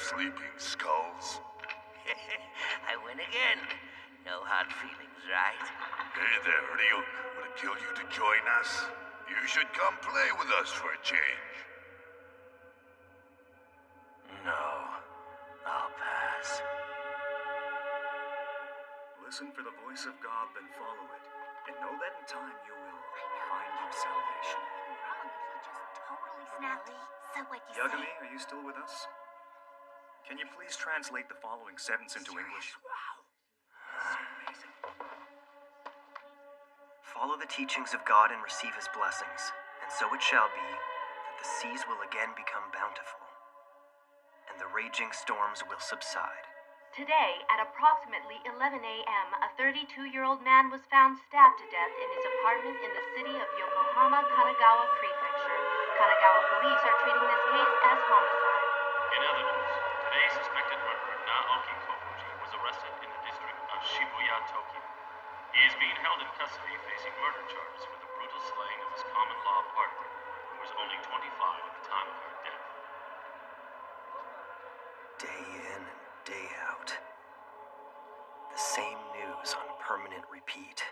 sleeping skulls. I win again. No hard feelings, right? Hey there, Ryuk. Would it kill you to join us? You should come play with us for a change. No. I'll pass. Listen for the voice of God, then follow it. And know that in time you will find your salvation. Wrong. He just totally snapped. So what'd you Yagami, say? are you still with us? Can you please translate the following sentence into English? Wow. Amazing. Follow the teachings of God and receive his blessings, and so it shall be that the seas will again become bountiful, and the raging storms will subside. Today, at approximately 11 a.m., a 32-year-old man was found stabbed to death in his apartment in the city of Yokohama, Kanagawa Prefecture. Kanagawa police are treating this case as homicide. In other news, today's suspected murderer Naoki Kofuji was arrested in the district of Shibuya, Tokyo. He is being held in custody facing murder charges for the brutal slaying of his common-law partner, who was only 25 at the time of her death. Day in and day out. The same news on permanent repeat.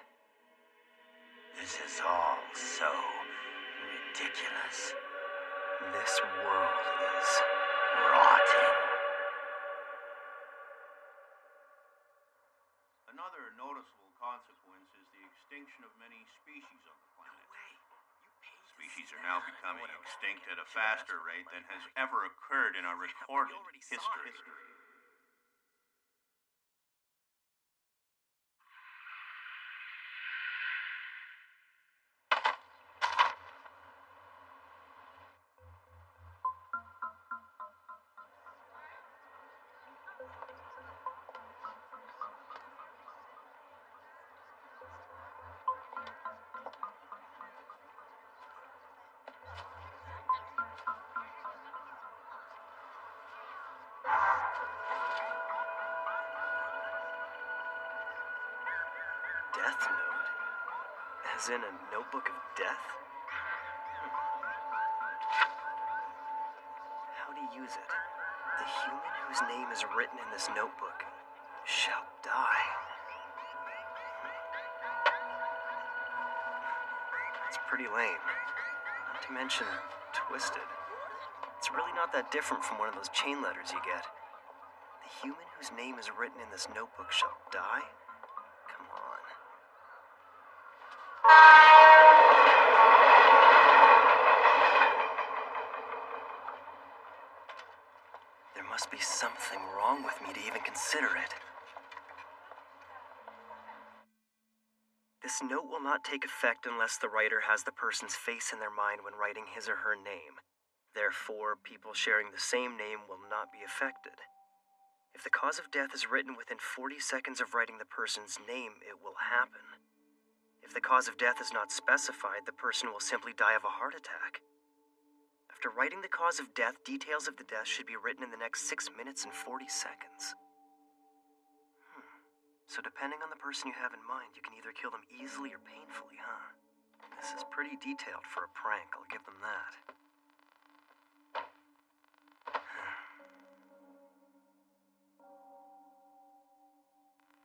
This is all so ridiculous. This world is Rotten. Another noticeable consequence is the extinction of many species on the planet. Species are now becoming extinct at a faster rate than has ever occurred in our recorded history. Death Note? As in a notebook of death? How to use it? The human whose name is written in this notebook shall die. That's pretty lame. Not to mention twisted. It's really not that different from one of those chain letters you get. The human whose name is written in this notebook shall die? Come on. There must be something wrong with me to even consider it. This note will not take effect unless the writer has the person's face in their mind when writing his or her name. Therefore, people sharing the same name will not be affected. If the cause of death is written within 40 seconds of writing the person's name, it will happen. If the cause of death is not specified, the person will simply die of a heart attack. After writing the cause of death, details of the death should be written in the next 6 minutes and 40 seconds. So depending on the person you have in mind, you can either kill them easily or painfully, huh? This is pretty detailed for a prank, I'll give them that.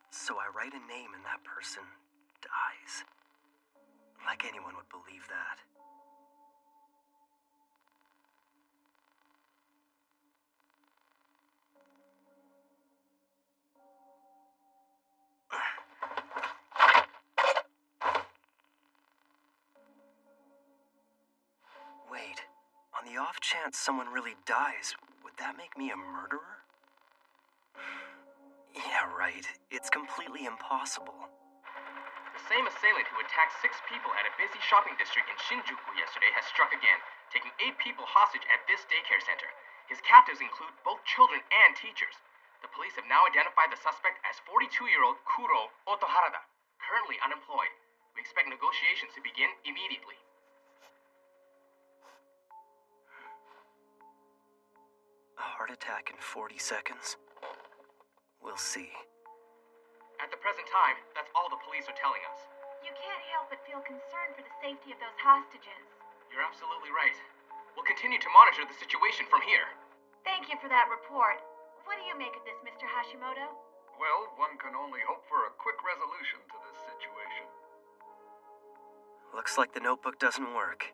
So I write a name and that person dies. Like anyone would believe that. Wait, on the off chance someone really dies, would that make me a murderer? Yeah, right. It's completely impossible. The same assailant who attacked 6 people at a busy shopping district in Shinjuku yesterday has struck again, taking 8 people hostage at this daycare center. His captives include both children and teachers. The police have now identified the suspect as 42-year-old Kuro Otoharada, currently unemployed. We expect negotiations to begin immediately. A heart attack in 40 seconds? We'll see. At the present time, that's all the police are telling us. You can't help but feel concerned for the safety of those hostages. You're absolutely right. We'll continue to monitor the situation from here. Thank you for that report. What do you make of this, Mr. Hashimoto? Well, one can only hope for a quick resolution to this situation. Looks like the notebook doesn't work.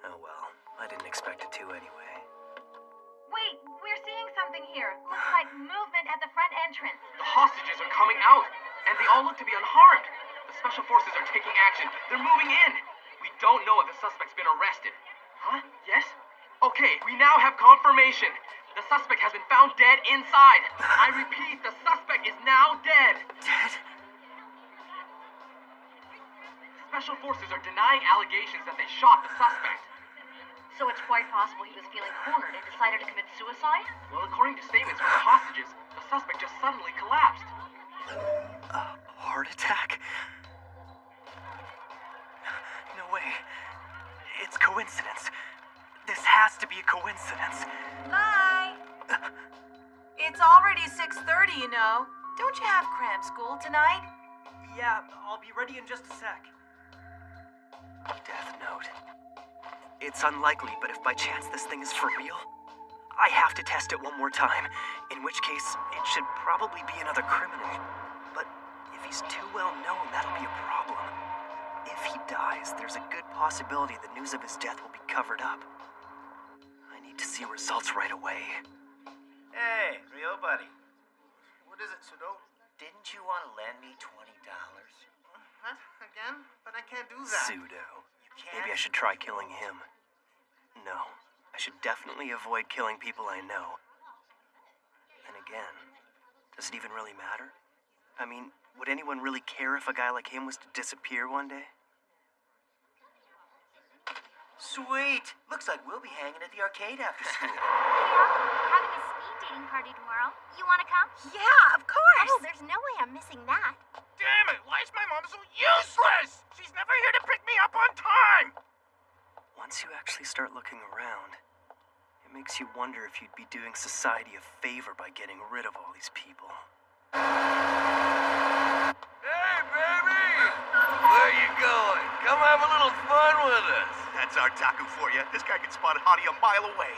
Oh well, I didn't expect it to anyway. Wait, we're seeing something here. Looks like movement at the front entrance. The hostages are coming out, and they all look to be unharmed. The special forces are taking action. They're moving in. We don't know if the suspect's been arrested. Huh? Yes? Okay, we now have confirmation. The suspect has been found dead inside. I repeat, the suspect is now dead. Dead? Special forces are denying allegations that they shot the suspect. So it's quite possible he was feeling cornered and decided to commit suicide? Well, according to statements from the hostages, the suspect just suddenly collapsed. A heart attack? No way. It's coincidence. This has to be a coincidence. Bye. It's already 6:30, you know. Don't you have cram school tonight? Yeah, I'll be ready in just a sec. Death note. It's unlikely, but if by chance this thing is for real, I have to test it one more time, in which case it should probably be another criminal. But if he's too well known, that'll be a problem. If he dies, there's a good possibility the news of his death will be covered up. I need to see results right away. Hey, Rio buddy. What is it, Sudo? Didn't you want to lend me $20? What? Again? But I can't do that. Pseudo. Maybe I should try killing him. No, I should definitely avoid killing people I know. And again, does it even really matter? I mean, would anyone really care if a guy like him was to disappear one day? Sweet. Looks like we'll be hanging at the arcade after school. Hey, Uncle, we're having a speed dating party tomorrow. You want to come? Yeah, of course. Oh, there's no way I'm missing that. Damn it! Why is my mom so useless? She's never here to pick me up on time! Once you actually start looking around, it makes you wonder if you'd be doing society a favor by getting rid of all these people. Hey, baby! Where you going? Come have a little fun with us. That's our Taku for you. This guy can spot Hottie a mile away.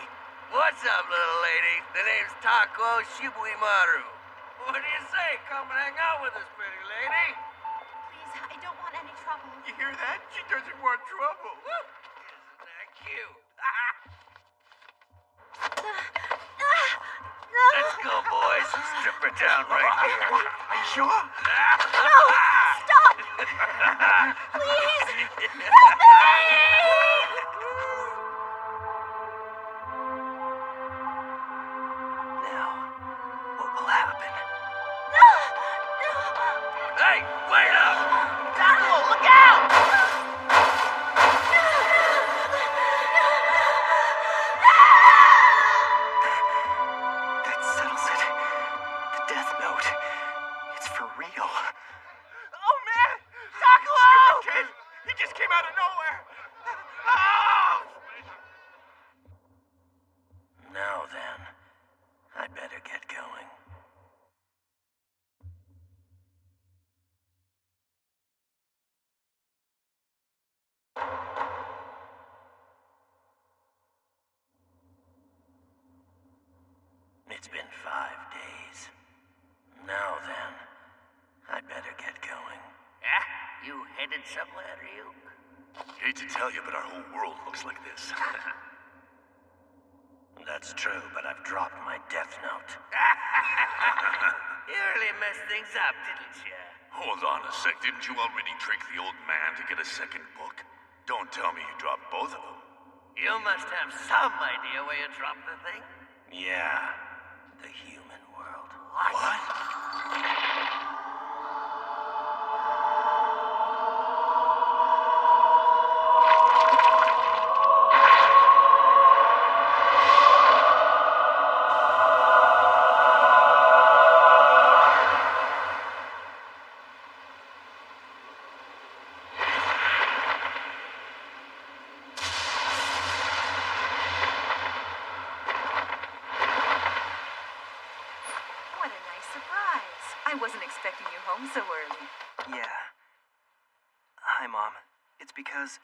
What's up, little lady? The name's Tako Shibuimaru. What do you say? Come hang out with us, pretty lady. Please, I don't want any trouble. You hear that? She doesn't want trouble. Isn't that cute? Let's go, boys. Strip her down right here. Are you sure? No! Stop! Please! Help me! Now, what will happen? Hey, wait up! Taco, look out! That settles it. The death note. It's for real. Oh, man! Taco! Kid, he just came out of nowhere. Oh! Now then, I'd better get going. It's been 5 days. Now then, I'd better get going. Ah, you headed somewhere, Ryuk? Hate to tell you, but our whole world looks like this. That's true, but I've dropped my death note. You really messed things up, didn't you? Hold on a sec. Didn't you already trick the old man to get a second book? Don't tell me you dropped both of them. You must have some idea where you dropped the thing. Yeah, the human world. What? What a nice surprise. I wasn't expecting you home so early. Yeah. Hi, Mom. It's because...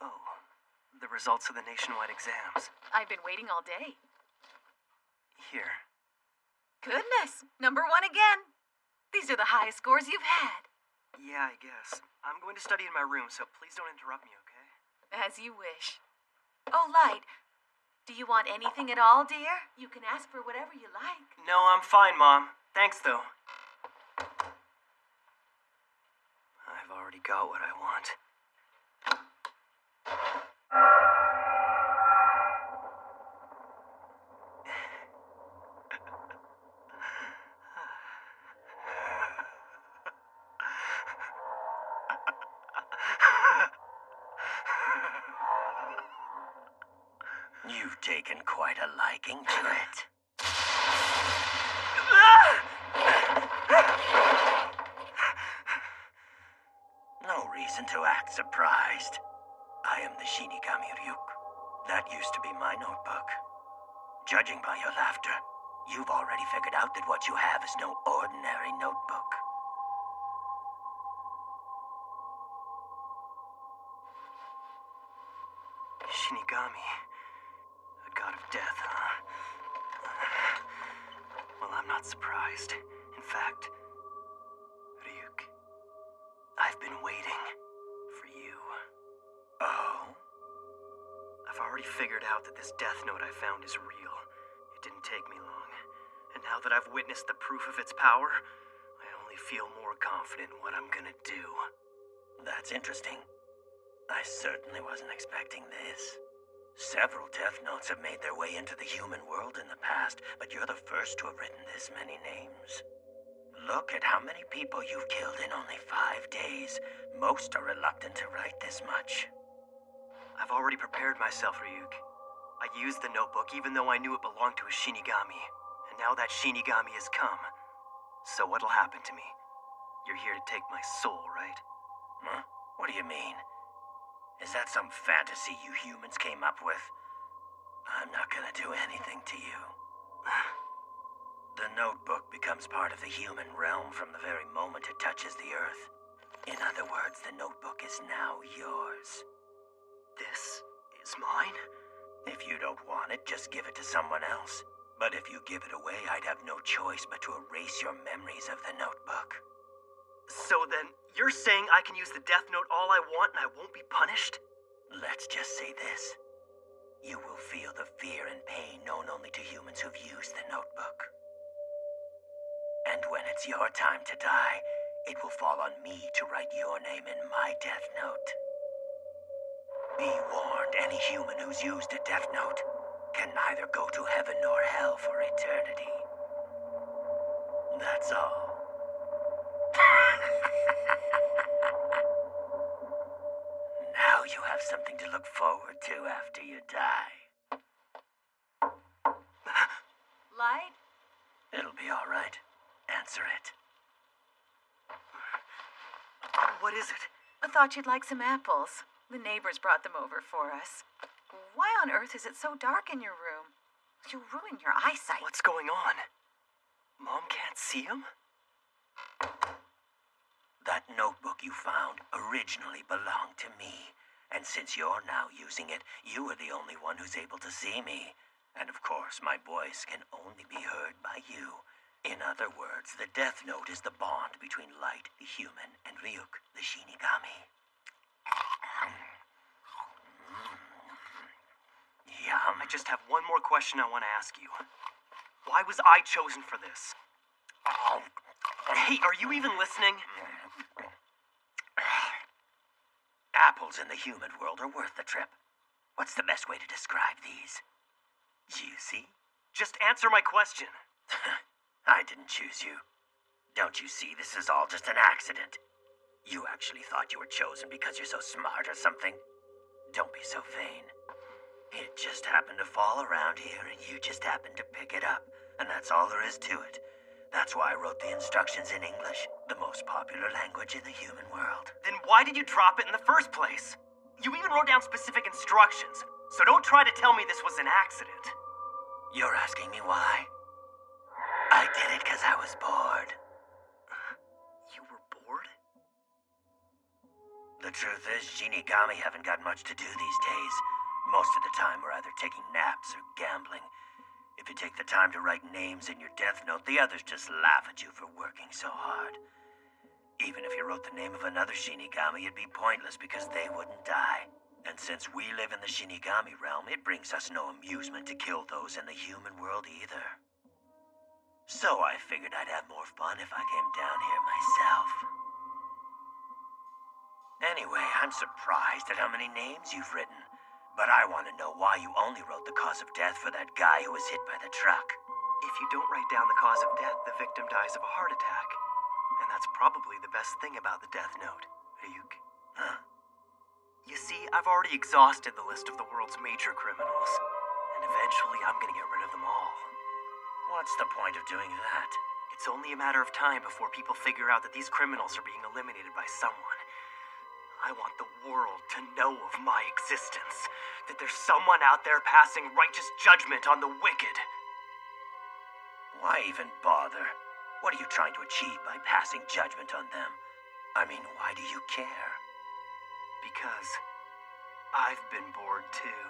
Oh, the results of the nationwide exams. I've been waiting all day. Here. Goodness, number 1 again. These are the highest scores you've had. Yeah, I guess. I'm going to study in my room, so please don't interrupt me, okay? As you wish. Oh, Light, do you want anything at all, dear? You can ask for whatever you like. No, I'm fine, Mom. Thanks, though. I've already got what I want. You've taken quite a liking to it. No reason to act surprised. I am the Shinigami Ryuk. That used to be my notebook. Judging by your laughter, you've already figured out that what you have is no ordinary notebook. Shinigami. A god of death, huh? Well, I'm not surprised. In fact, Ryuk, I've been waiting for you. Oh? I've already figured out that this death note I found is real. It didn't take me long. And now that I've witnessed the proof of its power, I only feel more confident in what I'm gonna do. That's interesting. I certainly wasn't expecting this. Several Death Notes have made their way into the human world in the past, but you're the first to have written this many names. Look at how many people you've killed in only 5 days. Most are reluctant to write this much. I've already prepared myself, Ryuk. I used the notebook even though I knew it belonged to a Shinigami. And now that Shinigami has come. So what'll happen to me? You're here to take my soul, right? Huh? What do you mean? Is that some fantasy you humans came up with? I'm not gonna do anything to you. The notebook becomes part of the human realm from the very moment it touches the earth. In other words, the notebook is now yours. This is mine? If you don't want it, just give it to someone else. But if you give it away, I'd have no choice but to erase your memories of the notebook. So then, you're saying I can use the Death Note all I want and I won't be punished? Let's just say this. You will feel the fear and pain known only to humans who've used the notebook. And when it's your time to die, it will fall on me to write your name in my Death Note. Be warned, any human who's used a Death Note can neither go to heaven nor hell for eternity. That's all. Now you have something to look forward to after you die. Light? It'll be all right. Answer it. What is it? I thought you'd like some apples. The neighbors brought them over for us. Why on earth is it so dark in your room? You'll ruin your eyesight. What's going on? Mom can't see him? That notebook you found originally belonged to me. And since you're now using it, you are the only one who's able to see me. And of course, my voice can only be heard by you. In other words, the Death Note is the bond between Light, the human, and Ryuk, the Shinigami. Yum. I just have one more question I want to ask you. Why was I chosen for this? Hey, are you even listening? Apples in the human world are worth the trip. What's the best way to describe these? Juicy? Just answer my question. I didn't choose you. Don't you see this is all just an accident? You actually thought you were chosen because you're so smart or something? Don't be so vain. It just happened to fall around here and you just happened to pick it up. And that's all there is to it. That's why I wrote the instructions in English, the most popular language in the human world. Then why did you drop it in the first place? You even wrote down specific instructions, so don't try to tell me this was an accident. You're asking me why? I did it because I was bored. You were bored? The truth is, Shinigami haven't got much to do these days. Most of the time we're either taking naps or gambling. If you take the time to write names in your death note, the others just laugh at you for working so hard. Even if you wrote the name of another Shinigami, it'd be pointless because they wouldn't die. And since we live in the Shinigami realm, it brings us no amusement to kill those in the human world either. So I figured I'd have more fun if I came down here myself. Anyway, I'm surprised at how many names you've written. But I want to know why you only wrote the cause of death for that guy who was hit by the truck. If you don't write down the cause of death, the victim dies of a heart attack. And that's probably the best thing about the death note, Ryuk. Huh? You see, I've already exhausted the list of the world's major criminals. And eventually I'm gonna get rid of them all. What's the point of doing that? It's only a matter of time before people figure out that these criminals are being eliminated by someone. I want the world to know of my existence. That there's someone out there passing righteous judgment on the wicked. Why even bother? What are you trying to achieve by passing judgment on them? I mean, why do you care? Because I've been bored too.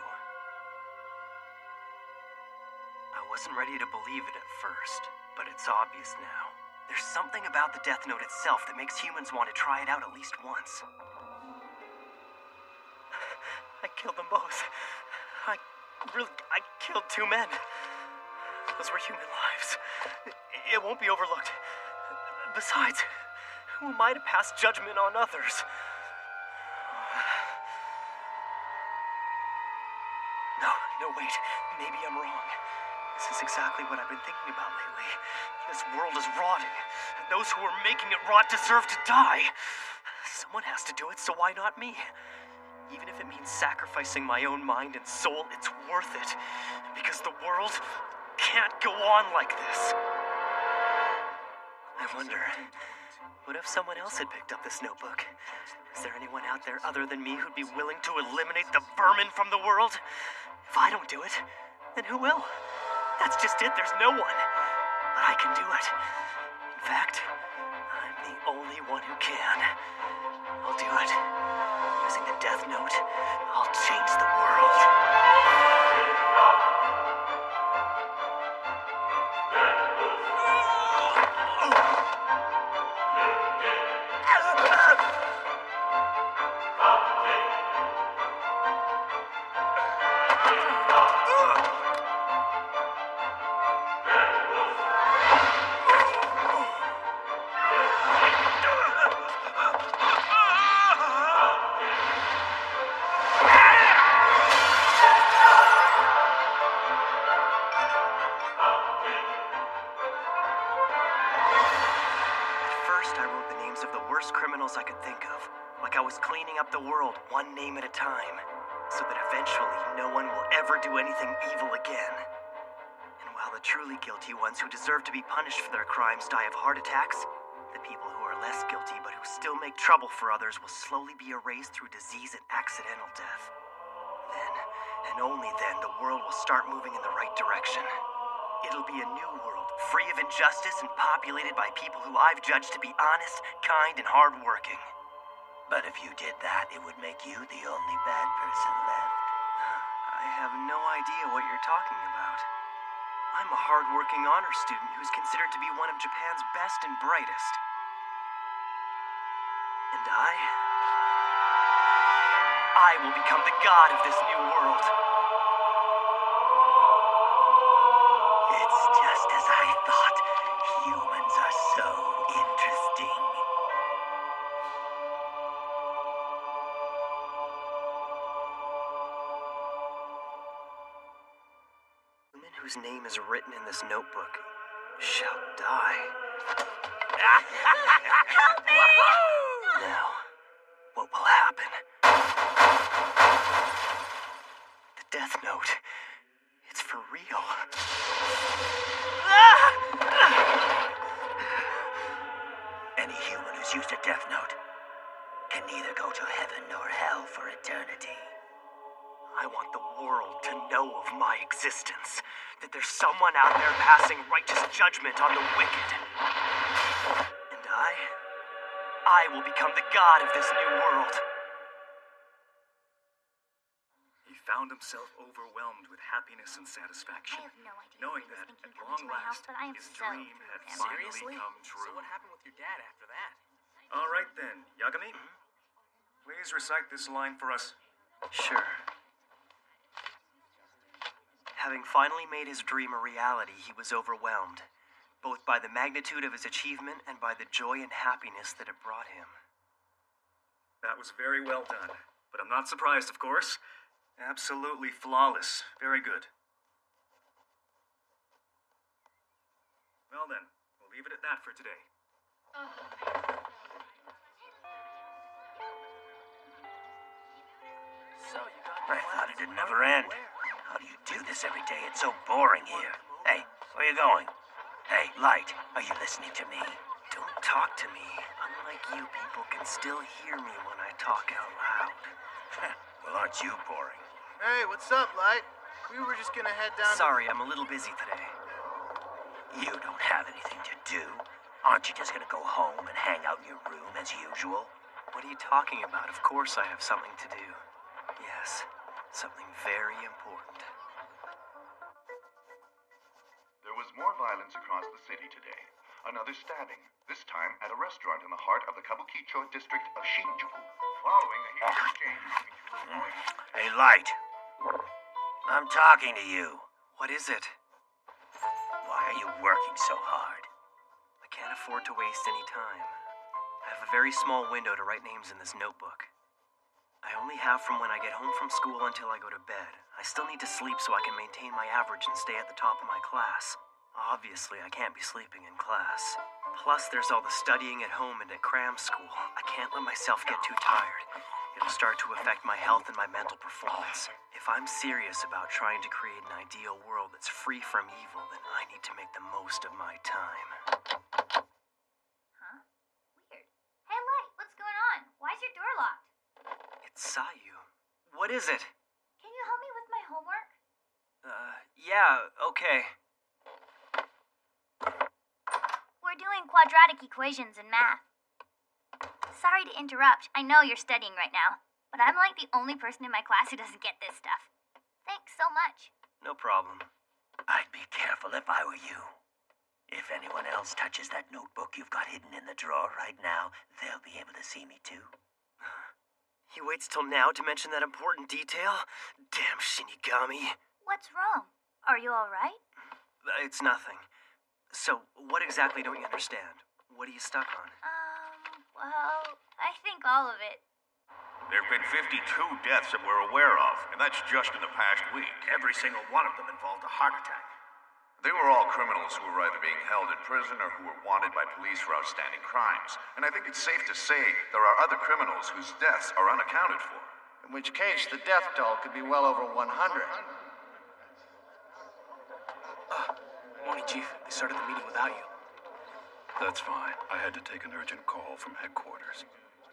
I wasn't ready to believe it at first, but it's obvious now. There's something about the Death Note itself that makes humans want to try it out at least once. I killed them both. I killed 2 men. Those were human lives. It won't be overlooked. Besides, who am I to pass judgment on others? No, wait. Maybe I'm wrong. This is exactly what I've been thinking about lately. This world is rotting, and those who are making it rot deserve to die. Someone has to do it, so why not me? Even if it means sacrificing my own mind and soul, it's worth it. Because the world can't go on like this. I wonder, what if someone else had picked up this notebook? Is there anyone out there other than me who'd be willing to eliminate the vermin from the world? If I don't do it, then who will? That's just it, there's no one. But I can do it. In fact, I'm the only one who can. I'll do it. Using the Death Note, I'll change the world. I could think of, like I was cleaning up the world one name at a time, so that eventually no one will ever do anything evil again. And while the truly guilty ones who deserve to be punished for their crimes die of heart attacks, the people who are less guilty but who still make trouble for others will slowly be erased through disease and accidental death. Then, and only then, the world will start moving in the right direction. It'll be a new world, free of injustice and populated by people who I've judged to be honest, kind, and hardworking. But if you did that, it would make you the only bad person left. I have no idea what you're talking about. I'm a hardworking honor student who's considered to be one of Japan's best and brightest. And I will become the god of this new world. It's just as I thought. Humans are so interesting. Human whose name is written in this notebook shall die. Help me! Now, what will happen? The Death Note. It's for real. Any human who's used a Death Note can neither go to heaven nor hell for eternity. I want the world to know of my existence. That there's someone out there passing righteous judgment on the wicked. And I will become the god of this new world. He found himself overwhelmed with happiness and satisfaction, I have no idea knowing what he was that, thinking at coming long to my house, last, but I am his so dream had through him. finally come So true. what happened with your dad after that? All right then, Yagami. Please recite this line for us. Sure. Having finally made his dream a reality, he was overwhelmed, both by the magnitude of his achievement and by the joy and happiness that it brought him. That was very well done, but I'm not surprised, of course. Absolutely flawless. Very good. Well then, we'll leave it at that for today. I thought it'd never end. How do you do this every day? It's so boring here. Hey, where you going? Hey, Light, are you listening to me? Don't talk to me. Unlike you, people can still hear me when I talk out loud. Well, aren't you boring? Hey, what's up, Light? We were just gonna head down Sorry, I'm a little busy today. You don't have anything to do. Aren't you just gonna go home and hang out in your room as usual? What are you talking about? Of course I have something to do. Yes, something very important. There was more violence across the city today. Another stabbing, this time at a restaurant in the heart of the Kabukicho district of Shinjuku, following a heated exchange between two employees. Hey, Light. I'm talking to you. What is it? Why are you working so hard? I can't afford to waste any time. I have a very small window to write names in this notebook. I only have from when I get home from school until I go to bed. I still need to sleep so I can maintain my average and stay at the top of my class. Obviously, I can't be sleeping in class. Plus, there's all the studying at home and at cram school. I can't let myself get too tired. It'll start to affect my health and my mental performance. If I'm serious about trying to create an ideal world that's free from evil, then I need to make the most of my time. Huh? Weird. Hey, Light, what's going on? Why's your door locked? It's Sayu. What is it? Can you help me with my homework? Yeah, okay. We're doing quadratic equations in math. Sorry to interrupt. I know you're studying right now, but I'm like the only person in my class who doesn't get this stuff. Thanks so much. No problem. I'd be careful if I were you. If anyone else touches that notebook you've got hidden in the drawer right now, they'll be able to see me too. He waits till now to mention that important detail? Damn Shinigami. What's wrong? Are you alright? It's nothing. So, what exactly don't you understand? What are you stuck on? Well, I think all of it. There have been 52 deaths that we're aware of, and that's just in the past week. Every single one of them involved a heart attack. They were all criminals who were either being held in prison or who were wanted by police for outstanding crimes. And I think it's safe to say there are other criminals whose deaths are unaccounted for. In which case, the death toll could be well over 100. Morning, Chief. They started the meeting without you. That's fine. I had to take an urgent call from headquarters.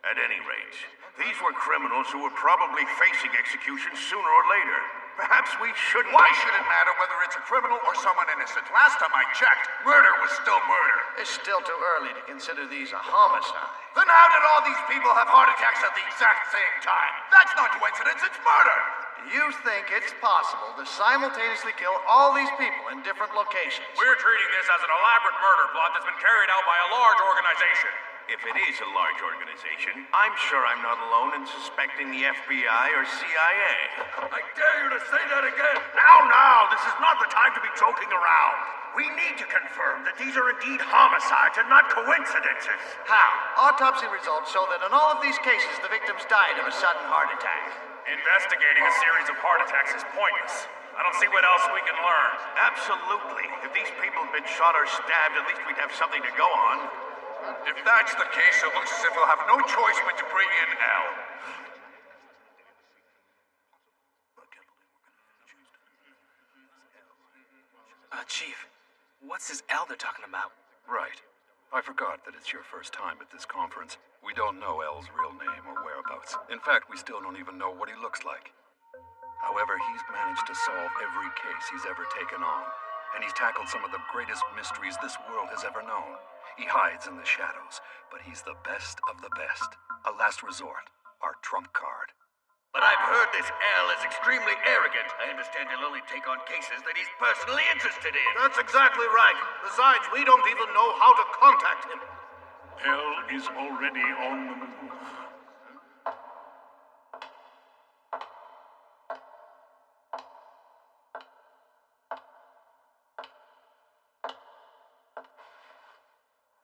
At any rate, these were criminals who were probably facing execution sooner or later. Perhaps we shouldn't... Why should it matter whether it's a criminal or someone innocent? Last time I checked, murder was still murder. It's still too early to consider these a homicide. Then how did all these people have heart attacks at the exact same time? That's not coincidence, it's murder! Do you think it's possible to simultaneously kill all these people in different locations? We're treating this as an elaborate murder plot that's been carried out by a large organization. If it is a large organization, I'm sure I'm not alone in suspecting the FBI or CIA. I dare you to say that again! Now, this is not the time to be joking around. We need to confirm that these are indeed homicides and not coincidences. How? Autopsy results show that in all of these cases, the victims died of a sudden heart attack. Investigating a series of heart attacks is pointless. I don't see what else we can learn. Absolutely. If these people had been shot or stabbed, at least we'd have something to go on. If that's the case, it looks as if we'll have no choice but to bring in L. Chief, what's this L they're talking about? Right. I forgot that it's your first time at this conference. We don't know L's real name or whereabouts. In fact, we still don't even know what he looks like. However, he's managed to solve every case he's ever taken on. And he's tackled some of the greatest mysteries this world has ever known. He hides in the shadows, but he's the best of the best. A last resort. Our trump card. But I've heard this L is extremely arrogant. I understand he'll only take on cases that he's personally interested in. That's exactly right. Besides, we don't even know how to contact him. L is already on the move.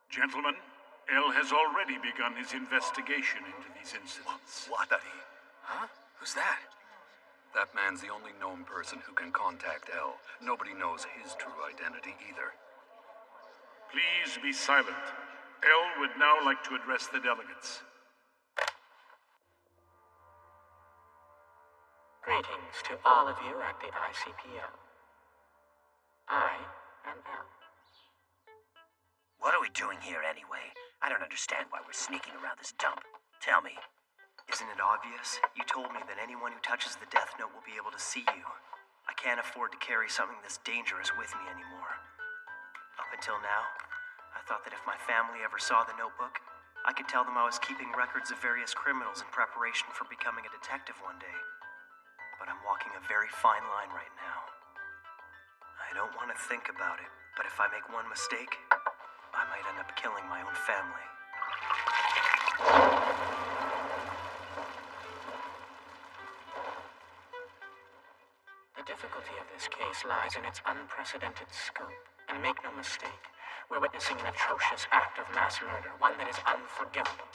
Gentlemen, L has already begun his investigation into these incidents. Watari. Huh? Who's that? That man's the only known person who can contact L. Nobody knows his true identity either. Please be silent. L would now like to address the delegates. Greetings to all of you at the ICPO. I am L. What are we doing here anyway? I don't understand why we're sneaking around this dump. Tell me. Isn't it obvious? You told me that anyone who touches the Death Note will be able to see you. I can't afford to carry something this dangerous with me anymore. Up until now, I thought that if my family ever saw the notebook, I could tell them I was keeping records of various criminals in preparation for becoming a detective one day. But I'm walking a very fine line right now. I don't want to think about it, but if I make one mistake, I might end up killing my own family. The difficulty of this case lies in its unprecedented scope. And make no mistake, we're witnessing an atrocious act of mass murder, one that is unforgivable.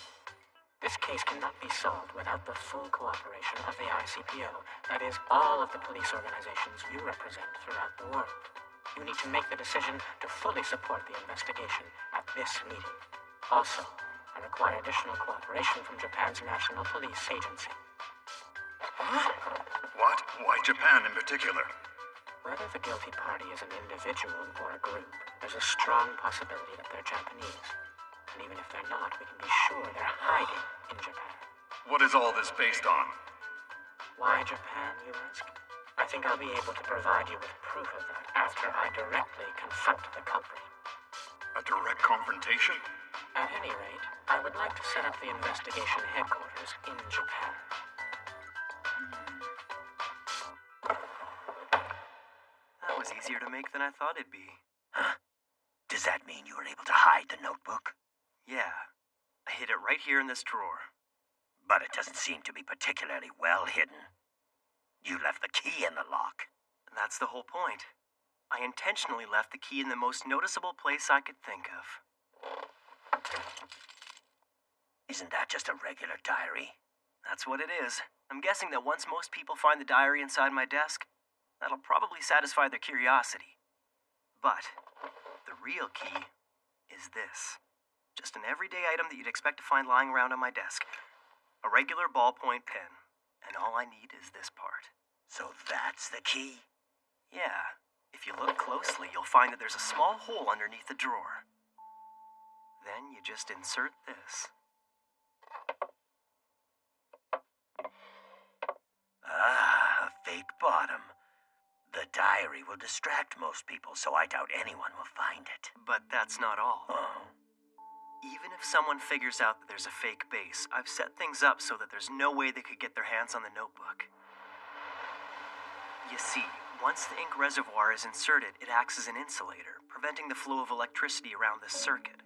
This case cannot be solved without the full cooperation of the ICPO, that is, all of the police organizations you represent throughout the world. You need to make the decision to fully support the investigation at this meeting. Also, I require additional cooperation from Japan's National Police Agency. What? Why Japan in particular? Whether the guilty party is an individual or a group, there's a strong possibility that they're Japanese. And even if they're not, we can be sure they're hiding in Japan. What is all this based on? Why Japan, you ask? I think I'll be able to provide you with proof of that after I directly confront the culprit. A direct confrontation? At any rate, I would like to set up the investigation headquarters in Japan. That was easier to make than I thought it'd be. Huh? Does that mean you were able to hide the notebook? Yeah. I hid it right here in this drawer. But it doesn't seem to be particularly well hidden. You left the key in the lock. That's the whole point. I intentionally left the key in the most noticeable place I could think of. Isn't that just a regular diary? That's what it is. I'm guessing that once most people find the diary inside my desk, that'll probably satisfy their curiosity. But the real key is this. Just an everyday item that you'd expect to find lying around on my desk. A regular ballpoint pen. And all I need is this part. So that's the key? Yeah. If you look closely, you'll find that there's a small hole underneath the drawer. Then you just insert this. Ah, a fake bottom. The diary will distract most people, so I doubt anyone will find it. But that's not all. Oh. Even if someone figures out that there's a fake base, I've set things up so that there's no way they could get their hands on the notebook. You see, once the ink reservoir is inserted, it acts as an insulator, preventing the flow of electricity around this circuit.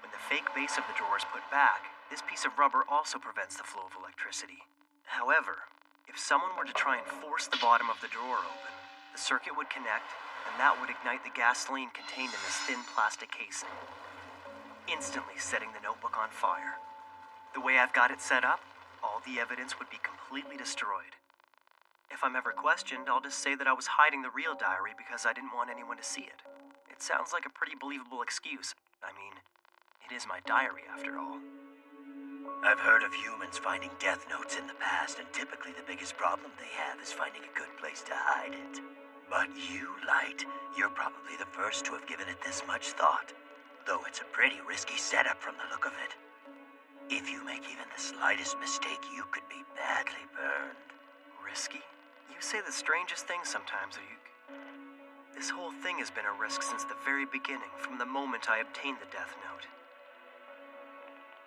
When the fake base of the drawer is put back, this piece of rubber also prevents the flow of electricity. However, if someone were to try and force the bottom of the drawer open, the circuit would connect, and that would ignite the gasoline contained in this thin plastic casing, instantly setting the notebook on fire. The way I've got it set up, all the evidence would be completely destroyed. If I'm ever questioned, I'll just say that I was hiding the real diary because I didn't want anyone to see it. It sounds like a pretty believable excuse. I mean, it is my diary after all. I've heard of humans finding death notes in the past, and typically the biggest problem they have is finding a good place to hide it. But you, Light, you're probably the first to have given it this much thought. Though it's a pretty risky setup from the look of it. If you make even the slightest mistake, you could be badly burned. Risky? You say the strangest things sometimes, Ryuk. This whole thing has been a risk since the very beginning, from the moment I obtained the Death Note.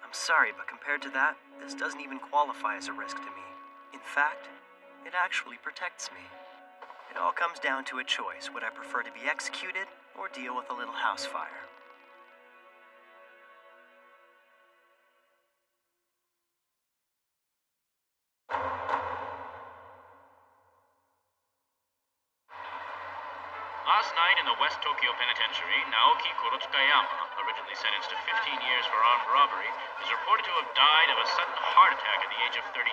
I'm sorry, but compared to that, this doesn't even qualify as a risk to me. In fact, it actually protects me. It all comes down to a choice. Would I prefer to be executed or deal with a little house fire? Last night in the West Tokyo Penitentiary, Naoki Kurotsukayama, originally sentenced to 15 years for armed robbery, is reported to have died of a sudden heart attack at the age of 32.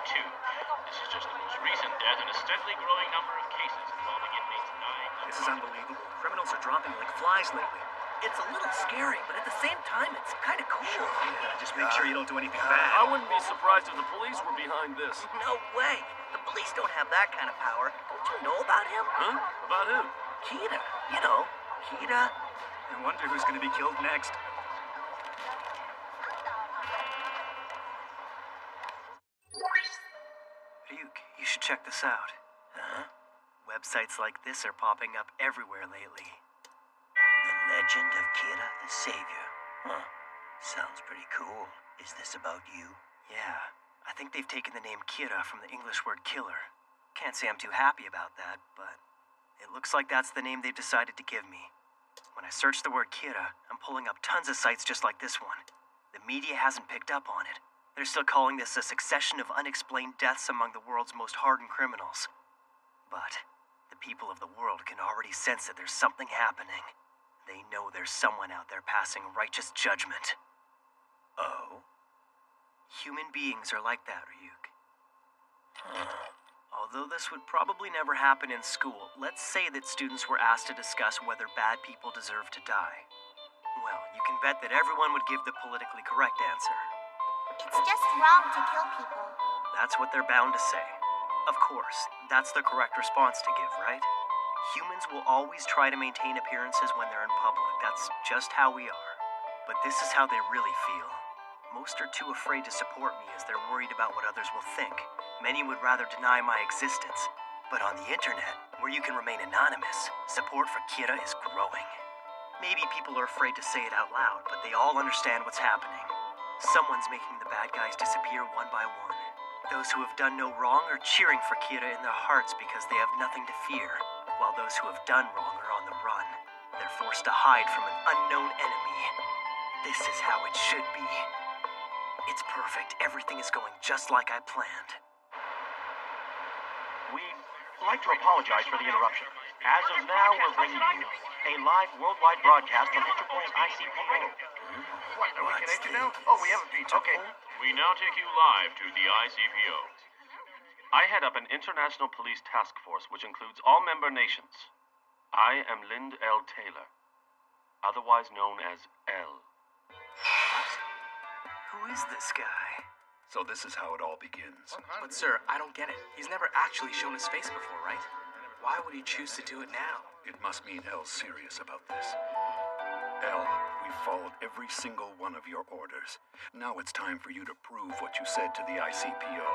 This is just the most recent death in a steadily growing number of cases involving inmates dying. This is unbelievable. Criminals are dropping like flies lately. It's a little scary, but at the same time, it's kind of cool. Yeah, just make sure you don't do anything bad. I wouldn't be surprised if the police were behind this. No way. The police don't have that kind of power. Don't you know about him? Huh? About who? Kira. You know, Kira. I wonder who's going to be killed next. Ryuk, you should check this out. Huh? Websites like this are popping up everywhere lately. The Legend of Kira the Savior. Huh. Sounds pretty cool. Is this about you? Yeah. I think they've taken the name Kira from the English word killer. Can't say I'm too happy about that, but it looks like that's the name they've decided to give me. When I search the word Kira, I'm pulling up tons of sites just like this one. The media hasn't picked up on it. They're still calling this a succession of unexplained deaths among the world's most hardened criminals. But the people of the world can already sense that there's something happening. They know there's someone out there passing righteous judgment. Oh? Human beings are like that, Ryuk. Although this would probably never happen in school, let's say that students were asked to discuss whether bad people deserve to die. Well, you can bet that everyone would give the politically correct answer. It's just wrong to kill people. That's what they're bound to say. Of course, that's the correct response to give, right? Humans will always try to maintain appearances when they're in public. That's just how we are. But this is how they really feel. Most are too afraid to support me as they're worried about what others will think. Many would rather deny my existence. But on the internet, where you can remain anonymous, support for Kira is growing. Maybe people are afraid to say it out loud, but they all understand what's happening. Someone's making the bad guys disappear one by one. Those who have done no wrong are cheering for Kira in their hearts because they have nothing to fear, while those who have done wrong are on the run. They're forced to hide from an unknown enemy. This is how it should be. It's perfect. Everything is going just like I planned. We'd like to apologize for the interruption. As of now, we're bringing you a live worldwide broadcast from Interpol's ICPO. What, are we connected now? Oh, we have a feed. Okay. We now take you live to the ICPO. I head up an international police task force which includes all member nations. I am Lind L. Taylor, otherwise known as L. Who is this guy? So this is how it all begins. But sir, I don't get it. He's never actually shown his face before, right? Why would he choose to do it now? It must mean L's serious about this. L, we've followed every single one of your orders. Now it's time for you to prove what you said to the ICPO.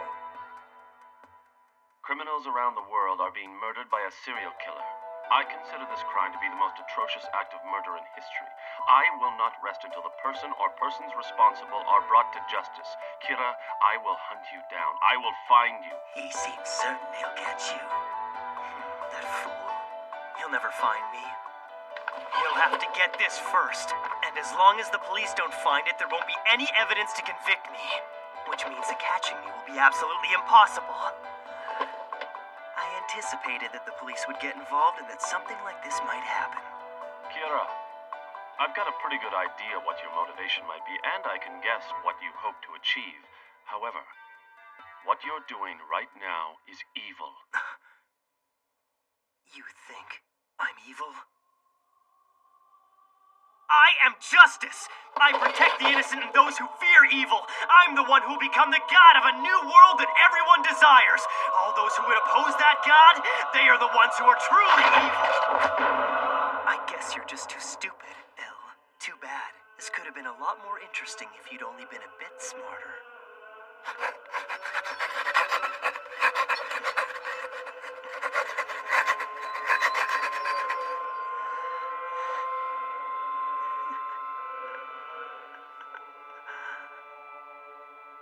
Criminals around the world are being murdered by a serial killer. I consider this crime to be the most atrocious act of murder in history. I will not rest until the person or persons responsible are brought to justice. Kira, I will hunt you down. I will find you. He seems certain he'll catch you. That fool. He'll never find me. He'll have to get this first. And as long as the police don't find it, there won't be any evidence to convict me. Which means that catching me will be absolutely impossible. I anticipated that the police would get involved and that something like this might happen. Kira, I've got a pretty good idea what your motivation might be, and I can guess what you hope to achieve. However, what you're doing right now is evil. You think I'm evil? I am justice! I protect the innocent and those who fear evil. I'm the one who will become the god of a new world that everyone desires. All those who would oppose that god, they are the ones who are truly evil. I guess you're just too stupid, Elle. Too bad. This could have been a lot more interesting if you'd only been a bit smarter.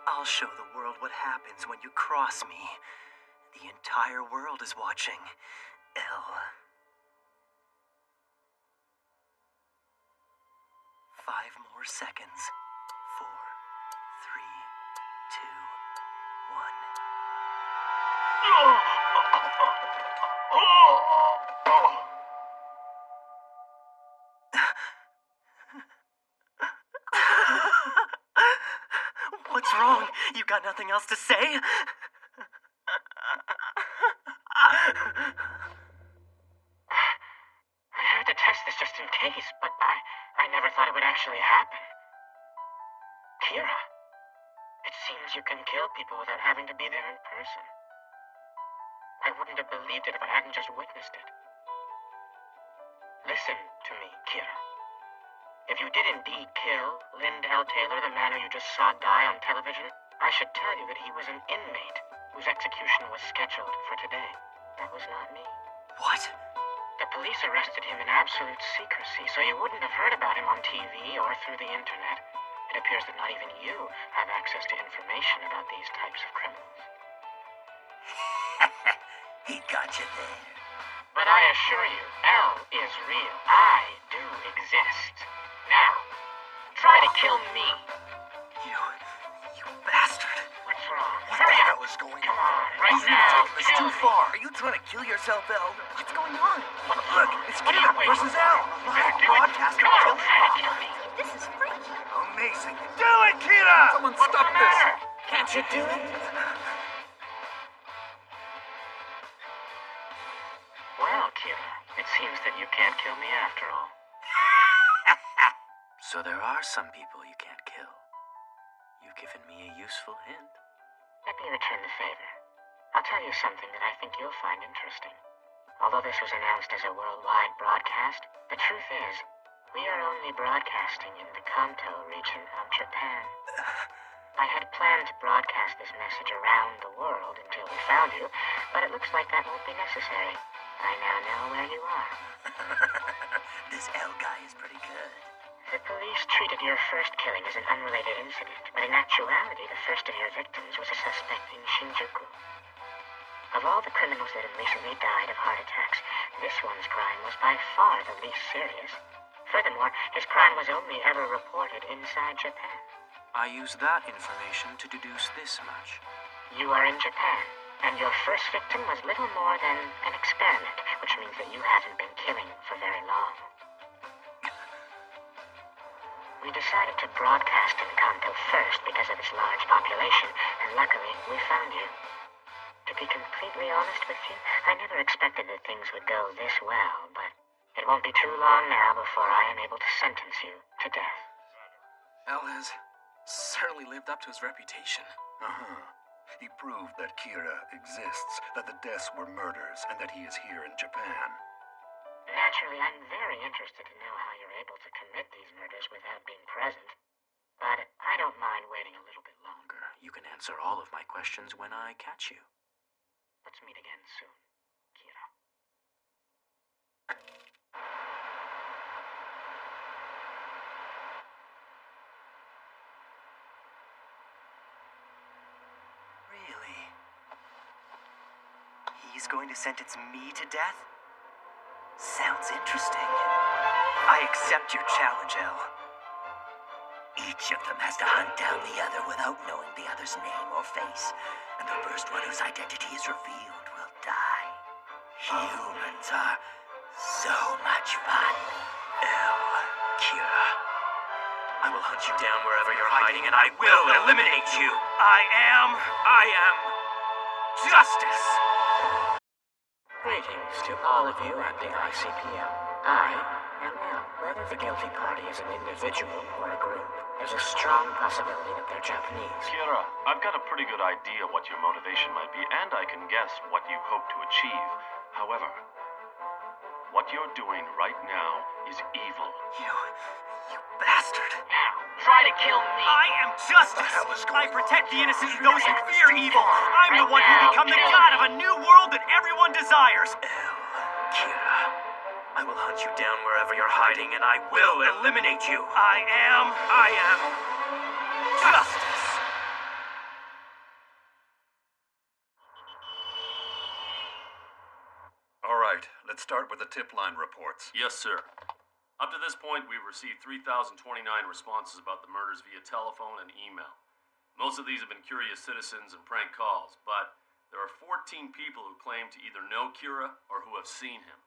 I'll show the world what happens when you cross me. The entire world is watching. L. 5 more seconds. 4, 3, 2, 1. What's wrong? You got nothing else to say? I had to test this just in case, but I never thought it would actually happen. Kira, it seems you can kill people without having to be there in person. I wouldn't have believed it if I hadn't just witnessed it. Listen to me, Kira. If you did indeed kill Lind L. Taylor, the man who you just saw die on television, I should tell you that he was an inmate whose execution was scheduled for today. That was not me. What? The police arrested him in absolute secrecy, so you wouldn't have heard about him on TV or through the internet. It appears that not even you have access to information about these types of criminals. He got you there. But I assure you, L is real. I do exist. Now, try to kill me. You bastard. What's wrong? What the hell is going Come on, right You've now. taken this too far. Are you trying to kill yourself, Elle? What's going on? Look, it's What are you Kira waiting versus for? Elle. You better Live do it. broadcast. Come on, try to kill me. This is freaky. Amazing. Do it, Kira! Someone What's stop the this! matter? Can't you do it? Well, Kira, it seems that you can't kill me after all. So there are some people you can't kill. You've given me a useful hint. Let me return the favor. I'll tell you something that I think you'll find interesting. Although this was announced as a worldwide broadcast, the truth is, we are only broadcasting in the Kanto region of Japan. I had planned to broadcast this message around the world until we found you, but it looks like that won't be necessary. I now know where you are. This L guy is pretty good. The police treated your first killing as an unrelated incident, but in actuality, the first of your victims was a suspect in Shinjuku. Of all the criminals that have recently died of heart attacks, this one's crime was by far the least serious. Furthermore, his crime was only ever reported inside Japan. I use that information to deduce this much. You are in Japan, and your first victim was little more than an experiment, which means that you haven't been killing for very long. We decided to broadcast in Kanto first because of its large population, and luckily, we found you. To be completely honest with you, I never expected that things would go this well, but it won't be too long now before I am able to sentence you to death. L has certainly lived up to his reputation. He proved that Kira exists, that the deaths were murders, and that he is here in Japan. Naturally, I'm very interested to know how you're able to commit these murders without being present, but I don't mind waiting a little bit longer. You can answer all of my questions when I catch you. Let's meet again soon, Kira. Really? He's going to sentence me to death? Sounds interesting. I accept your challenge, Elle. Each of them has to hunt down the other without knowing the other's name or face. And the first one whose identity is revealed will die. Humans are so much fun. Elle, Kira. I will hunt you down wherever you're hiding, and I will eliminate you. I am justice. Greetings to all of you at the ICPL. I am L. Whether the guilty party is an individual or a group, there's a strong possibility that they're Japanese. Kira, I've got a pretty good idea what your motivation might be, and I can guess what you hope to achieve. However, what you're doing right now is evil. You bastard. Now, try to kill me. I am justice. I protect the innocent and those who fear evil. I'm the one who will become the god of a new world that everyone desires. Elle, Kira, I will hunt you down wherever you're hiding, and I will eliminate you. I am justice. start with the tip line reports. Yes, sir. Up to this point, we've received 3,029 responses about the murders via telephone and email. Most of these have been curious citizens and prank calls, but there are 14 people who claim to either know Kira or who have seen him.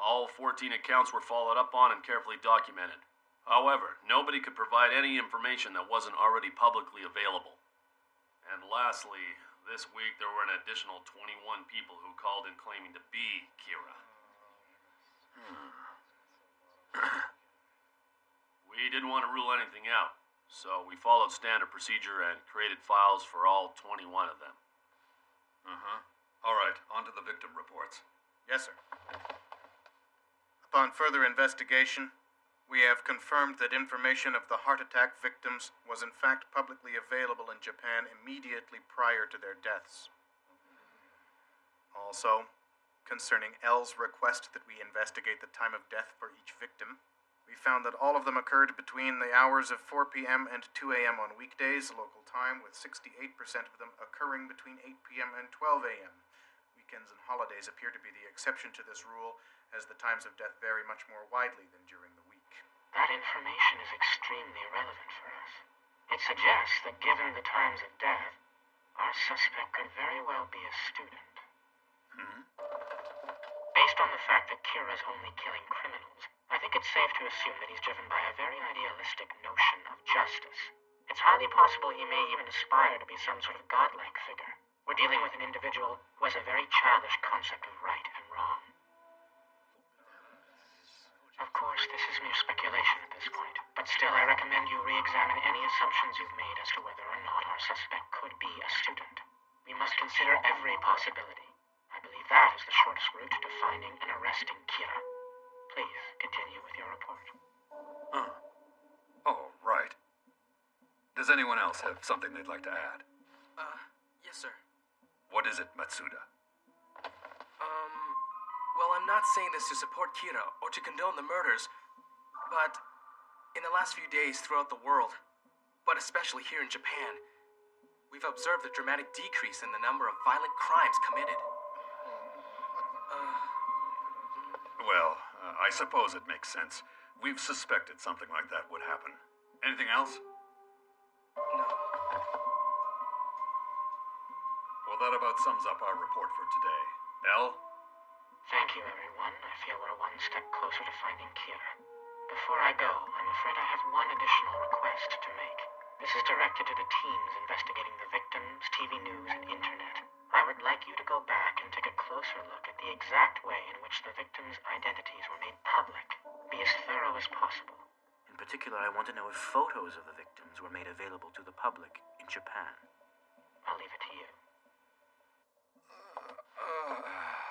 All 14 accounts were followed up on and carefully documented. However, nobody could provide any information that wasn't already publicly available. And lastly, this week there were an additional 21 people who called in claiming to be Kira. We didn't want to rule anything out, so we followed standard procedure and created files for all 21 of them. All right, on to the victim reports. Yes, sir. Upon further investigation, we have confirmed that information of the heart attack victims was in fact publicly available in Japan immediately prior to their deaths. Also, concerning L's request that we investigate the time of death for each victim, we found that all of them occurred between the hours of 4 p.m. and 2 a.m. on weekdays, local time, with 68% of them occurring between 8 p.m. and 12 a.m. Weekends and holidays appear to be the exception to this rule, as the times of death vary much more widely than during the week. That information is extremely relevant for us. It suggests that given the times of death, our suspect could very well be a student. Based on the fact that Kira's only killing criminals, I think it's safe to assume that he's driven by a very idealistic notion of justice. It's highly possible he may even aspire to be some sort of godlike figure. We're dealing with an individual who has a very childish concept of right and wrong. Of course, this is mere speculation at this point, but still I recommend you re-examine any assumptions you've made as to whether or not our suspect could be a student. We must consider every possibility. I believe that is the shortest route to finding and arresting Kira. Please continue with your report. Oh, right. Does anyone else have something they'd like to add? Yes, sir. What is it, Matsuda? Well, I'm not saying this to support Kira or to condone the murders, but in the last few days throughout the world, but especially here in Japan, we've observed a dramatic decrease in the number of violent crimes committed. Well, I suppose it makes sense. We've suspected something like that would happen. Anything else? No. Well, that about sums up our report for today. Elle? Thank you, everyone. I feel we're one step closer to finding Kira. Before I go, I'm afraid I have one additional request to make. This is directed to the teams investigating the victims, TV news, and internet. I would like you to go back and take a closer look at the exact way in which the victims' identities were made public. Be as thorough as possible. In particular, I want to know if photos of the victims were made available to the public in Japan. I'll leave it to you.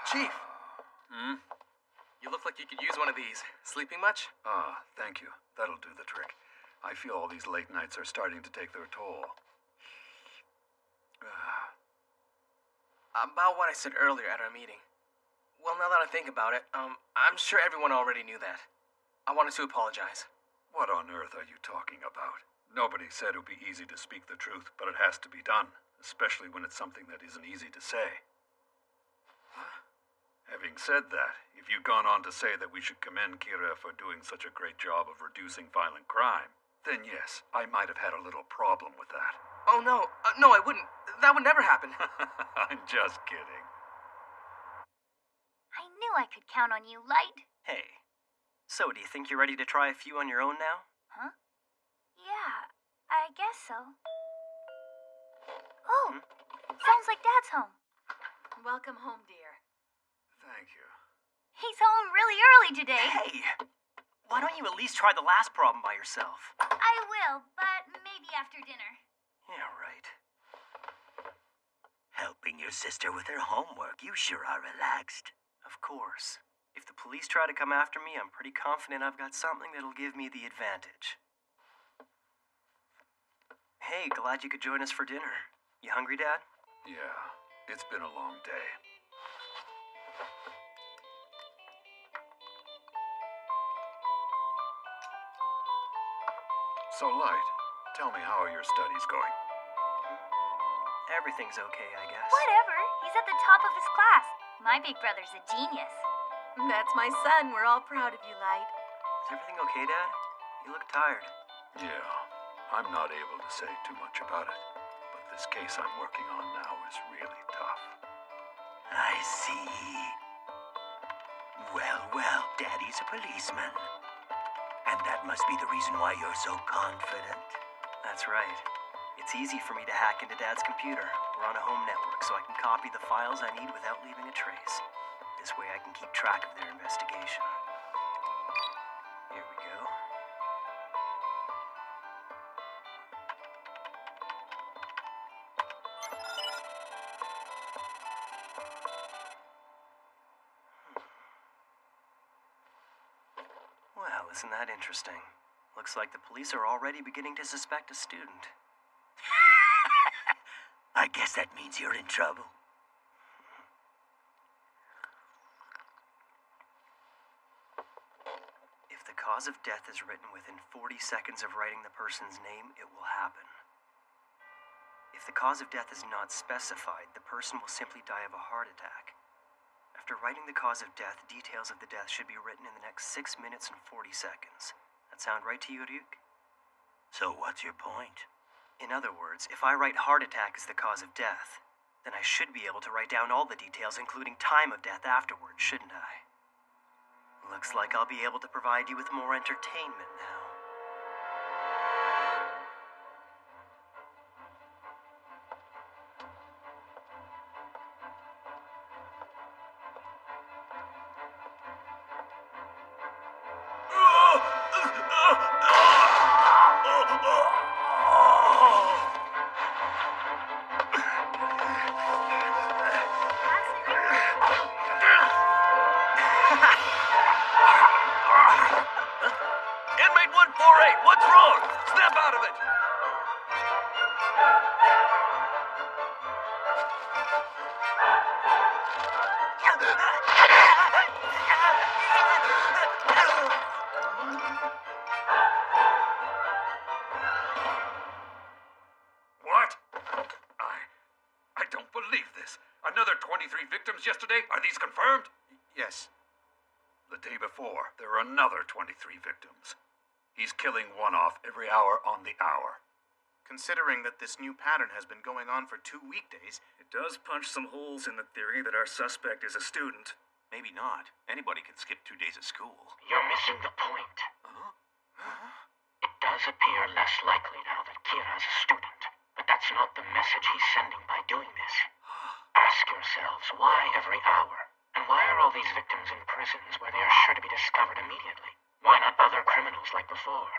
Chief! You look like you could use one of these. Sleeping much? Thank you. That'll do the trick. I feel all these late nights are starting to take their toll. About what I said earlier at our meeting. Well, now that I think about it, I'm sure everyone already knew that. I wanted to apologize. What on earth are you talking about? Nobody said it would be easy to speak the truth, but it has to be done, especially when it's something that isn't easy to say. Having said that, if you'd gone on to say that we should commend Kira for doing such a great job of reducing violent crime, then yes, I might have had a little problem with that. Oh, no. No, I wouldn't. That would never happen. I'm just kidding. I knew I could count on you, Light. Hey, so do you think you're ready to try a few on your own now? Huh? Yeah, I guess so. Oh, sounds like Dad's home. Welcome home, dear. Thank you. He's home really early today. Hey, why don't you at least try the last problem by yourself? I will, but maybe after dinner. Yeah, right. Helping your sister with her homework, you sure are relaxed. Of course. If the police try to come after me, I'm pretty confident I've got something that'll give me the advantage. Hey, glad you could join us for dinner. You hungry, Dad? Yeah, it's been a long day. So, Light, tell me, how are your studies going? Everything's okay, I guess. Whatever. He's at the top of his class. My big brother's a genius. That's my son. We're all proud of you, Light. Is everything okay, Dad? You look tired. Yeah, I'm not able to say too much about it, but this case I'm working on now is really tough. I see. Well, Daddy's a policeman. And that must be the reason why you're so confident. That's right. It's easy for me to hack into Dad's computer. We're on a home network, so I can copy the files I need without leaving a trace. This way I can keep track of their investigation. Here we go. Well, isn't that interesting? Looks like the police are already beginning to suspect a student. I guess that means you're in trouble. If the cause of death is written within 40 seconds of writing the person's name, it will happen. If the cause of death is not specified, the person will simply die of a heart attack. After writing the cause of death, details of the death should be written in the next 6 minutes and 40 seconds. That sound right to you, Ryuk? So what's your point? In other words, if I write heart attack as the cause of death, then I should be able to write down all the details, including time of death afterwards, shouldn't I? Looks like I'll be able to provide you with more entertainment now. Inmate 148, what's wrong? Snap out of it! What? I don't believe this. Another 23 victims yesterday? Are these confirmed? Yes. The day before, there were another 23 victims. He's killing one off every hour on the hour. Considering that this new pattern has been going on for 2 weekdays, It does punch some holes in the theory that our suspect is a student. Maybe not. Anybody can skip 2 days of school. You're missing the point. It does appear less likely now that Kira is a student, but that's not the message he's sending by doing this. Ask yourselves, why every hour? And why are all these victims in prisons where they are sure to be discovered immediately? Why not other criminals like before?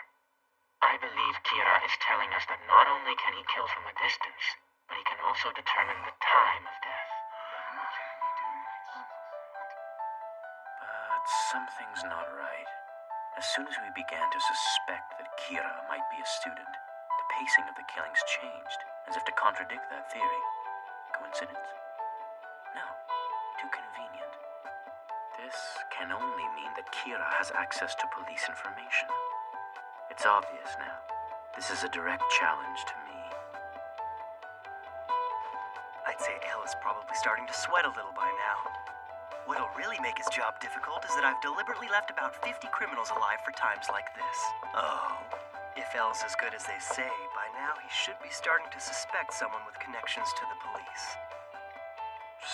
I believe Kira is telling us that not only can he kill from a distance, but he can also determine the time of death. But something's not right. As soon as we began to suspect that Kira might be a student, the pacing of the killings changed, as if to contradict that theory. Coincidence? No. Too convenient. This can only mean that Kira has access to police information. It's obvious now. This is a direct challenge to me. I'd say Al is probably starting to sweat a little by now. What'll really make his job difficult is that I've deliberately left about 50 criminals alive for times like this. Oh. If El's as good as they say, by now he should be starting to suspect someone with connections to the police.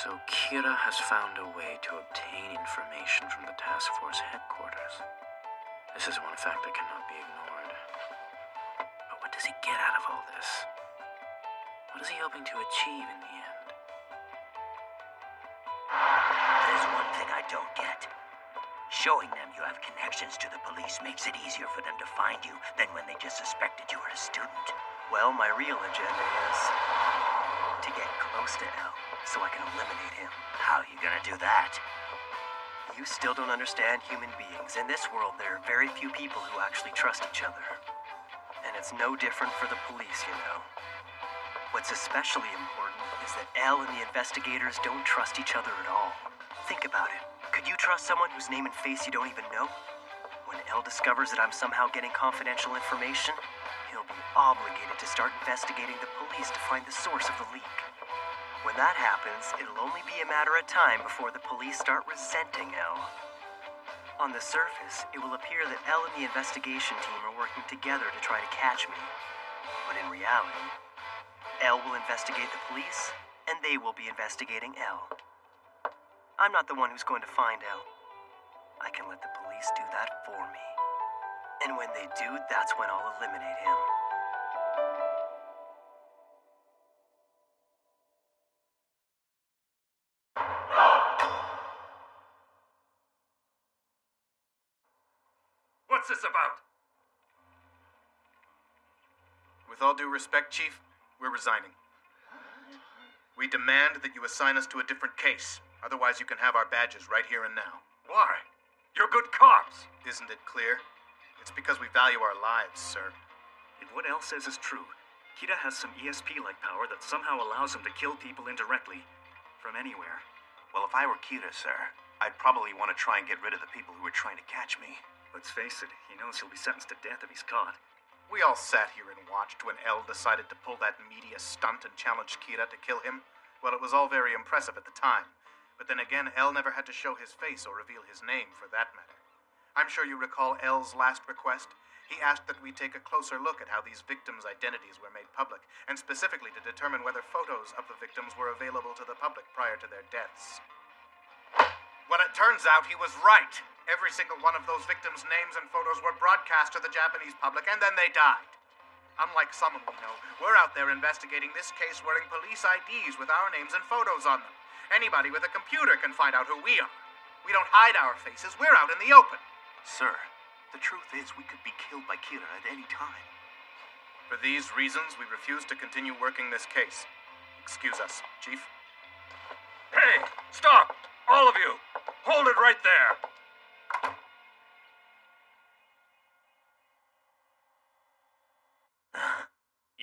So Kira has found a way to obtain information from the task force headquarters. This is one fact that cannot be ignored. But what does he get out of all this? What is he hoping to achieve in the end? There's one thing I don't get. Showing them you have connections to the police makes it easier for them to find you than when they just suspected you were a student. Well, my real agenda is to get close to El so I can eliminate him. How are you gonna do that? You still don't understand human beings. In this world, there are very few people who actually trust each other. And it's no different for the police, you know. What's especially important is that El and the investigators don't trust each other at all. Think about it. Could you trust someone whose name and face you don't even know? When El discovers that I'm somehow getting confidential information, he'll be obligated to start investigating the police to find the source of the leak. When that happens, it'll only be a matter of time before the police start resenting Elle. On the surface, it will appear that Elle and the investigation team are working together to try to catch me. But in reality, Elle will investigate the police, and they will be investigating Elle. I'm not the one who's going to find Elle. I can let the police do that for me. And when they do, that's when I'll eliminate him. What's this about? With all due respect, Chief, we're resigning. We demand that you assign us to a different case. Otherwise, you can have our badges right here and now. Why? You're good cops. Isn't it clear? It's because we value our lives, sir. If what Elle says is true, Kira has some ESP-like power that somehow allows him to kill people indirectly from anywhere. Well, if I were Kira, sir, I'd probably want to try and get rid of the people who are trying to catch me. Let's face it, he knows he'll be sentenced to death if he's caught. We all sat here and watched when Elle decided to pull that media stunt and challenge Kira to kill him. Well, it was all very impressive at the time. But then again, Elle never had to show his face or reveal his name, for that matter. I'm sure you recall Elle's last request. He asked that we take a closer look at how these victims' identities were made public, and specifically to determine whether photos of the victims were available to the public prior to their deaths. Well, it turns out he was right. Every single one of those victims' names and photos were broadcast to the Japanese public, and then they died. Unlike some we know, we're out there investigating this case wearing police IDs with our names and photos on them. Anybody with a computer can find out who we are. We don't hide our faces. We're out in the open. Sir, the truth is we could be killed by Kira at any time. For these reasons, we refuse to continue working this case. Excuse us, Chief. Hey, stop! All of you! Hold it right there!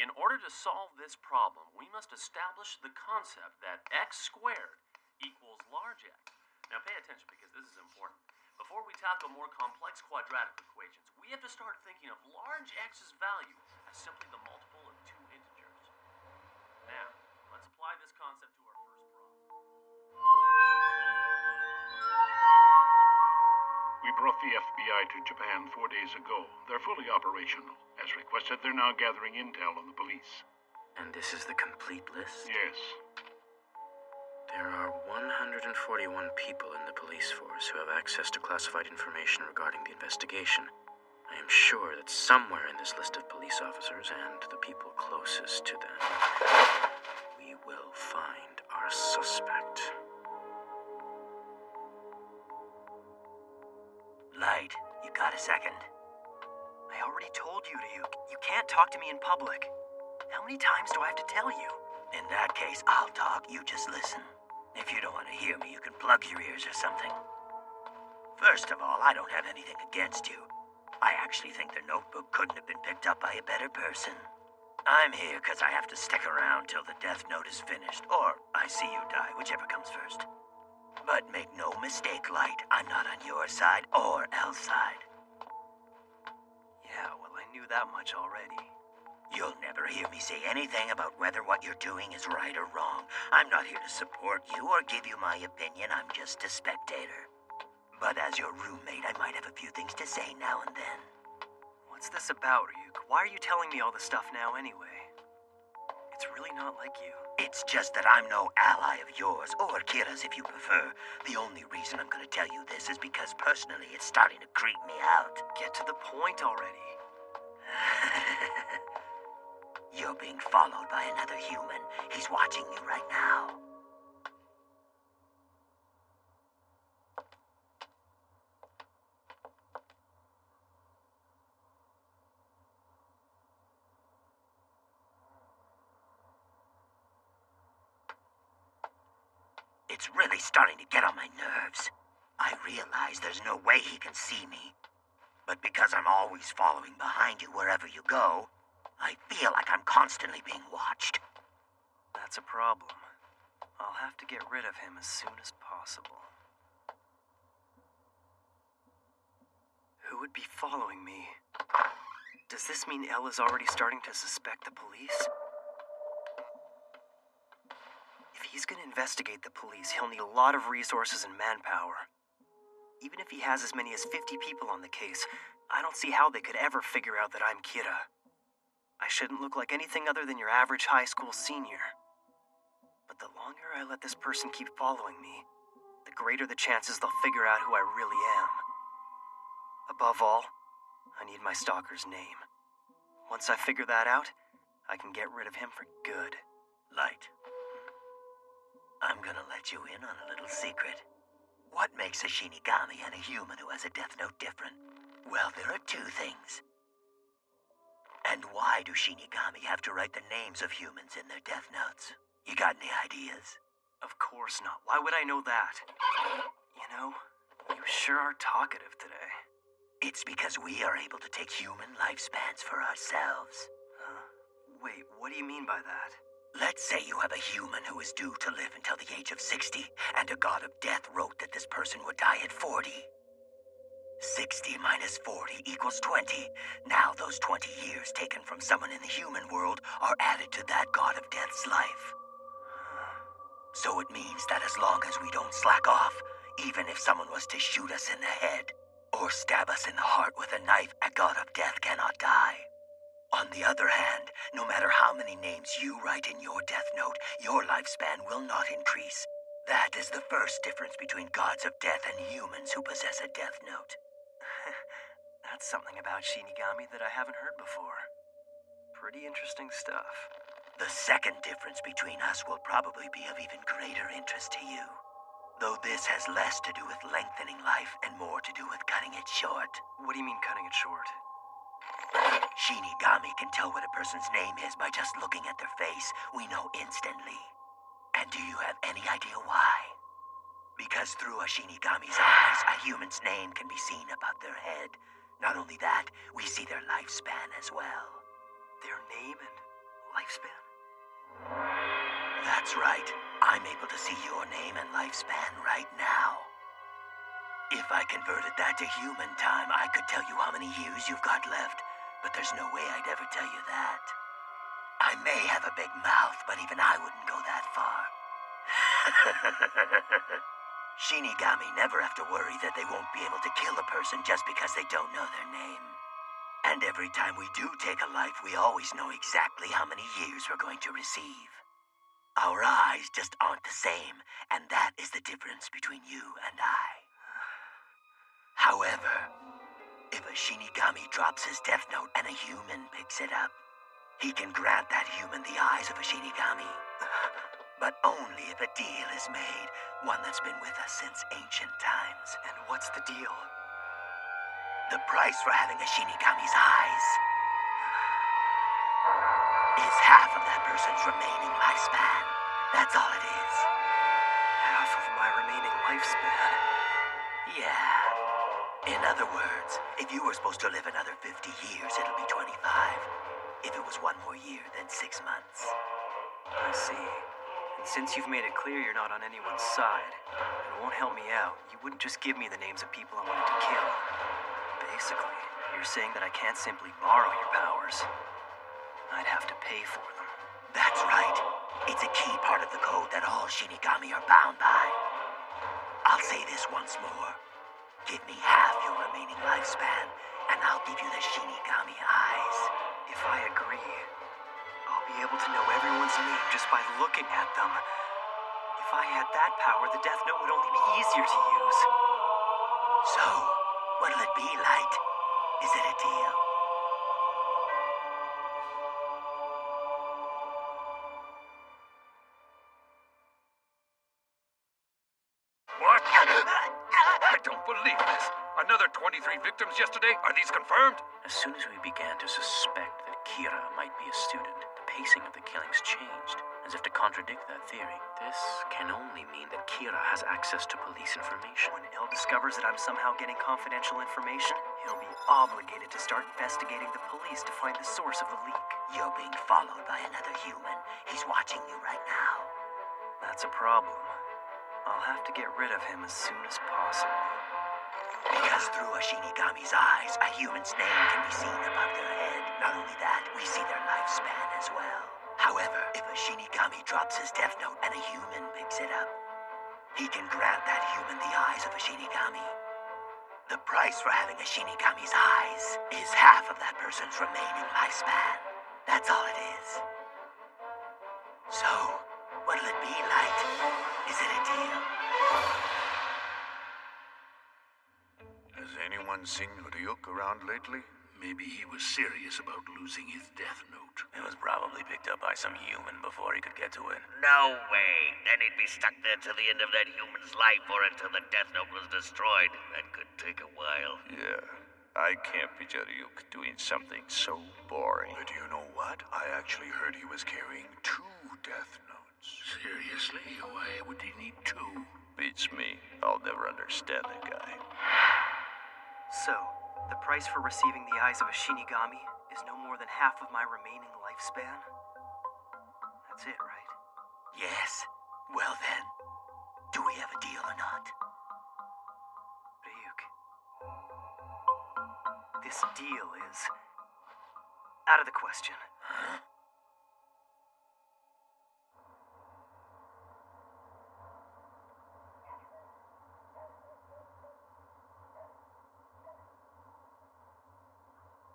In order to solve this problem, we must establish the concept that x squared equals large x. Now pay attention because this is important. Before we tackle more complex quadratic equations, we have to start thinking of large x's value as simply the multiple of two integers. Now, let's apply this concept to our first problem. We brought the FBI to Japan 4 days ago. They're fully operational. As requested, they're now gathering intel on the police. And this is the complete list? Yes. There are 141 people in the police force who have access to classified information regarding the investigation. I am sure that somewhere in this list of police officers and the people closest to them, we will find our suspect. Light, you got a second? I already told you you can't talk to me in public. How many times do I have to tell you? In that case, I'll talk, you just listen. If you don't want to hear me, you can plug your ears or something. First of all, I don't have anything against you. I actually think the notebook couldn't have been picked up by a better person. I'm here because I have to stick around till the death note is finished, or I see you die, whichever comes first. But make no mistake, Light, I'm not on your side or Elle's side. Yeah, well, I knew that much already. You'll never hear me say anything about whether what you're doing is right or wrong. I'm not here to support you or give you my opinion. I'm just a spectator. But as your roommate, I might have a few things to say now and then. What's this about, Ryuk? Why are you telling me all this stuff now anyway? It's really not like you. It's just that I'm no ally of yours, or Kira's if you prefer. The only reason I'm going to tell you this is because personally it's starting to creep me out. Get to the point already. You're being followed by another human. He's watching you right now. It's really starting to get on my nerves. I realize there's no way he can see me. But because I'm always following behind you wherever you go, I feel like I'm constantly being watched. That's a problem. I'll have to get rid of him as soon as possible. Who would be following me? Does this mean Elle is already starting to suspect the police? If he's gonna investigate the police, he'll need a lot of resources and manpower. Even if he has as many as 50 people on the case, I don't see how they could ever figure out that I'm Kira. I shouldn't look like anything other than your average high school senior. But the longer I let this person keep following me, the greater the chances they'll figure out who I really am. Above all, I need my stalker's name. Once I figure that out, I can get rid of him for good. Light. I'm gonna let you in on a little secret. What makes a Shinigami and a human who has a death note different? Well, there are two things. And why do Shinigami have to write the names of humans in their death notes? You got any ideas? Of course not. Why would I know that? You know, you sure are talkative today. It's because we are able to take human lifespans for ourselves. Wait, what do you mean by that? Let's say you have a human who is due to live until the age of 60, and a god of death wrote that this person would die at 40. 60 minus 40 equals 20. Now those 20 years taken from someone in the human world are added to that god of death's life. So it means that as long as we don't slack off, even if someone was to shoot us in the head, or stab us in the heart with a knife, a god of death cannot die. On the other hand, no matter how many names you write in your death note, your lifespan will not increase. That is the first difference between gods of death and humans who possess a death note. That's something about Shinigami that I haven't heard before. Pretty interesting stuff. The second difference between us will probably be of even greater interest to you. Though this has less to do with lengthening life and more to do with cutting it short. What do you mean cutting it short? Shinigami can tell what a person's name is by just looking at their face. We know instantly. And do you have any idea why? Because through a Shinigami's eyes, a human's name can be seen above their head. Not only that, we see their lifespan as well. Their name and lifespan? That's right. I'm able to see your name and lifespan right now. If I converted that to human time, I could tell you how many years you've got left, but there's no way I'd ever tell you that. I may have a big mouth, but even I wouldn't go that far. Shinigami never have to worry that they won't be able to kill a person just because they don't know their name. And every time we do take a life, we always know exactly how many years we're going to receive. Our eyes just aren't the same, and that is the difference between you and I. However, if a Shinigami drops his death note and a human picks it up, he can grant that human the eyes of a Shinigami. But only if a deal is made, one that's been with us since ancient times. And what's the deal? The price for having a Shinigami's eyes is half of that person's remaining lifespan. That's all it is. Half of my remaining lifespan? Yeah. In other words, if you were supposed to live another 50 years, it'll be 25. If it was one more year, then 6 months. I see. And since you've made it clear you're not on anyone's side, and won't help me out, you wouldn't just give me the names of people I wanted to kill. Basically, you're saying that I can't simply borrow your powers. I'd have to pay for them. That's right. It's a key part of the code that all Shinigami are bound by. I'll say this once more. Give me half your remaining lifespan, and I'll give you the Shinigami eyes. If I agree, I'll be able to know everyone's name just by looking at them. If I had that power, the Death Note would only be easier to use. So, what'll it be, Light? Is it a deal? What? I don't believe this. Another 23 victims yesterday? Are these confirmed? As soon as we began to suspect that Kira might be a student, the pacing of the killings changed, as if to contradict that theory. This can only mean that Kira has access to police information. When El discovers that I'm somehow getting confidential information, he'll be obligated to start investigating the police to find the source of the leak. You're being followed by another human. He's watching you right now. That's a problem. I'll have to get rid of him as soon as possible. Because through a Shinigami's eyes, a human's name can be seen above their head. Not only that, we see their lifespan as well. However, if a Shinigami drops his death note and a human picks it up, he can grant that human the eyes of a Shinigami. The price for having a Shinigami's eyes is half of that person's remaining lifespan. That's all it is. So, what'll it be, Light? Is it a deal? Has anyone seen Ryuk around lately? Maybe he was serious about losing his death note. It was probably picked up by some human before he could get to it. No way. Then he'd be stuck there till the end of that human's life or until the Death Note was destroyed. That could take a while. Yeah, I can't picture Ryuk doing something so boring. But you know what? I actually heard he was carrying 2 death notes. Seriously? Why would he need 2? Beats me. I'll never understand that guy. So, the price for receiving the eyes of a Shinigami is no more than half of my remaining lifespan? That's it, right? Yes. Well then, do we have a deal or not? Ryuk, this deal is out of the question. Huh?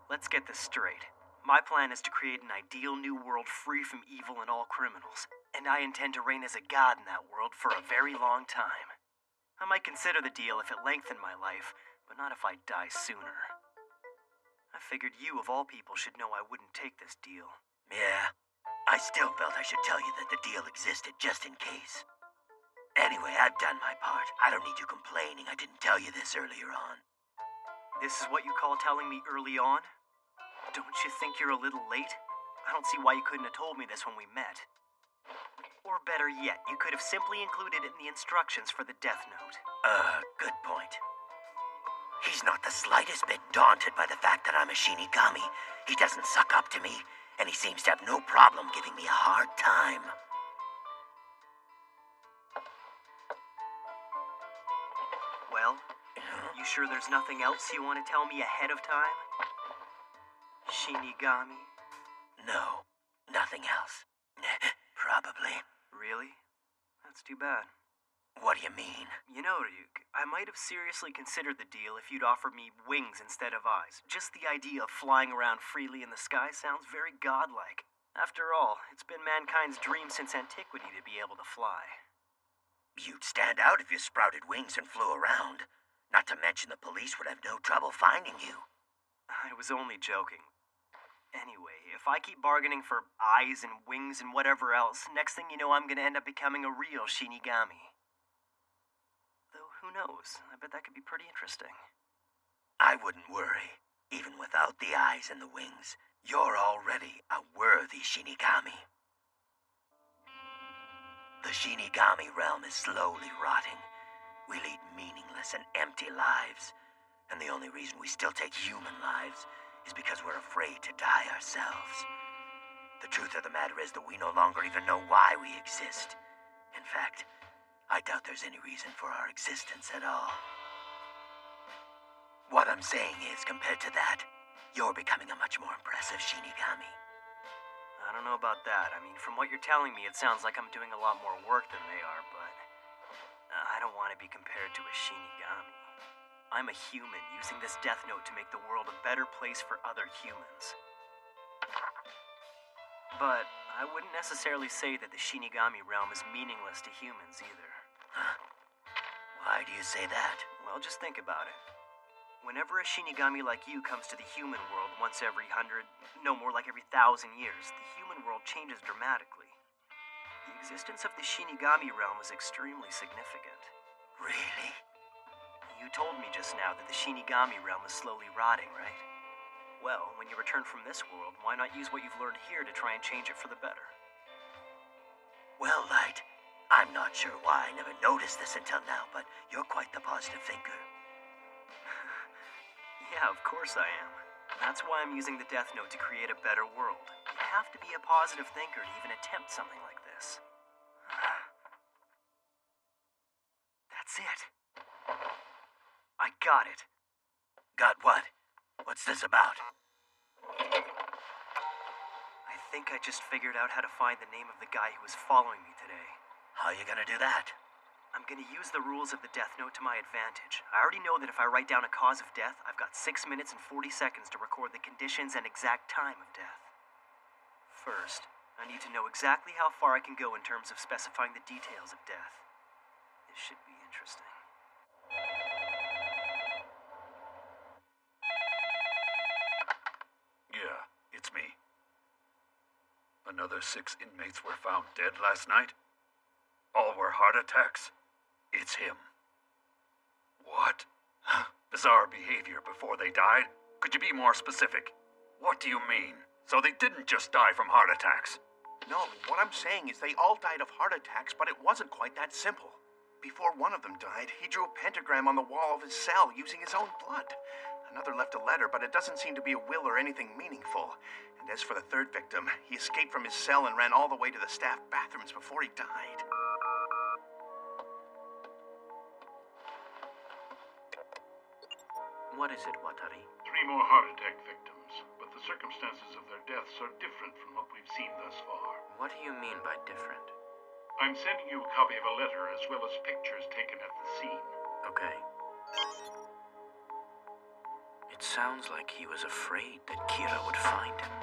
Let's get this straight. My plan is to create an ideal new world free from evil and all criminals, and I intend to reign as a god in that world for a very long time. I might consider the deal if it lengthened my life, but not if I die sooner. I figured you, of all people, should know I wouldn't take this deal. Yeah, I still felt I should tell you that the deal existed just in case. Anyway, I've done my part. I don't need you complaining I didn't tell you this earlier on. This is what you call telling me early on? Don't you think you're a little late? I don't see why you couldn't have told me this when we met. Or better yet, you could have simply included it in the instructions for the Death Note. Good point. He's not the slightest bit daunted by the fact that I'm a Shinigami. He doesn't suck up to me, and he seems to have no problem giving me a hard time. Well, you sure there's nothing else you want to tell me ahead of time? Shinigami? No, nothing else. Probably. Really? That's too bad. What do you mean? You know, Ryuk, I might have seriously considered the deal if you'd offered me wings instead of eyes. Just the idea of flying around freely in the sky sounds very godlike. After all, it's been mankind's dream since antiquity to be able to fly. You'd stand out if you sprouted wings and flew around. Not to mention the police would have no trouble finding you. I was only joking. Anyway, if I keep bargaining for eyes and wings and whatever else, next thing you know I'm gonna end up becoming a real Shinigami. Though, who knows? I bet that could be pretty interesting. I wouldn't worry. Even without the eyes and the wings, you're already a worthy Shinigami. The Shinigami realm is slowly rotting. We lead meaningless and empty lives. And the only reason we still take human lives is because we're afraid to die ourselves. The truth of the matter is that we no longer even know why we exist. In fact, I doubt there's any reason for our existence at all. What I'm saying is, compared to that, you're becoming a much more impressive Shinigami. I don't know about that. I mean, from what you're telling me, it sounds like I'm doing a lot more work than they are, but I don't want to be compared to a Shinigami. I'm a human using this Death Note to make the world a better place for other humans. But I wouldn't necessarily say that the Shinigami realm is meaningless to humans either. Huh? Why do you say that? Well, just think about it. Whenever a Shinigami like you comes to the human world once every 100, no more like every 1,000 years, the human world changes dramatically. The existence of the Shinigami realm is extremely significant. Really? You told me just now that the Shinigami realm is slowly rotting, right? Well, when you return from this world, why not use what you've learned here to try and change it for the better? Well, Light, I'm not sure why I never noticed this until now, but you're quite the positive thinker. Yeah, of course I am. That's why I'm using the Death Note to create a better world. You have to be a positive thinker to even attempt something like this. That's it. I got it. Got what? What's this about? I think I just figured out how to find the name of the guy who was following me today. How are you gonna do that? I'm gonna use the rules of the Death Note to my advantage. I already know that if I write down a cause of death, I've got 6 minutes and 40 seconds to record the conditions and exact time of death. First, I need to know exactly how far I can go in terms of specifying the details of death. This should be interesting. Yeah, it's me. Another 6 inmates were found dead last night. All were heart attacks. It's him. What? Bizarre behavior before they died? Could you be more specific? What do you mean? So they didn't just die from heart attacks? No, what I'm saying is they all died of heart attacks, but it wasn't quite that simple. Before one of them died, he drew a pentagram on the wall of his cell using his own blood. Another left a letter, but it doesn't seem to be a will or anything meaningful. And as for the third victim, he escaped from his cell and ran all the way to the staff bathrooms before he died. What is it, Watari? 3 more heart attack victims, but the circumstances of their deaths are different from what we've seen thus far. What do you mean by different? I'm sending you a copy of a letter as well as pictures taken at the scene. Okay. It sounds like he was afraid that Kira would find him.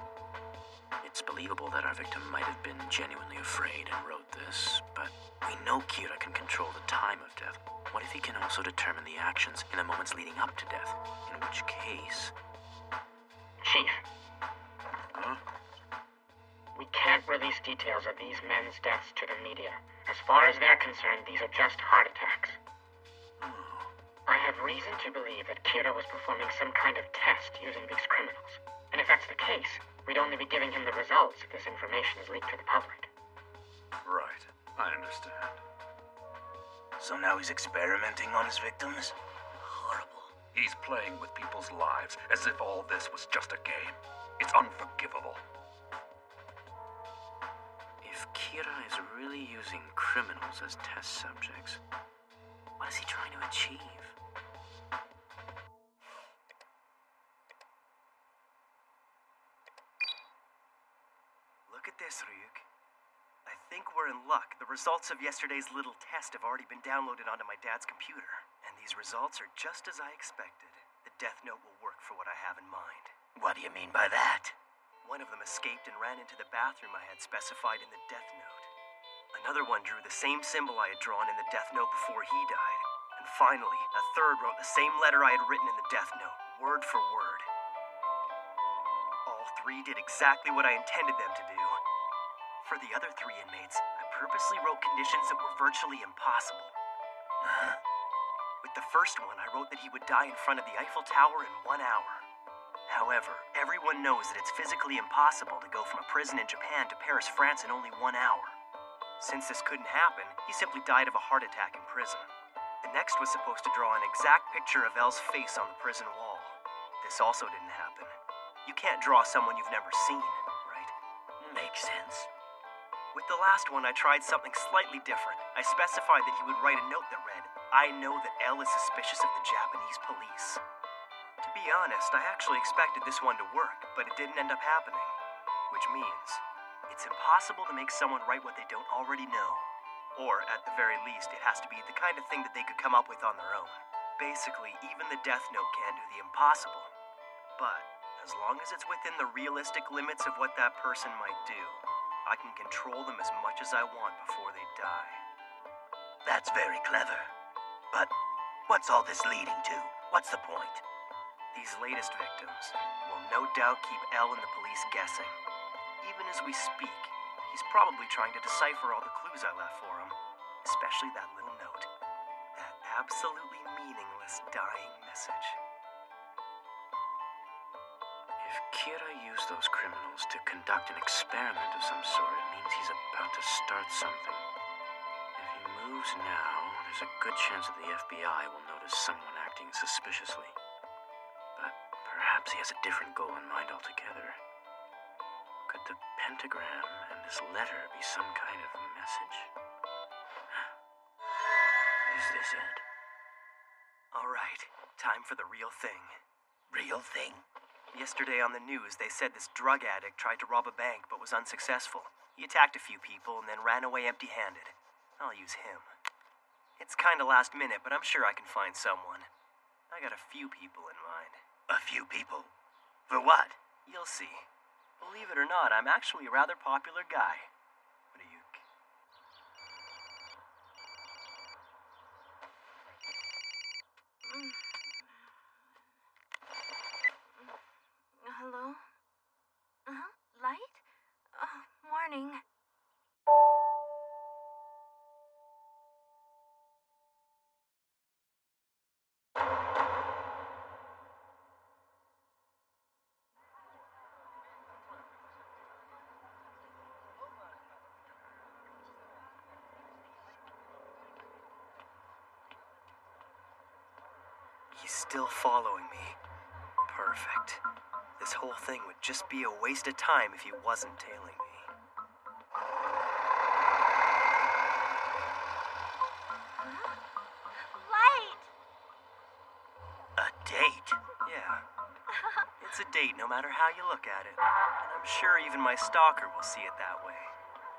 It's believable that our victim might have been genuinely afraid and wrote this, but we know Kira can control the time of death. What if he can also determine the actions in the moments leading up to death? In which case... Chief. Huh? We can't release details of these men's deaths to the media. As far as they're concerned, these are just heart attacks. I have reason to believe that Kira was performing some kind of test using these criminals. And if that's the case, we'd only be giving him the results if this information is leaked to the public. Right, I understand. So now he's experimenting on his victims? Horrible. He's playing with people's lives as if all this was just a game. It's unforgivable. If Kira is really using criminals as test subjects, what is he trying to achieve? Look at this, Ryuk. I think we're in luck. The results of yesterday's little test have already been downloaded onto my dad's computer. And these results are just as I expected. The Death Note will work for what I have in mind. What do you mean by that? One of them escaped and ran into the bathroom I had specified in the Death Note. Another one drew the same symbol I had drawn in the Death Note before he died. And finally, a third wrote the same letter I had written in the Death Note, word for word. All 3 did exactly what I intended them to do. For the other 3 inmates, I purposely wrote conditions that were virtually impossible. With the first one, I wrote that he would die in front of the Eiffel Tower in 1 hour. However, everyone knows that it's physically impossible to go from a prison in Japan to Paris, France in only 1 hour. Since this couldn't happen, he simply died of a heart attack in prison. The next was supposed to draw an exact picture of Elle's face on the prison wall. This also didn't happen. You can't draw someone you've never seen, right? Makes sense. With the last one, I tried something slightly different. I specified that he would write a note that read, "I know that Elle is suspicious of the Japanese police." To be honest, I actually expected this one to work, but it didn't end up happening. Which means, it's impossible to make someone write what they don't already know. Or, at the very least, it has to be the kind of thing that they could come up with on their own. Basically, even the Death Note can't do the impossible. But, as long as it's within the realistic limits of what that person might do, I can control them as much as I want before they die. That's very clever. But what's all this leading to? What's the point? These latest victims will no doubt keep Elle and the police guessing. Even as we speak, he's probably trying to decipher all the clues I left for him, especially that little note. That absolutely meaningless dying message. If Kira used those criminals to conduct an experiment of some sort, it means he's about to start something. If he moves now, there's a good chance that the FBI will notice someone acting suspiciously. But perhaps he has a different goal in mind altogether. Could the pentagram and this letter be some kind of message? Is this it? All right, time for the real thing. Real thing? Yesterday on the news, they said this drug addict tried to rob a bank but was unsuccessful. He attacked a few people and then ran away empty-handed. I'll use him. It's kinda last minute, but I'm sure I can find someone. I got a few people in mind. A few people? For what? You'll see. Believe it or not, I'm actually a rather popular guy. Hello? Light? Morning. He's still following me. Perfect. This whole thing would just be a waste of time if he wasn't tailing me. Light! A date? Yeah. It's a date no matter how you look at it. And I'm sure even my stalker will see it that way.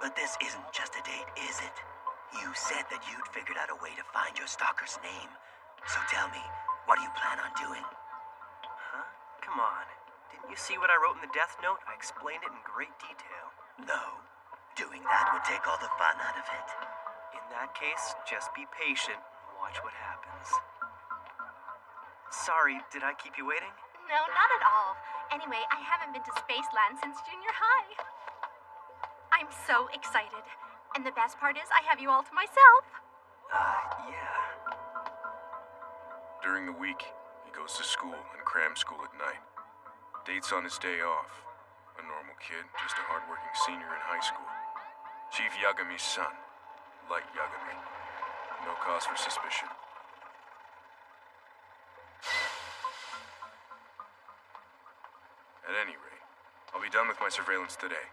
But this isn't just a date, is it? You said that you'd figured out a way to find your stalker's name. So tell me, what do you plan on doing? Huh? Come on. Didn't you see what I wrote in the death note? I explained it in great detail. No. Doing that would take all the fun out of it. In that case, just be patient and watch what happens. Sorry, did I keep you waiting? No, not at all. Anyway, I haven't been to Spaceland since junior high. I'm so excited. And the best part is I have you all to myself. Yeah. During the week, he goes to school and cram school at night. Dates on his day off. A normal kid, just a hardworking senior in high school. Chief Yagami's son. Light Yagami. No cause for suspicion. At any rate, I'll be done with my surveillance today,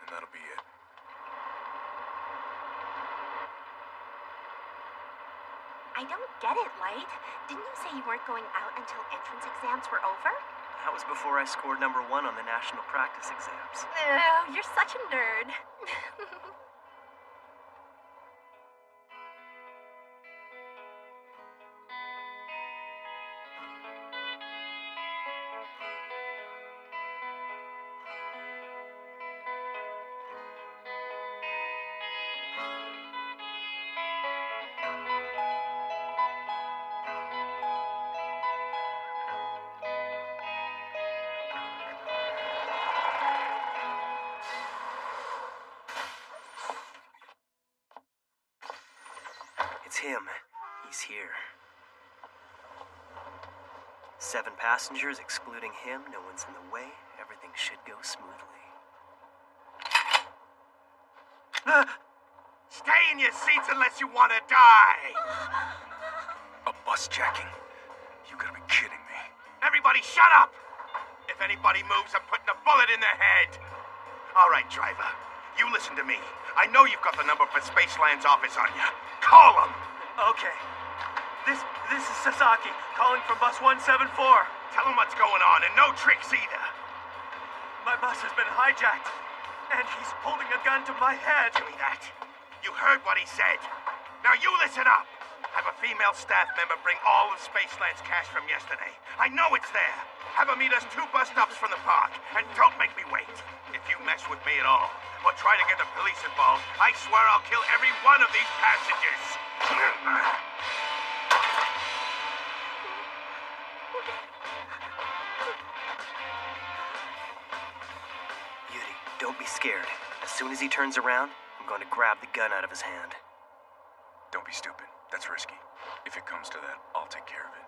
and that'll be it. I don't get it, Light. Didn't you say you weren't going out until entrance exams were over? That was before I scored #1 on the national practice exams. Oh, you're such a nerd. It's him. He's here. 7 passengers, excluding him. No one's in the way. Everything should go smoothly. Stay in your seats unless you want to die! A bus jacking? You gotta be kidding me. Everybody shut up! If anybody moves, I'm putting a bullet in their head! All right, driver. You listen to me. I know you've got the number for Spaceland's office on you. Call them! Okay. This is Sasaki, calling from bus 174. Tell them what's going on, and no tricks either. My bus has been hijacked, and he's holding a gun to my head. Give me that. You heard what he said. Now you listen up. Have a female staff member bring all of Spaceland's cash from yesterday. I know it's there. Have her meet us 2 bus stops from the park, and don't make me wait. If you mess with me at all, or try to get the police involved, I swear I'll kill every one of these passengers. Yuri, don't be scared. As soon as he turns around, I'm going to grab the gun out of his hand. Don't be stupid. That's risky. If it comes to that, I'll take care of it.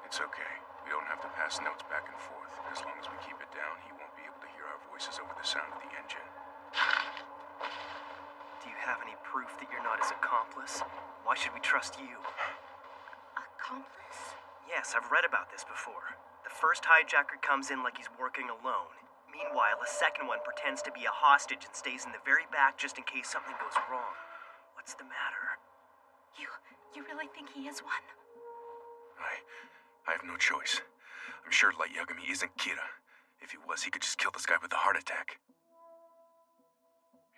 It's okay. We don't have to pass notes back and forth. As long as we keep it down, he won't be able to hear our voices over the sound of the engine. Do you have any proof that you're not his accomplice? Why should we trust you? Accomplice? Yes, I've read about this before. The first hijacker comes in like he's working alone. Meanwhile, a second one pretends to be a hostage and stays in the very back just in case something goes wrong. What's the matter? You really think he is one? I have no choice. I'm sure Light Yagami isn't Kira. If he was, he could just kill this guy with a heart attack.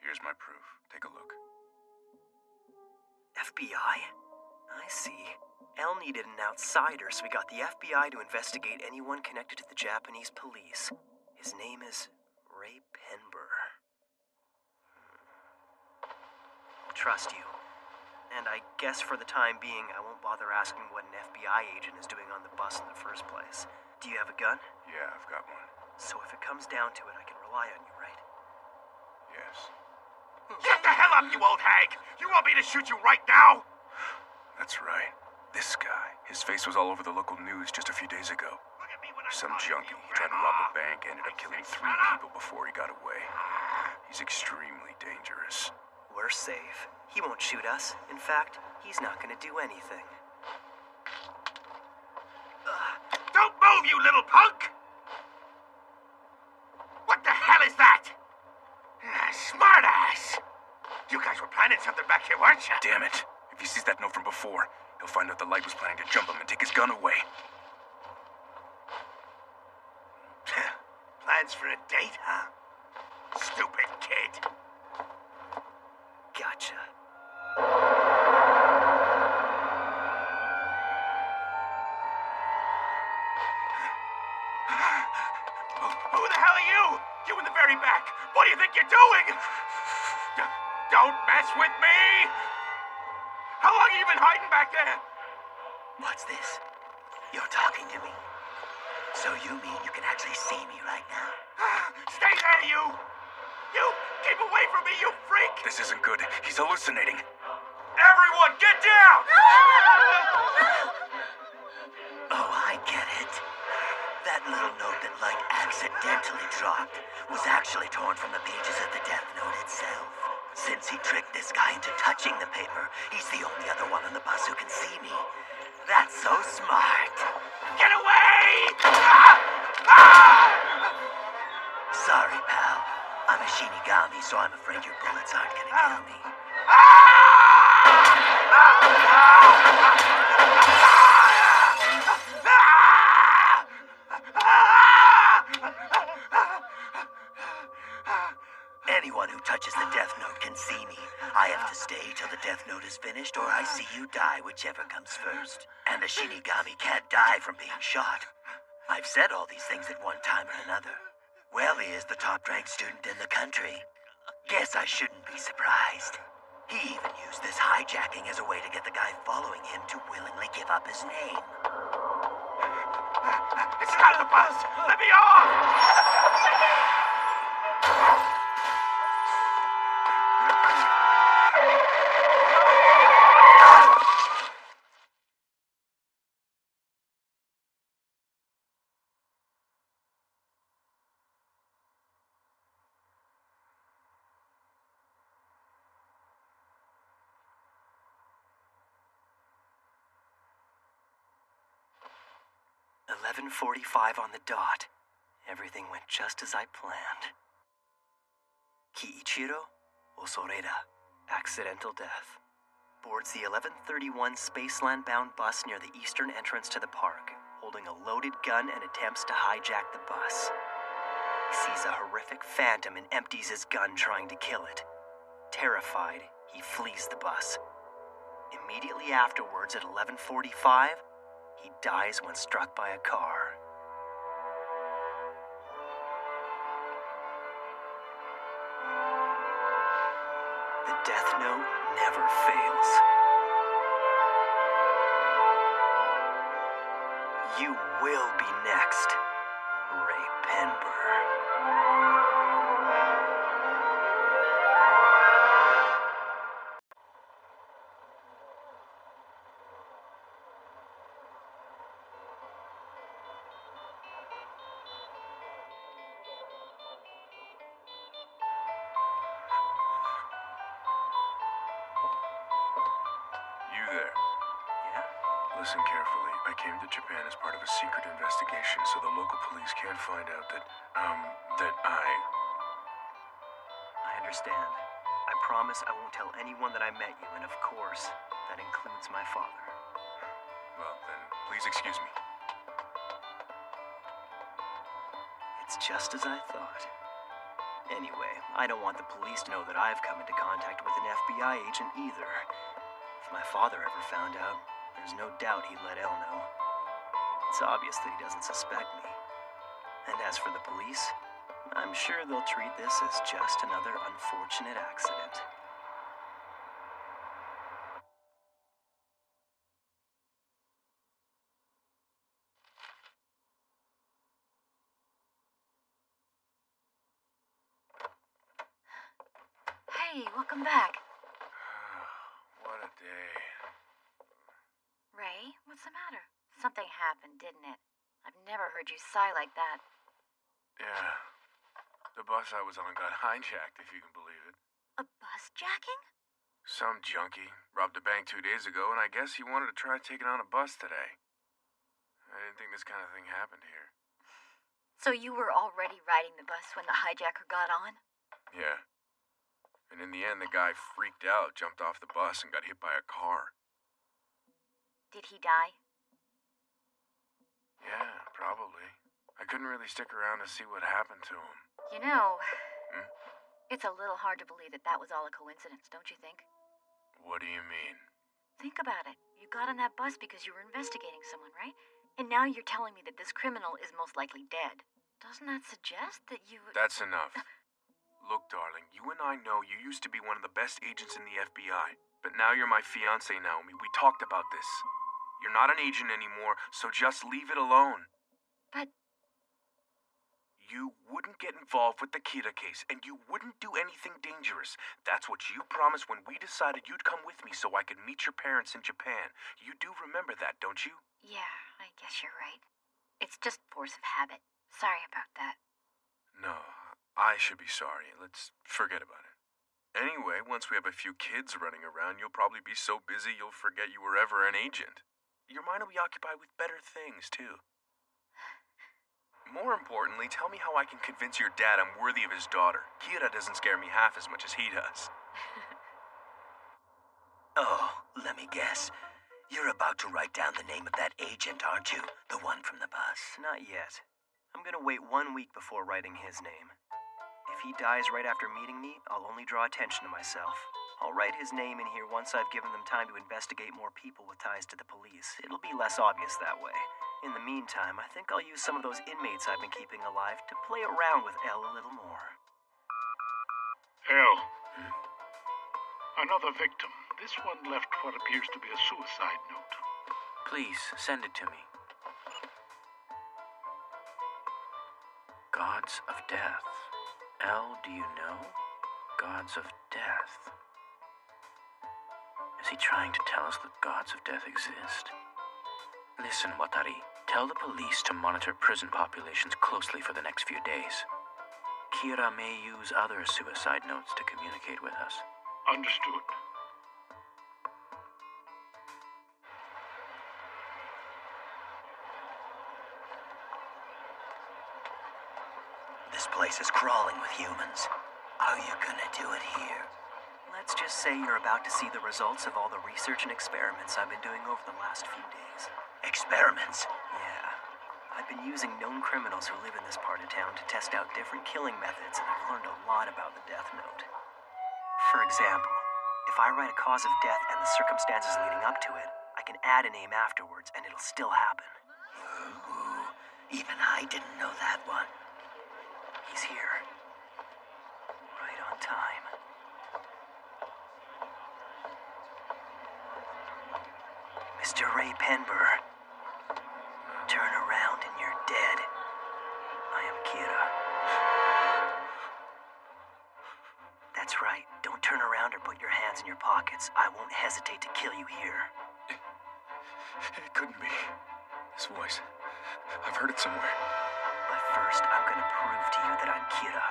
Here's my proof. Take a look. FBI? I see. L needed an outsider, so we got the FBI to investigate anyone connected to the Japanese police. His name is Ray Penber. I'll trust you. And I guess for the time being, I won't bother asking what an FBI agent is doing on the bus in the first place. Do you have a gun? Yeah, I've got one. So if it comes down to it, I can rely on you, right? Yes. Get the hell up, you old hag! You want me to shoot you right now? That's right. This guy. His face was all over the local news just a few days ago. Some junkie. He tried to rob a bank, ended up killing 3 people before he got away. He's extremely dangerous. We're safe. He won't shoot us. In fact, he's not gonna do anything. Don't move, you little punk! What the hell is that? Smartass! You guys were planning something back here, weren't you? Damn it. If he sees that note from before, he'll find out the Light was planning to jump him and take his gun away. Plans for a date, huh? Stupid kid. Gotcha. Who the hell are you? You in the very back. What do you think you're doing? Don't mess with me! How long have you been hiding back there? What's this? You're talking to me. So you mean you can actually see me right now? Stay there, you! You! Keep away from me, you freak! This isn't good. He's hallucinating. Everyone, get down! Oh, I get it. That little note that Light accidentally dropped was actually torn from the pages of the Death Note itself. Since he tricked this guy into touching the paper, he's the only other one on the bus who can see me. That's so smart. Get away! Sorry, pal. I'm a Shinigami, so I'm afraid your bullets aren't gonna kill me. Anyone who touches the Death Note can see me. I have to stay till the Death Note is finished, or I see you die, whichever comes first. And a Shinigami can't die from being shot. I've said all these things at one time or another. Well, he is the top-ranked student in the country. Guess I shouldn't be surprised. He even used this hijacking as a way to get the guy following him to willingly give up his name. It's not the bus! Let me off! 11:45 on the dot. Everything went just as I planned. Kiichiro Osoreda, accidental death. Boards the 11:31 Spaceland-bound bus near the eastern entrance to the park, holding a loaded gun and attempts to hijack the bus. He sees a horrific phantom and empties his gun trying to kill it. Terrified, he flees the bus. Immediately afterwards, at 11:45, he dies when struck by a car. The Death Note never fails. You will be next, Ray Penber. 'You there? Yeah? Listen carefully. I came to Japan as part of a secret investigation, so the local police can't find out that I understand. I promise I won't tell anyone that I met you, and of course, that includes my father. Well, then, please excuse me. just as I thought. Anyway, I don't want the police to know that I've come into contact with an FBI agent either. If my father ever found out, there's no doubt he'd let Elle know. It's obvious that he doesn't suspect me. And as for the police, I'm sure they'll treat this as just another unfortunate accident. Hey, welcome back. What a day. Ray, what's the matter? Something happened, didn't it? I've never heard you sigh like that. Yeah. The bus I was on got hijacked, if you can believe it. A bus jacking? Some junkie robbed a bank 2 days ago, and I guess he wanted to try taking on a bus today. I didn't think this kind of thing happened here. So you were already riding the bus when the hijacker got on? Yeah. And in the end, the guy freaked out, jumped off the bus, and got hit by a car. Did he die? Yeah, probably. I couldn't really stick around to see what happened to him. You know, it's a little hard to believe that that was all a coincidence, don't you think? What do you mean? Think about it. You got on that bus because you were investigating someone, right? And now you're telling me that this criminal is most likely dead. Doesn't that suggest that you... That's enough. Look, darling, you and I know you used to be one of the best agents in the FBI. But now you're my fiancée, Naomi. We talked about this. You're not an agent anymore, so just leave it alone. But... You wouldn't get involved with the Kira case, and you wouldn't do anything dangerous. That's what you promised when we decided you'd come with me so I could meet your parents in Japan. You do remember that, don't you? Yeah, I guess you're right. It's just force of habit. Sorry about that. No, I should be sorry. Let's forget about it. Anyway, once we have a few kids running around, you'll probably be so busy you'll forget you were ever an agent. Your mind will be occupied with better things, too. More importantly, tell me how I can convince your dad I'm worthy of his daughter. Kira doesn't scare me half as much as he does. Oh, let me guess. You're about to write down the name of that agent, aren't you? The one from the bus. Not yet. I'm gonna wait 1 week before writing his name. If he dies right after meeting me, I'll only draw attention to myself. I'll write his name in here once I've given them time to investigate more people with ties to the police. It'll be less obvious that way. In the meantime, I think I'll use some of those inmates I've been keeping alive to play around with Elle a little more. Elle. Another victim. This one left what appears to be a suicide note. Please, send it to me. Gods of Death. Elle, do you know? Gods of Death. Is he trying to tell us that gods of death exist? Listen, Watari. Tell the police to monitor prison populations closely for the next few days. Kira may use other suicide notes to communicate with us. Understood. This place is crawling with humans. How are you gonna do it here? Let's just say you're about to see the results of all the research and experiments I've been doing over the last few days. Experiments? Yeah. I've been using known criminals who live in this part of town to test out different killing methods, and I've learned a lot about the death note. For example, if I write a cause of death and the circumstances leading up to it, I can add a name afterwards, and it'll still happen. Ooh, even I didn't know that one. He's here. Right on time. Mr. Ray Penber. Turn around and you're dead. I am Kira. That's right. Don't turn around or put your hands in your pockets. I won't hesitate to kill you here. It couldn't be. This voice. I've heard it somewhere. But first, I'm gonna prove to you that I'm Kira.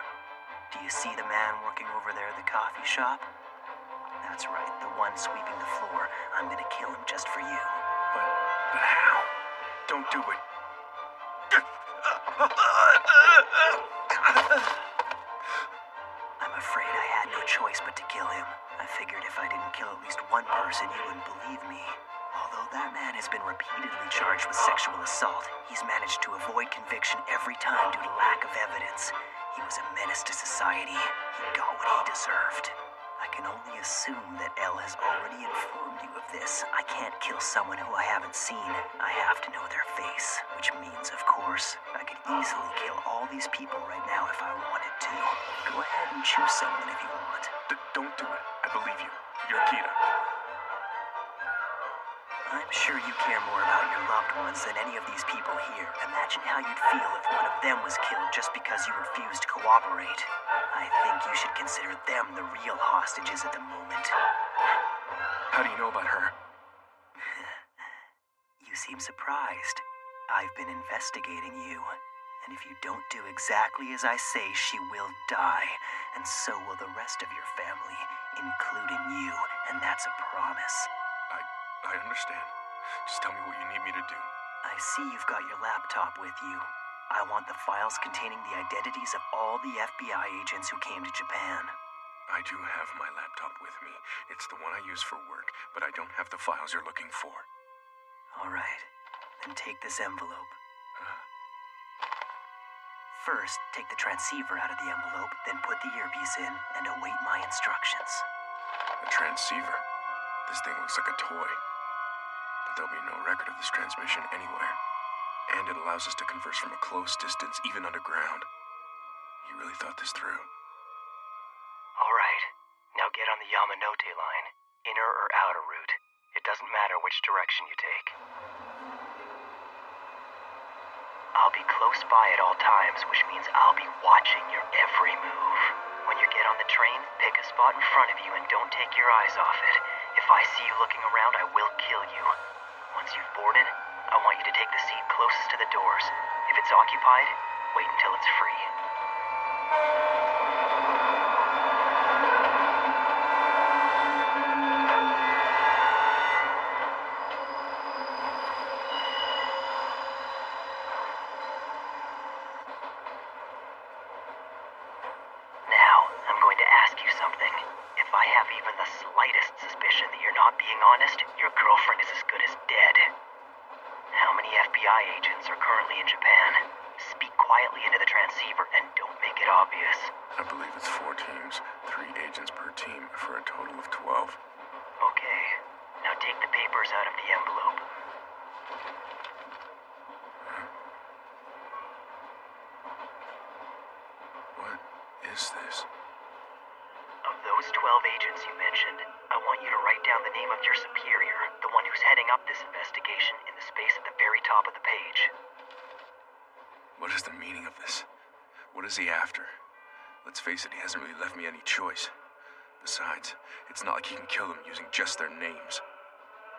Do you see the man working over there at the coffee shop? That's right, the one sweeping the floor. I'm gonna kill him just for you. But how? Don't do it. I'm afraid I had no choice but to kill him. I figured if I didn't kill at least one person, you wouldn't believe me. Although that man has been repeatedly charged with sexual assault, he's managed to avoid conviction every time due to lack of evidence. He was a menace to society. He got what he deserved. I can only assume that Elle has already informed you of this. I can't kill someone who I haven't seen. I have to know their face, which means, of course, I could easily kill all these people right now if I wanted to. Go ahead and choose someone if you want. Don't do it. I believe you. You're Kira. I'm sure you care more about your loved ones than any of these people here. Imagine how you'd feel if one of them was killed just because you refused to cooperate. I think you should consider them the real hostages at the moment. How do you know about her? You seem surprised. I've been investigating you. And if you don't do exactly as I say, she will die. And so will the rest of your family, including you. And that's a promise. I understand. Just tell me what you need me to do. I see you've got your laptop with you. I want the files containing the identities of all the FBI agents who came to Japan. I do have my laptop with me. It's the one I use for work, but I don't have the files you're looking for. All right. Then take this envelope. First, take the transceiver out of the envelope, then put the earpiece in, and await my instructions. A transceiver? This thing looks like a toy. But there'll be no record of this transmission anywhere. And it allows us to converse from a close distance, even underground. You really thought this through. All right. Now get on the Yamanote line. Inner or outer route. It doesn't matter which direction you take. I'll be close by at all times, which means I'll be watching your every move. When you get on the train, pick a spot in front of you and don't take your eyes off it. If I see you looking around, I will kill you. Once you've boarded, I want you to take the seat closest to the doors. If it's occupied, wait until it's free. Now, I'm going to ask you something. If I have even the slightest suspicion that you're not being honest, your girlfriend is as good as dead. How many FBI agents are currently in Japan? Speak quietly into the transceiver and don't make it obvious. I believe it's 4 teams, 3 agents per team, for a total of 12. Okay. Now take the papers out of the envelope. What is this? Of those 12 agents you mentioned, I want you to write down the name of your superior, the one who's heading up this investigation, in the space at the very top of the page. What is the meaning of this? What is he after? Let's face it, he hasn't really left me any choice. Besides, it's not like he can kill them using just their names.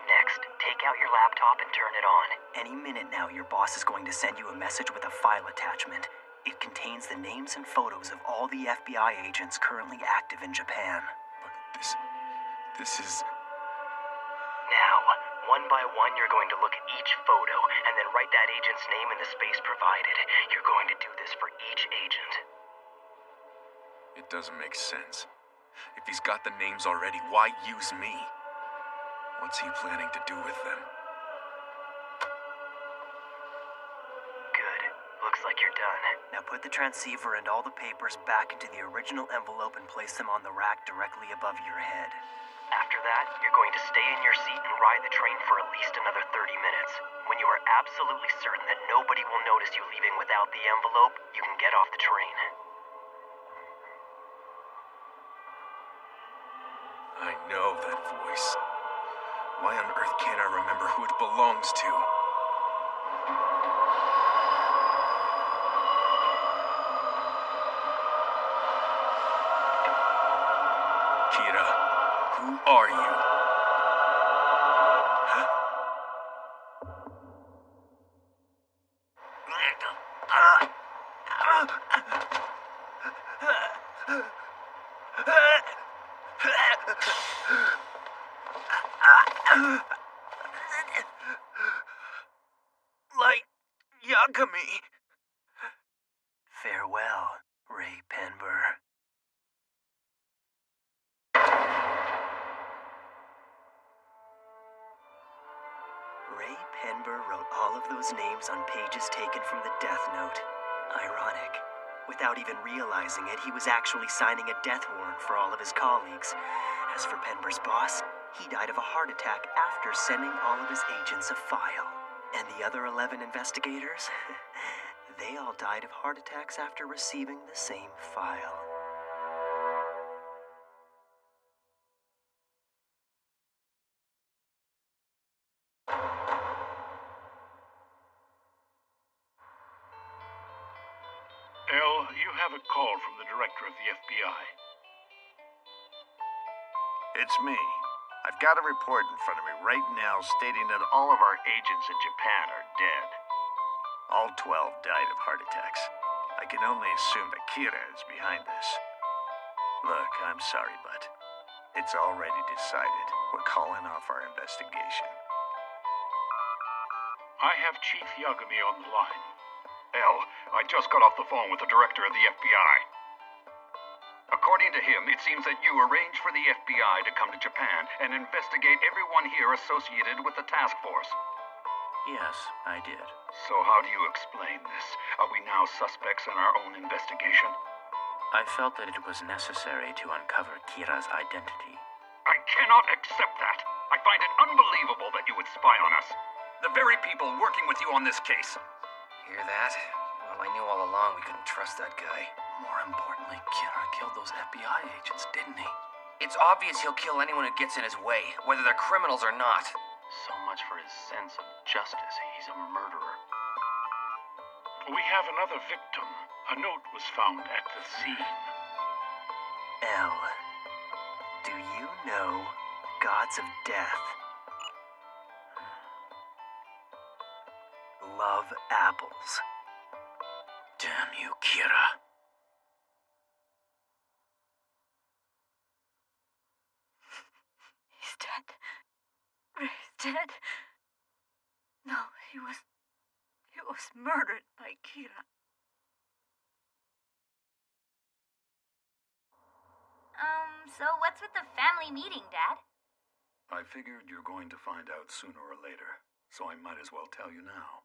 Next, take out your laptop and turn it on. Any minute now, your boss is going to send you a message with a file attachment. It contains the names and photos of all the FBI agents currently active in Japan. But this is... Now, one by one, you're going to look at each photo and then write that agent's name in the space provided. You're going to do this for each agent. It doesn't make sense. If he's got the names already, why use me? What's he planning to do with them? Good. Looks like you're done. Now put the transceiver and all the papers back into the original envelope and place them on the rack directly above your head. After that, you're going to stay in your seat and ride the train for at least another 30 minutes. When you are absolutely certain that nobody will notice you leaving without the envelope, you can get off the train. I know that voice. Why on earth can't I remember who it belongs to? Kira, who are you? Light Yagami. Farewell, Ray Penber. of those names on pages taken from the Death Note. Ironic. Without even realizing it, he was actually signing a death warrant for all of his colleagues. As for Penber's boss, he died of a heart attack after sending all of his agents a file. And the other 11 investigators? They all died of heart attacks after receiving the same file. Elle, you have a call from the director of the FBI. It's me. I've got a report in front of me right now stating that all of our agents in Japan are dead. All 12 died of heart attacks. I can only assume that Kira is behind this. Look, I'm sorry, but it's already decided. We're calling off our investigation. I have Chief Yagami on the line. Elle, I just got off the phone with the director of the FBI. According to him, it seems that you arranged for the FBI to come to Japan and investigate everyone here associated with the task force. Yes, I did. So how do you explain this? Are we now suspects in our own investigation? I felt that it was necessary to uncover Kira's identity. I cannot accept that. I find it unbelievable that you would spy on us. The very people working with you on this case. Hear that? Well, I knew all along we couldn't trust that guy. More importantly, Kira killed those FBI agents, didn't he? It's obvious he'll kill anyone who gets in his way, whether they're criminals or not. So much for his sense of justice. He's a murderer. We have another victim. A note was found at the scene. Elle, do you know Gods of Death? Love apples. Damn you, Kira. He's dead. Ray's dead. No, he was murdered by Kira. So what's with the family meeting, Dad? I figured you're going to find out sooner or later, so I might as well tell you now.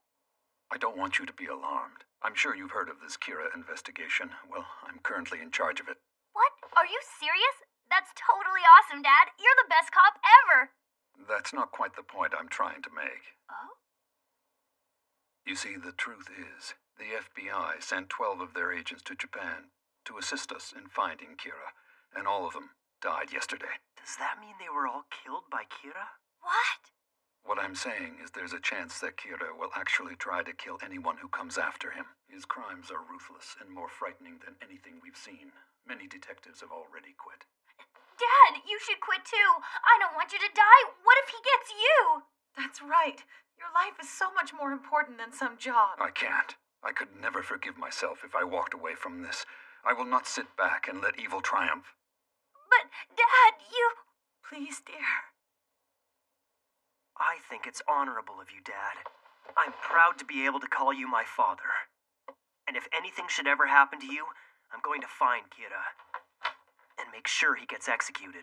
I don't want you to be alarmed. I'm sure you've heard of this Kira investigation. Well, I'm currently in charge of it. What? Are you serious? That's totally awesome, Dad. You're the best cop ever. That's not quite the point I'm trying to make. Oh? You see, the truth is, the FBI sent 12 of their agents to Japan to assist us in finding Kira, and all of them died yesterday. Does that mean they were all killed by Kira? What? What I'm saying is there's a chance that Kira will actually try to kill anyone who comes after him. His crimes are ruthless and more frightening than anything we've seen. Many detectives have already quit. Dad, you should quit too. I don't want you to die. What if he gets you? That's right. Your life is so much more important than some job. I can't. I could never forgive myself if I walked away from this. I will not sit back and let evil triumph. But, Dad, you... Please, dear. I think it's honorable of you, Dad. I'm proud to be able to call you my father. And if anything should ever happen to you, I'm going to find Kira and make sure he gets executed.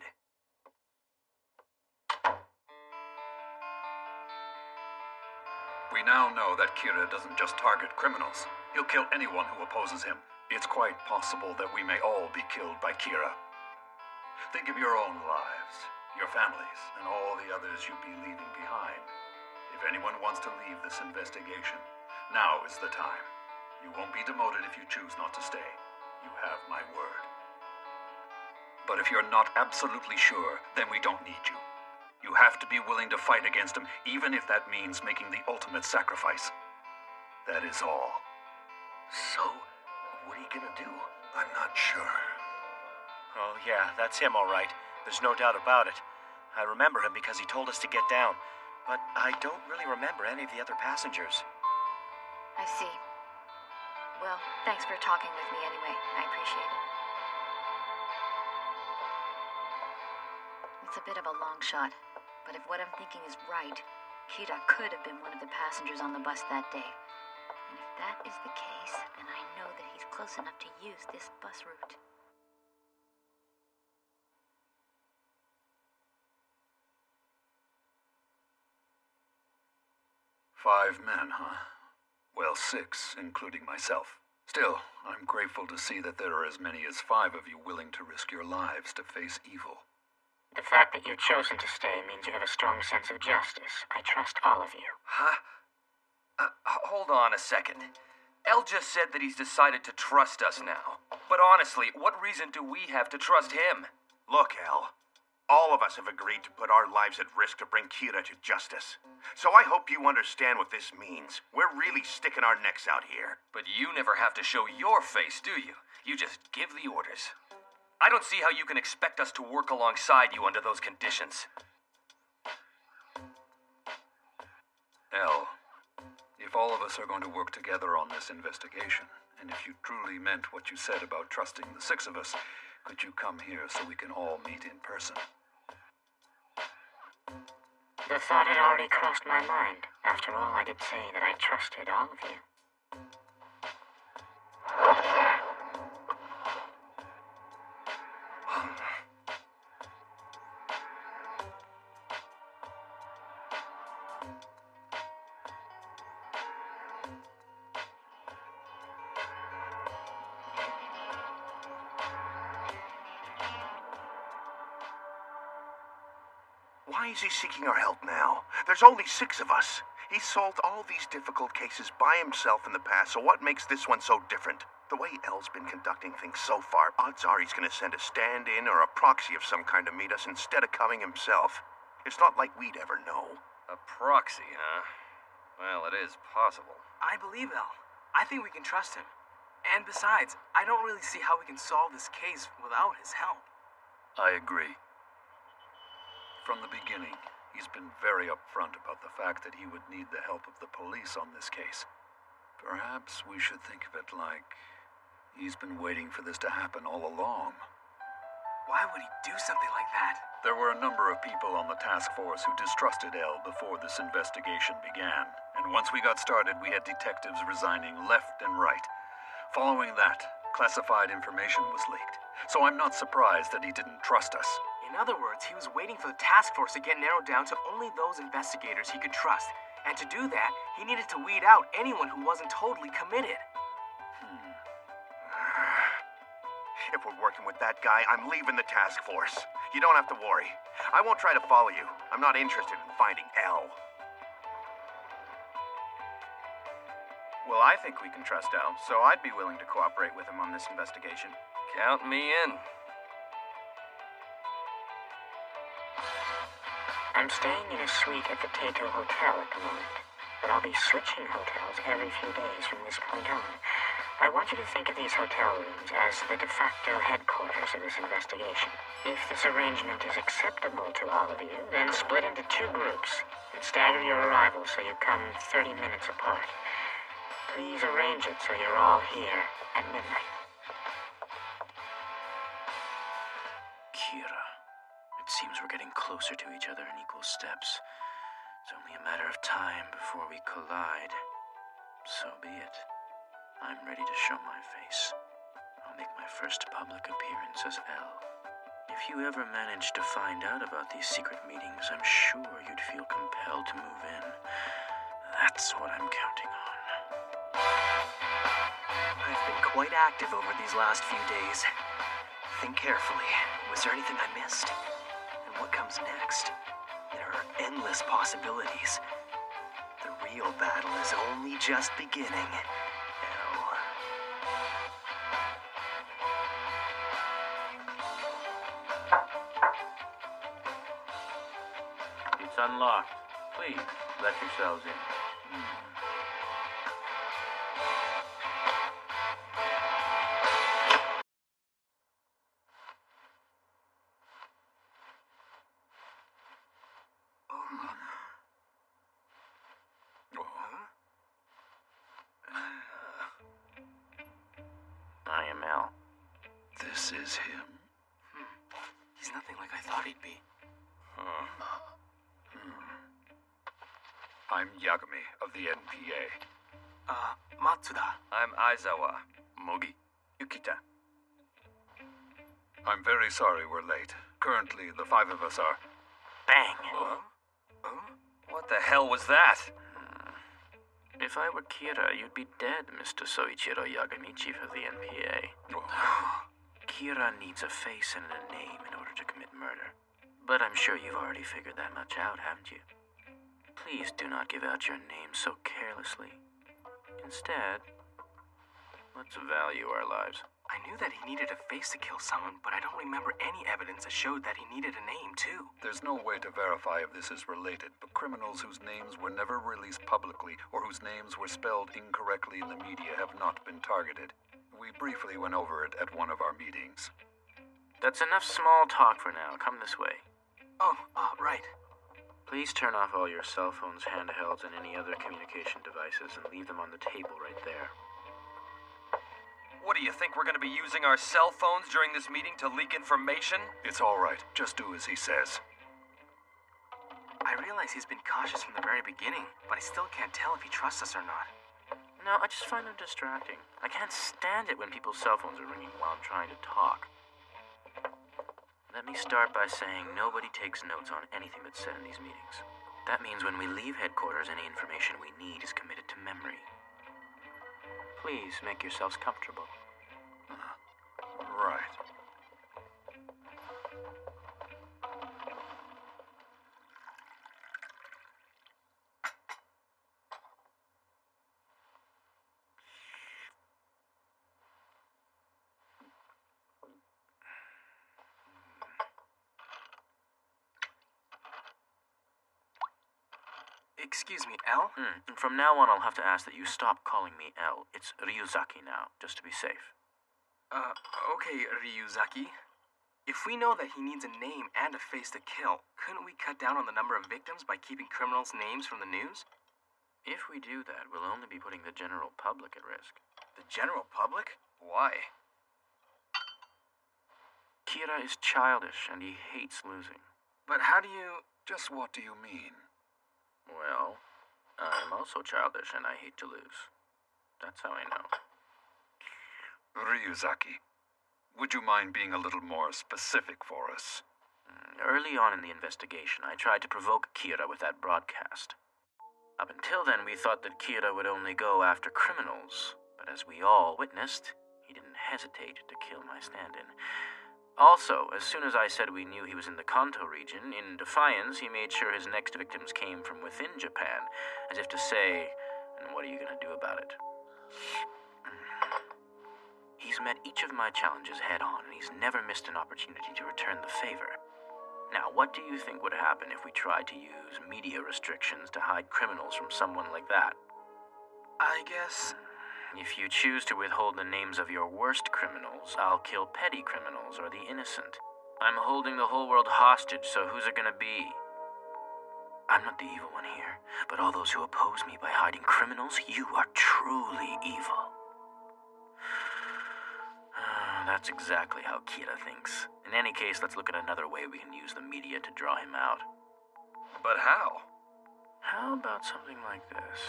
We now know that Kira doesn't just target criminals. He'll kill anyone who opposes him. It's quite possible that we may all be killed by Kira. Think of your own lives, your families, and all the others you'd be leaving behind. If anyone wants to leave this investigation, now is the time. You won't be demoted if you choose not to stay. You have my word. But if you're not absolutely sure, then we don't need you. You have to be willing to fight against him, even if that means making the ultimate sacrifice. That is all. So, what are you gonna do? I'm not sure. Oh, yeah, that's him, all right. There's no doubt about it. I remember him because he told us to get down. But I don't really remember any of the other passengers. I see. Well, thanks for talking with me anyway. I appreciate it. It's a bit of a long shot, but if what I'm thinking is right, Kira could have been one of the passengers on the bus that day. And if that is the case, then I know that he's close enough to use this bus route. 5 men, huh? Well, 6, including myself. Still, I'm grateful to see that there are as many as 5 of you willing to risk your lives to face evil. The fact that you've chosen to stay means you have a strong sense of justice. I trust all of you. Huh? Hold on a second. El just said that he's decided to trust us now. But honestly, what reason do we have to trust him? Look, El. All of us have agreed to put our lives at risk to bring Kira to justice. So I hope you understand what this means. We're really sticking our necks out here. But you never have to show your face, do you? You just give the orders. I don't see how you can expect us to work alongside you under those conditions. El, if all of us are going to work together on this investigation, and if you truly meant what you said about trusting the 6 of us, could you come here so we can all meet in person? The thought had already crossed my mind. After all, I did say that I trusted all of you. Why is he seeking our help now? There's only 6 of us. He's solved all these difficult cases by himself in the past, so what makes this one so different? The way El's been conducting things so far, odds are he's gonna send a stand-in or a proxy of some kind to meet us instead of coming himself. It's not like we'd ever know. A proxy, huh? Well, it is possible. I believe El. I think we can trust him. And besides, I don't really see how we can solve this case without his help. I agree. From the beginning, he's been very upfront about the fact that he would need the help of the police on this case. Perhaps we should think of it like he's been waiting for this to happen all along. Why would he do something like that? There were a number of people on the task force who distrusted El before this investigation began, and once we got started, we had detectives resigning left and right. Following that, classified information was leaked, so I'm not surprised that he didn't trust us. In other words, he was waiting for the task force to get narrowed down to only those investigators he could trust. And to do that, he needed to weed out anyone who wasn't totally committed. If we're working with that guy, I'm leaving the task force. You don't have to worry. I won't try to follow you. I'm not interested in finding El. Well, I think we can trust El, so I'd be willing to cooperate with him on this investigation. Count me in. I'm staying in a suite at the Tato Hotel at the moment, but I'll be switching hotels every few days from this point on. I want you to think of these hotel rooms as the de facto headquarters of this investigation. If this arrangement is acceptable to all of you, then split into 2 groups and stagger your arrivals so you come 30 minutes apart. Please arrange it so you're all here at midnight. Kira. It seems we're getting closer to each other in equal steps. It's only a matter of time before we collide. So be it. I'm ready to show my face. I'll make my first public appearance as El. If you ever manage to find out about these secret meetings, I'm sure you'd feel compelled to move in. That's what I'm counting on. I've been quite active over these last few days. Think carefully. Was there anything I missed? And what comes next? There are endless possibilities. The real battle is only just beginning. It's unlocked. Please, let yourselves in. I am El. This is him. He's nothing like I thought he'd be. I'm Yagami of the NPA. Matsuda. I'm Aizawa. Mogi. Yukita. I'm very sorry we're late. Currently, the 5 of us are... Bang! What the hell was that? If I were Kira, you'd be dead, Mr. Soichiro Yagami, chief of the NPA. Kira needs a face and a name in order to commit murder. But I'm sure you've already figured that much out, haven't you? Please do not give out your name so carelessly. Instead, let's value our lives. I knew that he needed a face to kill someone, but I don't remember any evidence that showed that he needed a name, too. There's no way to verify if this is related, but criminals whose names were never released publicly or whose names were spelled incorrectly in the media have not been targeted. We briefly went over it at one of our meetings. That's enough small talk for now. Come this way. Oh, right. Please turn off all your cell phones, handhelds, and any other communication devices and leave them on the table right there. What do you think, we're going to be using our cell phones during this meeting to leak information? It's all right. Just do as he says. I realize he's been cautious from the very beginning, but I still can't tell if he trusts us or not. No, I just find them distracting. I can't stand it when people's cell phones are ringing while I'm trying to talk. Let me start by saying nobody takes notes on anything that's said in these meetings. That means when we leave headquarters, any information we need is committed to memory. Please make yourselves comfortable. Right. Excuse me, L? From now on, I'll have to ask that you stop calling me L. It's Ryuzaki now, just to be safe. Okay, Ryuzaki. If we know that he needs a name and a face to kill, couldn't we cut down on the number of victims by keeping criminals' names from the news? If we do that, we'll only be putting the general public at risk. The general public? Why? Kira is childish, and he hates losing. But how do you... Just what do you mean? Well, I'm also childish, and I hate to lose. That's how I know. Ryuzaki, would you mind being a little more specific for us? Early on in the investigation, I tried to provoke Kira with that broadcast. Up until then, we thought that Kira would only go after criminals, but as we all witnessed, he didn't hesitate to kill my stand-in. Also, as soon as I said we knew he was in the Kanto region, in defiance, he made sure his next victims came from within Japan, as if to say, and what are you going to do about it? He's met each of my challenges head-on, and he's never missed an opportunity to return the favor. Now, what do you think would happen if we tried to use media restrictions to hide criminals from someone like that? I guess... If you choose to withhold the names of your worst criminals, I'll kill petty criminals or the innocent. I'm holding the whole world hostage, so who's it gonna be? I'm not the evil one here, but all those who oppose me by hiding criminals, you are truly evil. That's exactly how Kira thinks. In any case, let's look at another way we can use the media to draw him out. But how? How about something like this?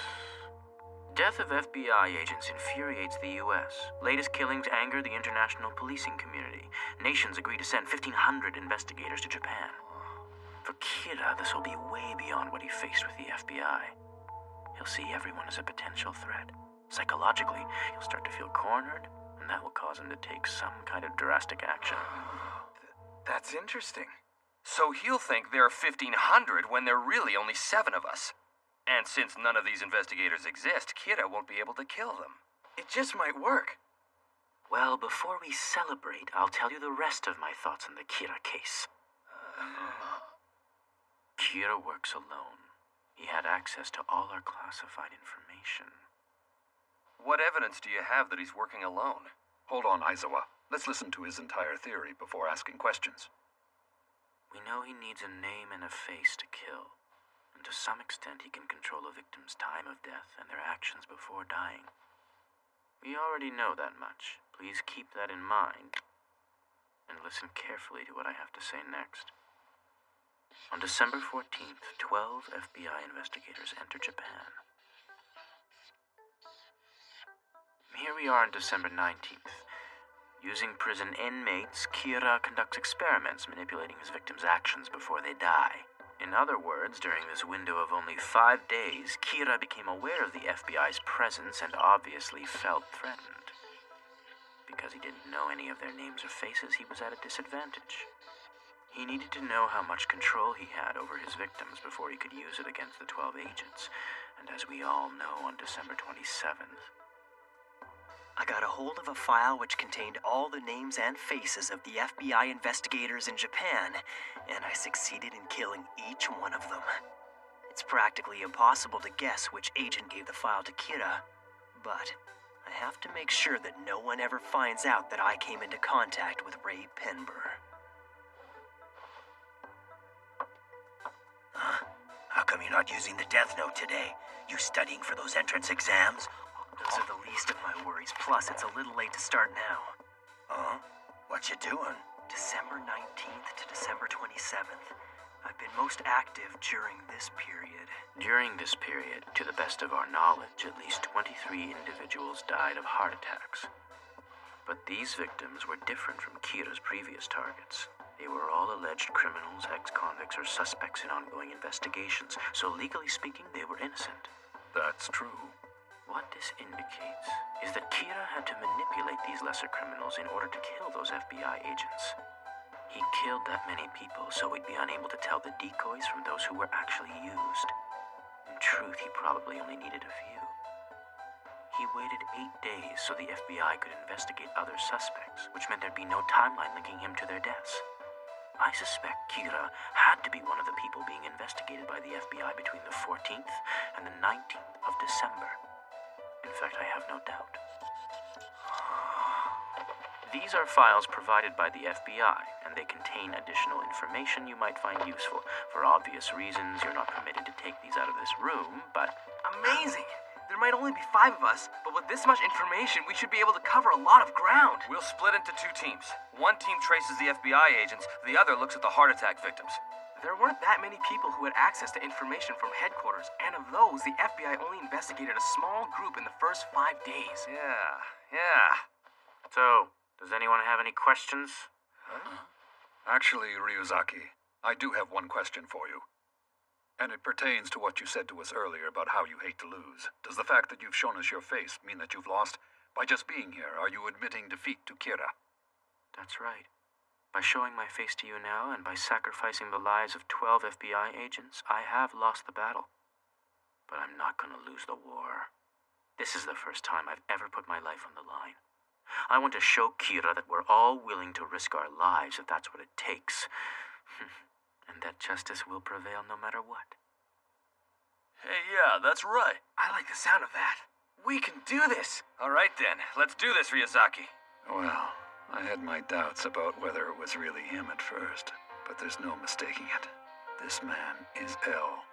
Death of FBI agents infuriates the U.S. Latest killings anger the international policing community. Nations agree to send 1,500 investigators to Japan. For Kira, this will be way beyond what he faced with the FBI. He'll see everyone as a potential threat. Psychologically, he'll start to feel cornered, and that will cause him to take some kind of drastic action. That's interesting. So he'll think there are 1,500 when there are really only 7 of us. And since none of these investigators exist, Kira won't be able to kill them. It just might work. Well, before we celebrate, I'll tell you the rest of my thoughts on the Kira case. Kira works alone. He had access to all our classified information. What evidence do you have that he's working alone? Hold on, Aizawa. Let's listen to his entire theory before asking questions. We know he needs a name and a face to kill. And to some extent, he can control a victim's time of death and their actions before dying. We already know that much. Please keep that in mind. And listen carefully to what I have to say next. On December 14th, 12 FBI investigators enter Japan. Here we are on December 19th. Using prison inmates, Kira conducts experiments manipulating his victims' actions before they die. In other words, during this window of only 5 days, Kira became aware of the FBI's presence and obviously felt threatened. Because he didn't know any of their names or faces, he was at a disadvantage. He needed to know how much control he had over his victims before he could use it against the 12 agents. And as we all know, on December 27th... I got a hold of a file which contained all the names and faces of the FBI investigators in Japan, and I succeeded in killing each one of them. It's practically impossible to guess which agent gave the file to Kira, but I have to make sure that no one ever finds out that I came into contact with Ray Penber. Huh? How come you're not using the Death Note today? You studying for those entrance exams? Those are the least of my worries, plus it's a little late to start now. Huh? What you doing? December 19th to December 27th. I've been most active during this period. During this period, to the best of our knowledge, at least 23 individuals died of heart attacks. But these victims were different from Kira's previous targets. They were all alleged criminals, ex-convicts, or suspects in ongoing investigations, so legally speaking, they were innocent. That's true. What this indicates is that Kira had to manipulate these lesser criminals in order to kill those FBI agents. He killed that many people so we'd be unable to tell the decoys from those who were actually used. In truth, he probably only needed a few. He waited 8 days so the FBI could investigate other suspects, which meant there'd be no timeline linking him to their deaths. I suspect Kira had to be one of the people being investigated by the FBI between the 14th and the 19th of December. In fact, I have no doubt. These are files provided by the FBI, and they contain additional information you might find useful. For obvious reasons, you're not permitted to take these out of this room, but... Amazing! There might only be 5 of us, but with this much information, we should be able to cover a lot of ground. We'll split into 2 teams. One team traces the FBI agents, the other looks at the heart attack victims. There weren't that many people who had access to information from headquarters, and of those, the FBI only investigated a small group in the first 5 days. Yeah. So, does anyone have any questions? Huh? Actually, Ryuzaki, I do have one question for you. And it pertains to what you said to us earlier about how you hate to lose. Does the fact that you've shown us your face mean that you've lost? By just being here, are you admitting defeat to Kira? That's right. By showing my face to you now, and by sacrificing the lives of 12 FBI agents, I have lost the battle. But I'm not going to lose the war. This is the first time I've ever put my life on the line. I want to show Kira that we're all willing to risk our lives if that's what it takes. And that justice will prevail no matter what. Hey, yeah, that's right. I like the sound of that. We can do this! All right then, let's do this, Ryuzaki. Well, I had my doubts about whether it was really him at first, but there's no mistaking it. This man is L.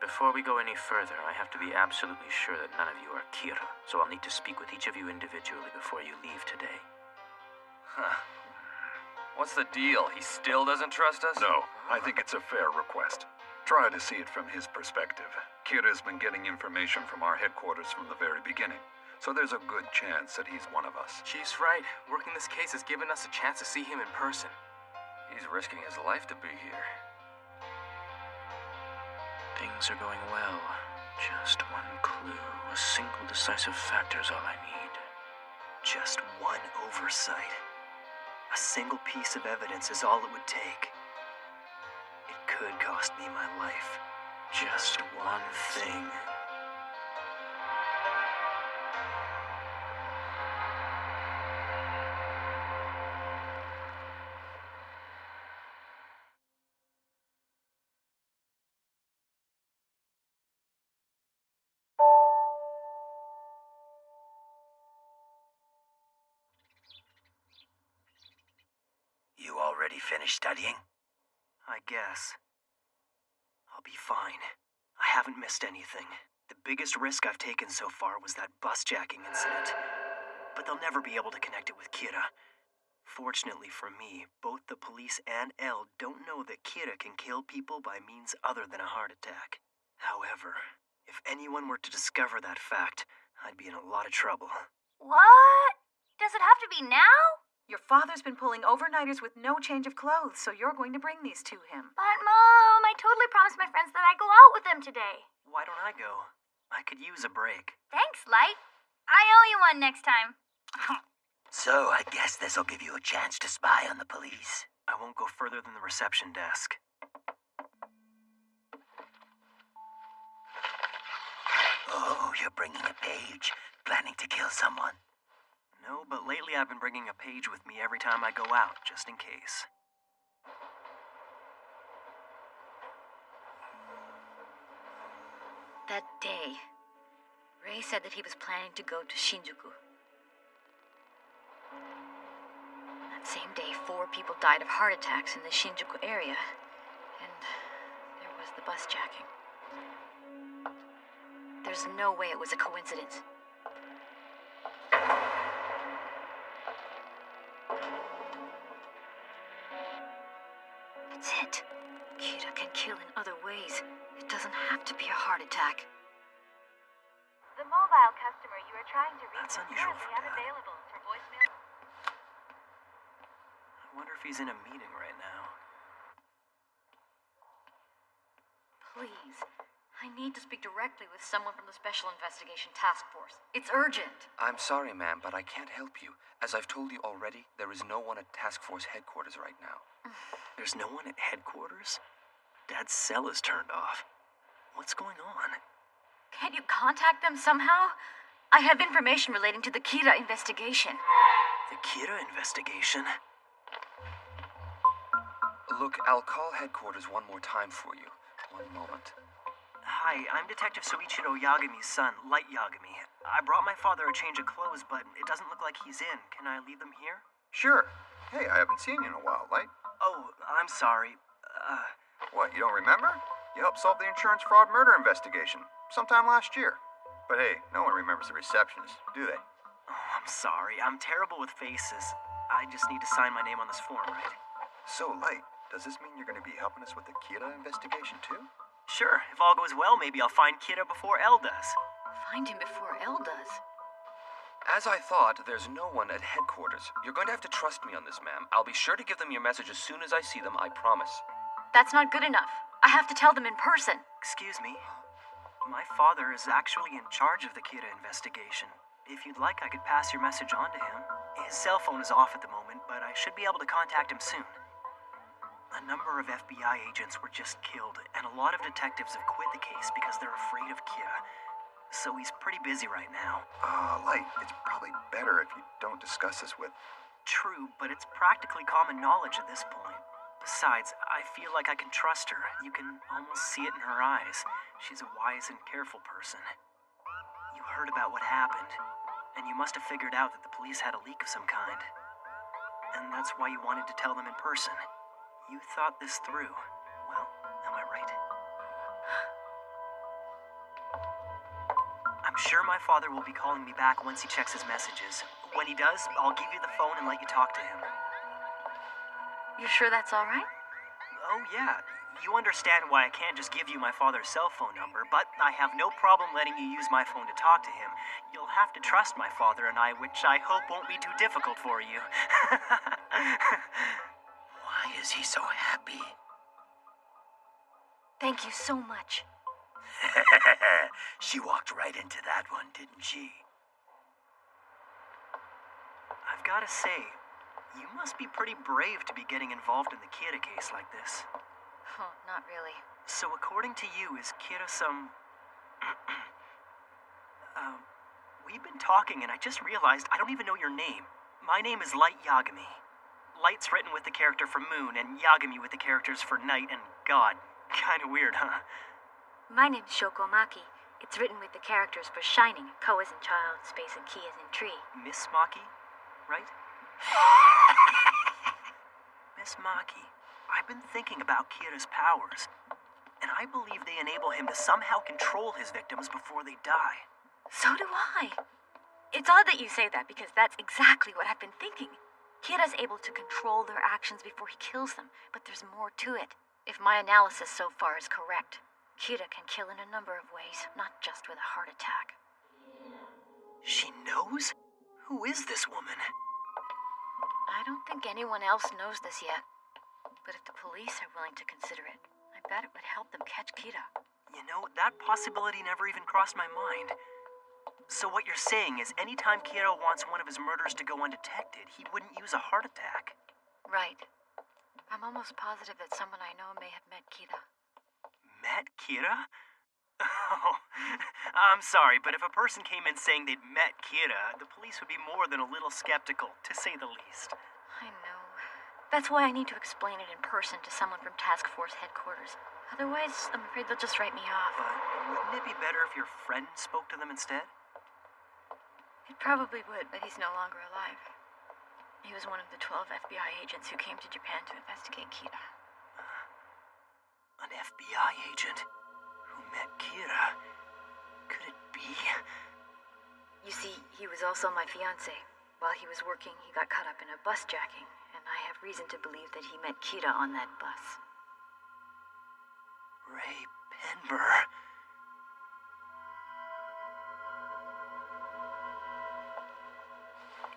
Before we go any further, I have to be absolutely sure that none of you are Kira, so I'll need to speak with each of you individually before you leave today. Huh. What's the deal? He still doesn't trust us? No, I think it's a fair request. Try to see it from his perspective. Kira's been getting information from our headquarters from the very beginning, so there's a good chance that he's one of us. Chief's right. Working this case has given us a chance to see him in person. He's risking his life to be here. Things are going well. Just one clue. A single decisive factor is all I need. Just one oversight. A single piece of evidence is all it would take. It could cost me my life. Just one thing. You already finished studying? I guess. I'll be fine. I haven't missed anything. The biggest risk I've taken so far was that bus-jacking incident. But they'll never be able to connect it with Kira. Fortunately for me, both the police and Elle don't know that Kira can kill people by means other than a heart attack. However, if anyone were to discover that fact, I'd be in a lot of trouble. What? Does it have to be now? Your father's been pulling overnighters with no change of clothes, so you're going to bring these to him. But, Mom, I totally promised my friends that I'd go out with them today. Why don't I go? I could use a break. Thanks, Light. I owe you one next time. So, I guess this'll give you a chance to spy on the police. I won't go further than the reception desk. Oh, you're bringing a page? Planning to kill someone? No, but lately I've been bringing a page with me every time I go out, just in case. That day, Ray said that he was planning to go to Shinjuku. That same day, 4 people died of heart attacks in the Shinjuku area, and there was the bus jacking. There's no way it was a coincidence. It's it. Kira can kill in other ways. It doesn't have to be a heart attack. The mobile customer you are trying to reach That's is unusual currently for Dad. unavailable for voicemail. I wonder if he's in a meeting right now. Please, I need to speak directly with someone from the Special Investigation Task Force. It's urgent. I'm sorry, ma'am, but I can't help you. As I've told you already, there is no one at Task Force headquarters right now. There's no one at headquarters? Dad's cell is turned off. What's going on? Can't you contact them somehow? I have information relating to the Kira investigation. The Kira investigation? Look, I'll call headquarters one more time for you. One moment. Hi, I'm Detective Soichiro Yagami's son, Light Yagami. I brought my father a change of clothes, but it doesn't look like he's in. Can I leave them here? Sure. Hey, I haven't seen you in a while, Light. Oh, I'm sorry. What, you don't remember? You helped solve the insurance fraud murder investigation sometime last year. But hey, no one remembers the receptionist, do they? Oh, I'm sorry. I'm terrible with faces. I just need to sign my name on this form, right? So, Light, does this mean you're going to be helping us with the Kira investigation too? Sure. If all goes well, maybe I'll find Kira before Elle does. Find him before Elle does. As I thought, there's no one at headquarters. You're going to have to trust me on this, ma'am. I'll be sure to give them your message as soon as I see them, I promise. That's not good enough. I have to tell them in person. Excuse me. My father is actually in charge of the Kira investigation. If you'd like, I could pass your message on to him. His cell phone is off at the moment, but I should be able to contact him soon. A number of FBI agents were just killed, and a lot of detectives have quit the case because they're afraid of Kira. So he's pretty busy right now. Light, it's probably better if you don't discuss this with... True, but it's practically common knowledge at this point. Besides, I feel like I can trust her. You can almost see it in her eyes. She's a wise and careful person. You heard about what happened, and you must have figured out that the police had a leak of some kind. And that's why you wanted to tell them in person. You thought this through. Well, am I right? I'm sure my father will be calling me back once he checks his messages. When he does, I'll give you the phone and let you talk to him. You sure that's all right? Oh, yeah. You understand why I can't just give you my father's cell phone number, but I have no problem letting you use my phone to talk to him. You'll have to trust my father and I, which I hope won't be too difficult for you. Why is he so happy? Thank you so much. She walked right into that one, didn't she? I've got to say, you must be pretty brave to be getting involved in the Kira case like this. Oh, not really. So according to you, is Kira some... we've been talking and I just realized I don't even know your name. My name is Light Yagami. Light's written with the character for Moon and Yagami with the characters for Night and God. Kinda weird, huh? My name's Shoko Maki. It's written with the characters for Shining, Ko as in child, Space and Key as in tree. Miss Maki, right? Miss Maki, I've been thinking about Kira's powers, and I believe they enable him to somehow control his victims before they die. So do I. It's odd that you say that because that's exactly what I've been thinking. Kira's able to control their actions before he kills them, but there's more to it. If my analysis so far is correct, Kira can kill in a number of ways, not just with a heart attack. She knows? Who is this woman? I don't think anyone else knows this yet. But if the police are willing to consider it, I bet it would help them catch Kira. You know, that possibility never even crossed my mind. So what you're saying is anytime Kira wants one of his murders to go undetected, he wouldn't use a heart attack. Right. I'm almost positive that someone I know may have met Kira. Met Kira? Oh, I'm sorry, but if a person came in saying they'd met Kira, the police would be more than a little skeptical, to say the least. I know. That's why I need to explain it in person to someone from Task Force headquarters. Otherwise, I'm afraid they'll just write me off. But wouldn't it be better if your friend spoke to them instead? It probably would, but he's no longer alive. He was one of the 12 FBI agents who came to Japan to investigate Kira. An FBI agent who met Kira? Could it be? You see, he was also my fiancé. While he was working, he got caught up in a bus jacking, and I have reason to believe that he met Kira on that bus. Ray Penber.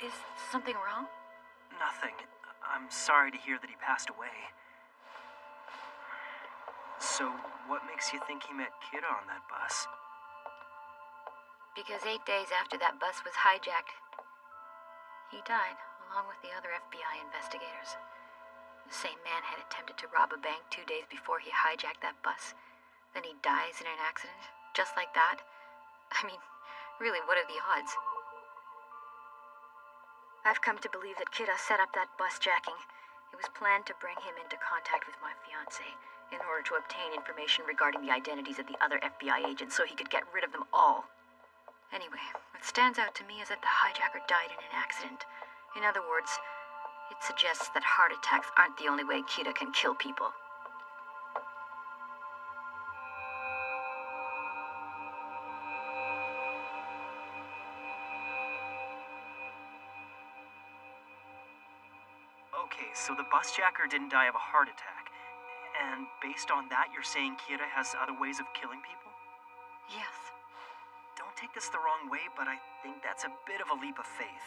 Is something wrong? Nothing. I'm sorry to hear that he passed away. So, what makes you think he met Kira on that bus? Because 8 days after that bus was hijacked, he died, along with the other FBI investigators. The same man had attempted to rob a bank 2 days before he hijacked that bus. Then he dies in an accident, just like that. I mean, really, what are the odds? I've come to believe that Kira set up that bus jacking. It was planned to bring him into contact with my fiancé in order to obtain information regarding the identities of the other FBI agents so he could get rid of them all. Anyway, what stands out to me is that the hijacker died in an accident. In other words, it suggests that heart attacks aren't the only way Kira can kill people. Okay, so the busjacker didn't die of a heart attack. And based on that, you're saying Kira has other ways of killing people? Yes. Don't take this the wrong way, but I think that's a bit of a leap of faith.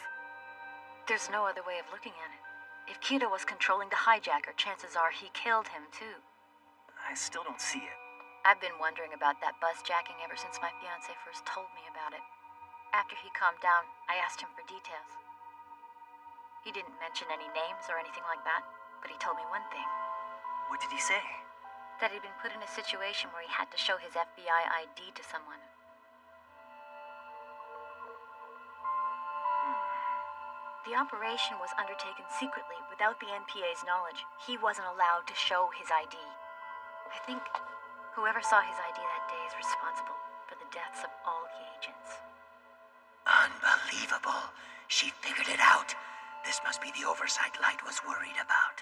There's no other way of looking at it. If Kira was controlling the hijacker, chances are he killed him too. I still don't see it. I've been wondering about that bus jacking ever since my fiancé first told me about it. After he calmed down, I asked him for details. He didn't mention any names or anything like that, but he told me one thing. What did he say? That he'd been put in a situation where he had to show his FBI ID to someone. The operation was undertaken secretly without the NPA's knowledge. He wasn't allowed to show his ID. I think whoever saw his ID that day is responsible for the deaths of all the agents. Unbelievable. She figured it out. This must be the oversight Light was worried about.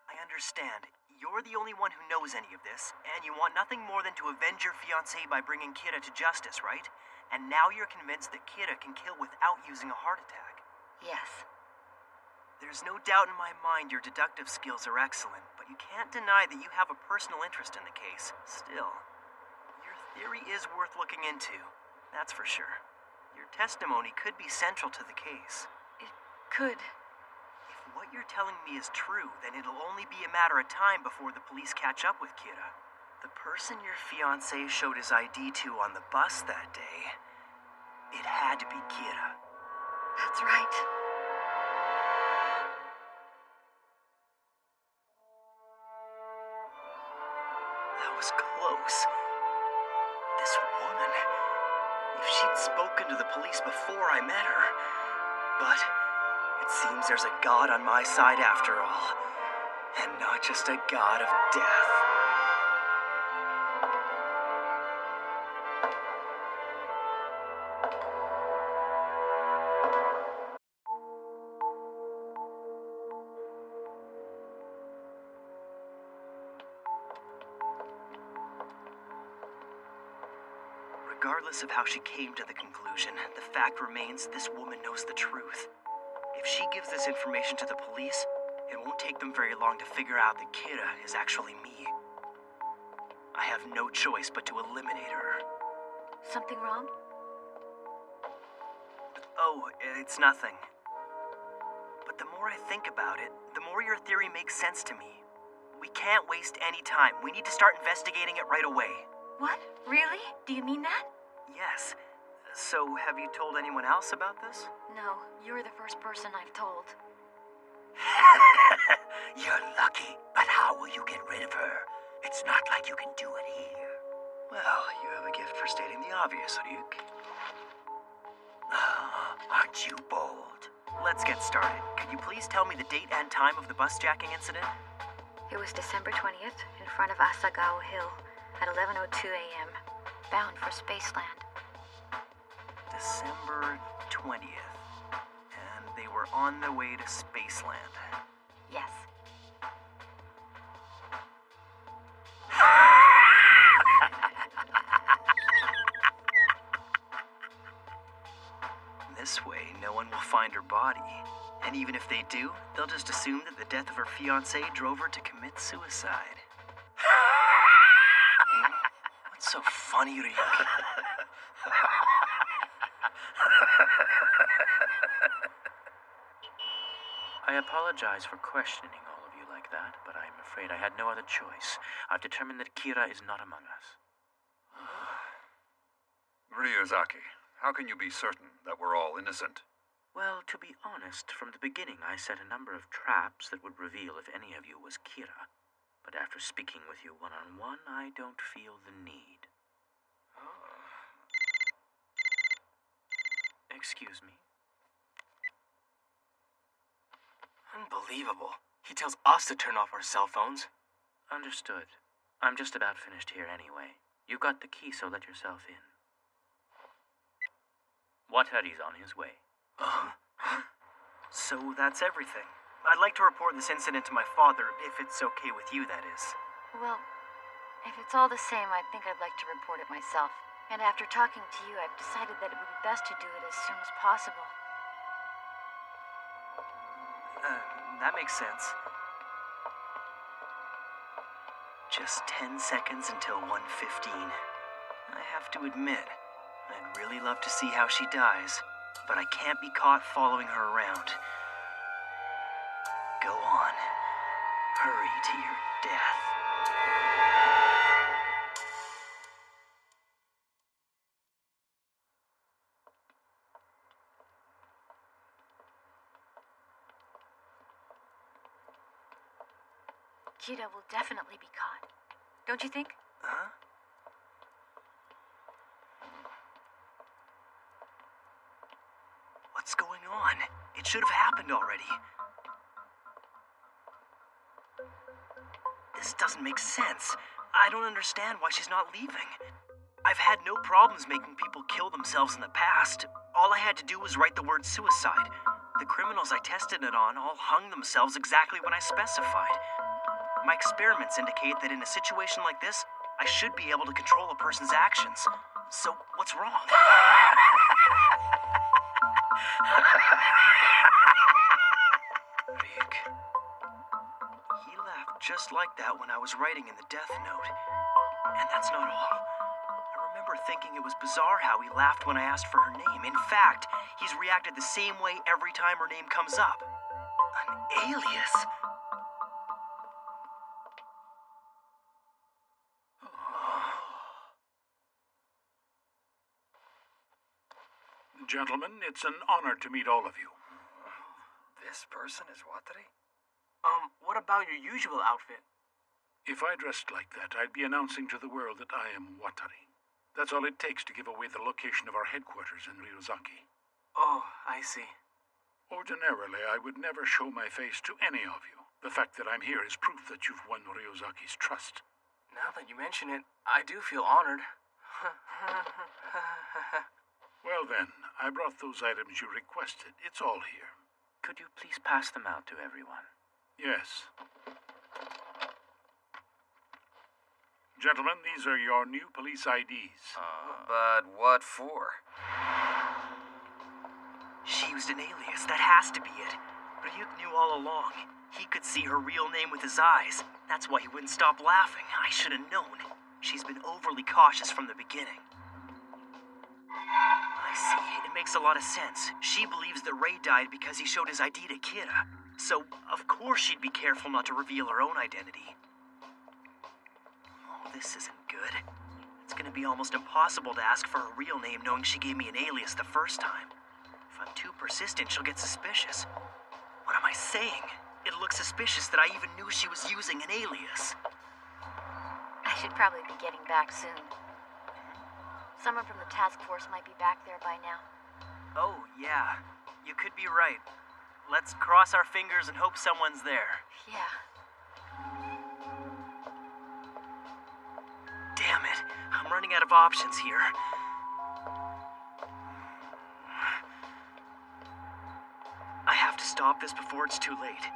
I understand. You're the only one who knows any of this, and you want nothing more than to avenge your fiancé by bringing Kira to justice, right? And now you're convinced that Kira can kill without using a heart attack. Yes. There's no doubt in my mind your deductive skills are excellent, but you can't deny that you have a personal interest in the case. Still, your theory is worth looking into. That's for sure. Your testimony could be central to the case. It could. If what you're telling me is true, then it'll only be a matter of time before the police catch up with Kira. The person your fiancé showed his ID to on the bus that day, it had to be Kira. That's right. That was close. This woman, if she'd spoken to the police before I met her. But it seems there's a god on my side after all. And not just a god of death. Regardless of how she came to the conclusion, the fact remains this woman knows the truth. If she gives this information to the police, it won't take them very long to figure out that Kira is actually me. I have no choice but to eliminate her. Something wrong? Oh, it's nothing. But the more more I think about it, the more your theory makes sense to me. We can't waste any time. We need to start investigating it right away. What? Really? Do you mean that? Yes. So, have you told anyone else about this? No, you're the first person I've told. You're lucky, but how will you get rid of her? It's not like you can do it here. Well, you have a gift for stating the obvious, Ryuk. Aren't you bold? Let's get started. Could you please tell me the date and time of the bus jacking incident? It was December 20th in front of Asagao Hill at 11:02 a.m. Bound for Spaceland. December 20th. And they were on their way to Spaceland. Yes. This way, no one will find her body. And even if they do, they'll just assume that the death of her fiancé drove her to commit suicide. What's so funny, Ryuk? I apologize for questioning all of you like that, but I'm afraid I had no other choice. I've determined that Kira is not among us. Ryuzaki, how can you be certain that we're all innocent? Well, to be honest, from the beginning I set a number of traps that would reveal if any of you was Kira. But after speaking with you one-on-one, I don't feel the need. Excuse me? Unbelievable. He tells us to turn off our cell phones. Understood. I'm just about finished here anyway. You've got the key, so let yourself in. Watari's on his way. So that's everything. I'd like to report this incident to my father, if it's okay with you, that is. Well, if it's all the same, I think I'd like to report it myself. And after talking to you, I've decided that it would be best to do it as soon as possible. That makes sense. Just 10 seconds until 1:15. I have to admit, I'd really love to see how she dies, but I can't be caught following her around. Go on. Hurry to your death. Kira will definitely be caught. Don't you think? Huh? What's going on? It should have happened already. This doesn't make sense. I don't understand why she's not leaving. I've had no problems making people kill themselves in the past. All I had to do was write the word suicide. The criminals I tested it on all hung themselves exactly when I specified. My experiments indicate that in a situation like this, I should be able to control a person's actions. So, what's wrong? Ryuk. He laughed just like that when I was writing in the death note. And that's not all. I remember thinking it was bizarre how he laughed when I asked for her name. In fact, he's reacted the same way every time her name comes up. An alias? Gentlemen, it's an honor to meet all of you. This person is Watari? What about your usual outfit? If I dressed like that, I'd be announcing to the world that I am Watari. That's all it takes to give away the location of our headquarters in Ryuzaki. Oh, I see. Ordinarily, I would never show my face to any of you. The fact that I'm here is proof that you've won Ryuzaki's trust. Now that you mention it, I do feel honored. Well then, I brought those items you requested. It's all here. Could you please pass them out to everyone? Yes. Gentlemen, these are your new police IDs. But what for? She used an alias. That has to be it. Ryuk knew all along. He could see her real name with his eyes. That's why he wouldn't stop laughing. I should have known. She's been overly cautious from the beginning. I see. It makes a lot of sense. She believes that Ray died because he showed his ID to Kira. so of course she'd be careful not to reveal her own identity. Oh, this isn't good. It's gonna be almost impossible to ask for her real name knowing she gave me an alias the first time. If I'm too persistent, she'll get suspicious. What am I saying? It'll look suspicious that I even knew she was using an alias. I should probably be getting back soon. Someone from the task force might be back there by now. Oh, yeah. You could be right. Let's cross our fingers and hope someone's there. Yeah. Damn it. I'm running out of options here. I have to stop this before it's too late.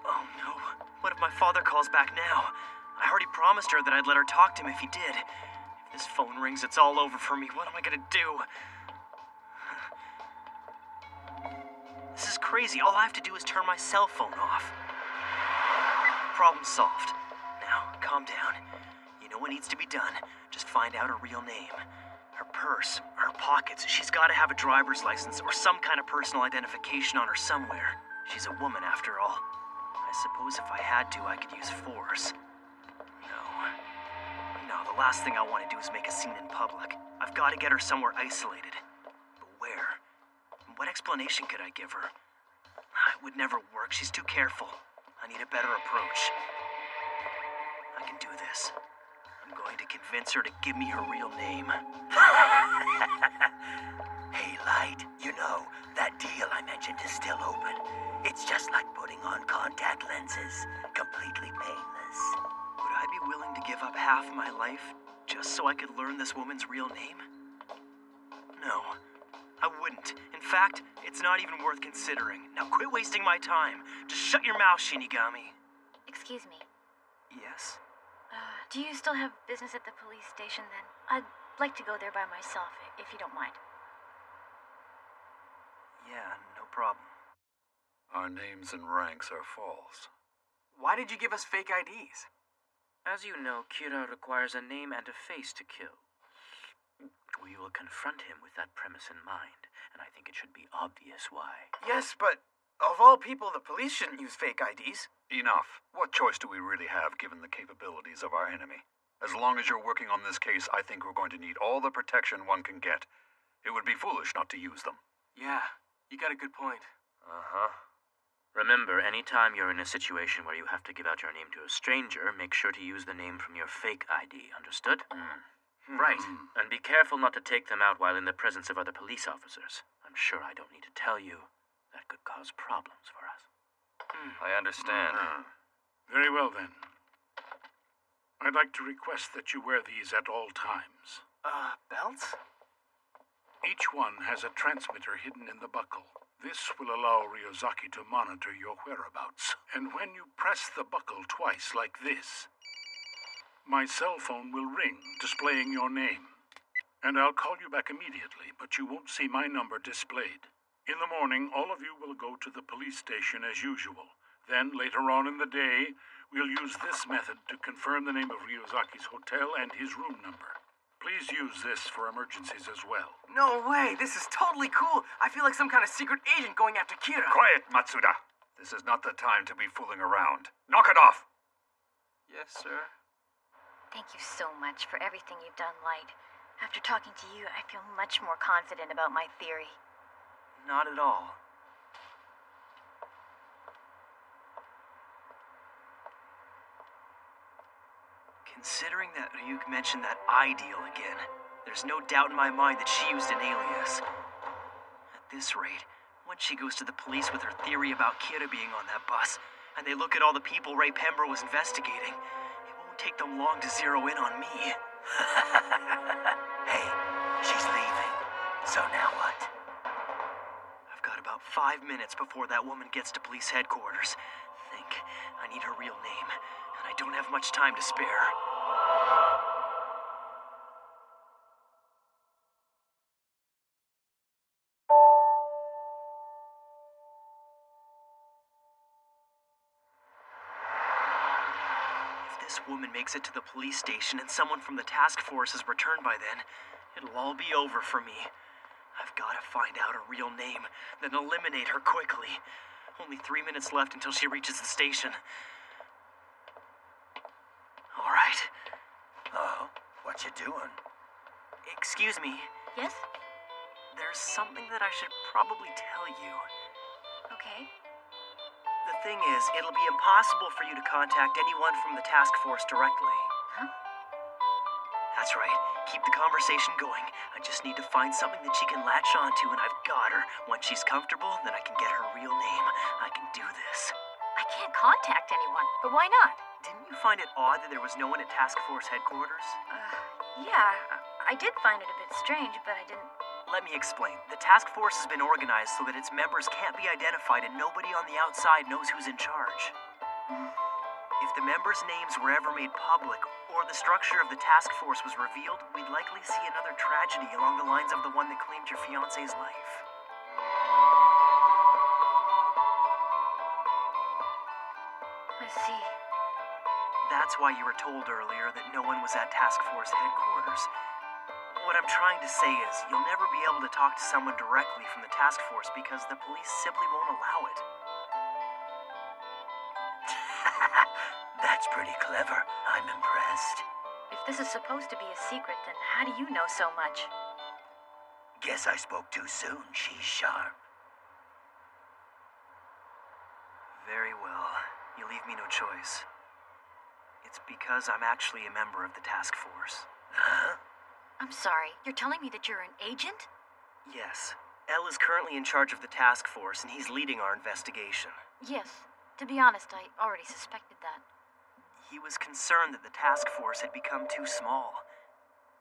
Oh no. What if my father calls back now? I already promised her that I'd let her talk to him if he did. If this phone rings, it's all over for me. What am I gonna do? This is crazy. All I have to do is turn my cell phone off. Problem solved. Now, calm down. You know what needs to be done. Just find out her real name. Her purse, her pockets. She's got to have a driver's license or some kind of personal identification on her somewhere. She's a woman, after all. I suppose if I had to, I could use force. No, the last thing I want to do is make a scene in public. I've got to get her somewhere isolated. But where? What explanation could I give her? It would never work. She's too careful. I need a better approach. I can do this. I'm going to convince her to give me her real name. Hey, Light, you know, that deal I mentioned is still open. It's just like putting on contact lenses. Completely painless. Would I be willing to give up half my life just so I could learn this woman's real name? No, I wouldn't. In fact, it's not even worth considering. Now quit wasting my time. Just shut your mouth, Shinigami. Excuse me. Yes? Do you still have business at the police station then? I'd like to go there by myself, if you don't mind. Yeah, no problem. Our names and ranks are false. Why did you give us fake IDs? As you know, Kira requires a name and a face to kill. We will confront him with that premise in mind, and I think it should be obvious why. Yes, but of all people, the police shouldn't use fake IDs. Enough. What choice do we really have given the capabilities of our enemy? As long as you're working on this case, I think we're going to need all the protection one can get. It would be foolish not to use them. Yeah, you got a good point. Uh-huh. Remember, anytime you're in a situation where you have to give out your name to a stranger, make sure to use the name from your fake ID, understood? Right. And be careful not to take them out while in the presence of other police officers. I'm sure I don't need to tell you that could cause problems for us. I understand. Very well, then. I'd like to request that you wear these at all times. Belts? Each one has a transmitter hidden in the buckle. This will allow Ryozaki to monitor your whereabouts. And when you press the buckle twice like this, my cell phone will ring, displaying your name. And I'll call you back immediately, but you won't see my number displayed. In the morning, all of you will go to the police station as usual. Then, later on in the day, we'll use this method to confirm the name of Ryozaki's hotel and his room number. Please use this for emergencies as well. No way! This is totally cool! I feel like some kind of secret agent going after Kira. Quiet, Matsuda! This is not the time to be fooling around. Knock it off! Yes, sir. Thank you so much for everything you've done, Light. After talking to you, I feel much more confident about my theory. Not at all. Considering that Ryuk mentioned that I deal again, there's no doubt in my mind that she used an alias. At this rate, once she goes to the police with her theory about Kira being on that bus, and they look at all the people Ray Pembroke was investigating, it won't take them long to zero in on me. Hey, she's leaving. So now what? I've got about 5 minutes before that woman gets to police headquarters. I need her real name, and I don't have much time to spare. If this woman makes it to the police station and someone from the task force has returned by then, it'll all be over for me. I've got to find out her real name, then eliminate her quickly. Only 3 minutes left until she reaches the station. All right. Oh, what you doing? Excuse me. Yes? There's something that I should probably tell you. Okay. The thing is, it'll be impossible for you to contact anyone from the task force directly. Huh? That's right. Keep the conversation going. I just need to find something that she can latch onto, and I've got her. Once she's comfortable, then I can get her real name. I can do this. I can't contact anyone, but why not? Didn't you find it odd that there was no one at task force headquarters? Yeah, I did find it a bit strange, but I didn't... Let me explain. The task force has been organized so that its members can't be identified and nobody on the outside knows who's in charge. If the members' names were ever made public, or the structure of the task force was revealed, we'd likely see another tragedy along the lines of the one that claimed your fiancé's life. I see. That's why you were told earlier that no one was at task force headquarters. What I'm trying to say is, you'll never be able to talk to someone directly from the task force because the police simply won't allow it. That's pretty clever. I'm impressed. If this is supposed to be a secret, then how do you know so much? Guess I spoke too soon. She's sharp. Very well. You leave me no choice. It's because I'm actually a member of the task force. Huh? I'm sorry, you're telling me that you're an agent? Yes. El is currently in charge of the task force, and he's leading our investigation. Yes. To be honest, I already suspected that. He was concerned that the task force had become too small.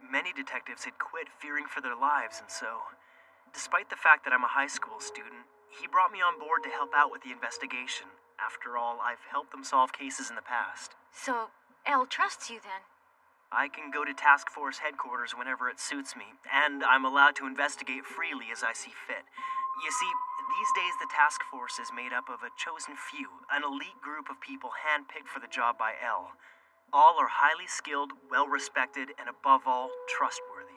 Many detectives had quit, fearing for their lives, and so, despite the fact that I'm a high school student, he brought me on board to help out with the investigation. After all, I've helped them solve cases in the past. So, El trusts you then? I can go to task force headquarters whenever it suits me, and I'm allowed to investigate freely as I see fit. You see, these days the task force is made up of a chosen few, an elite group of people handpicked for the job by El. All are highly skilled, well-respected, and above all, trustworthy.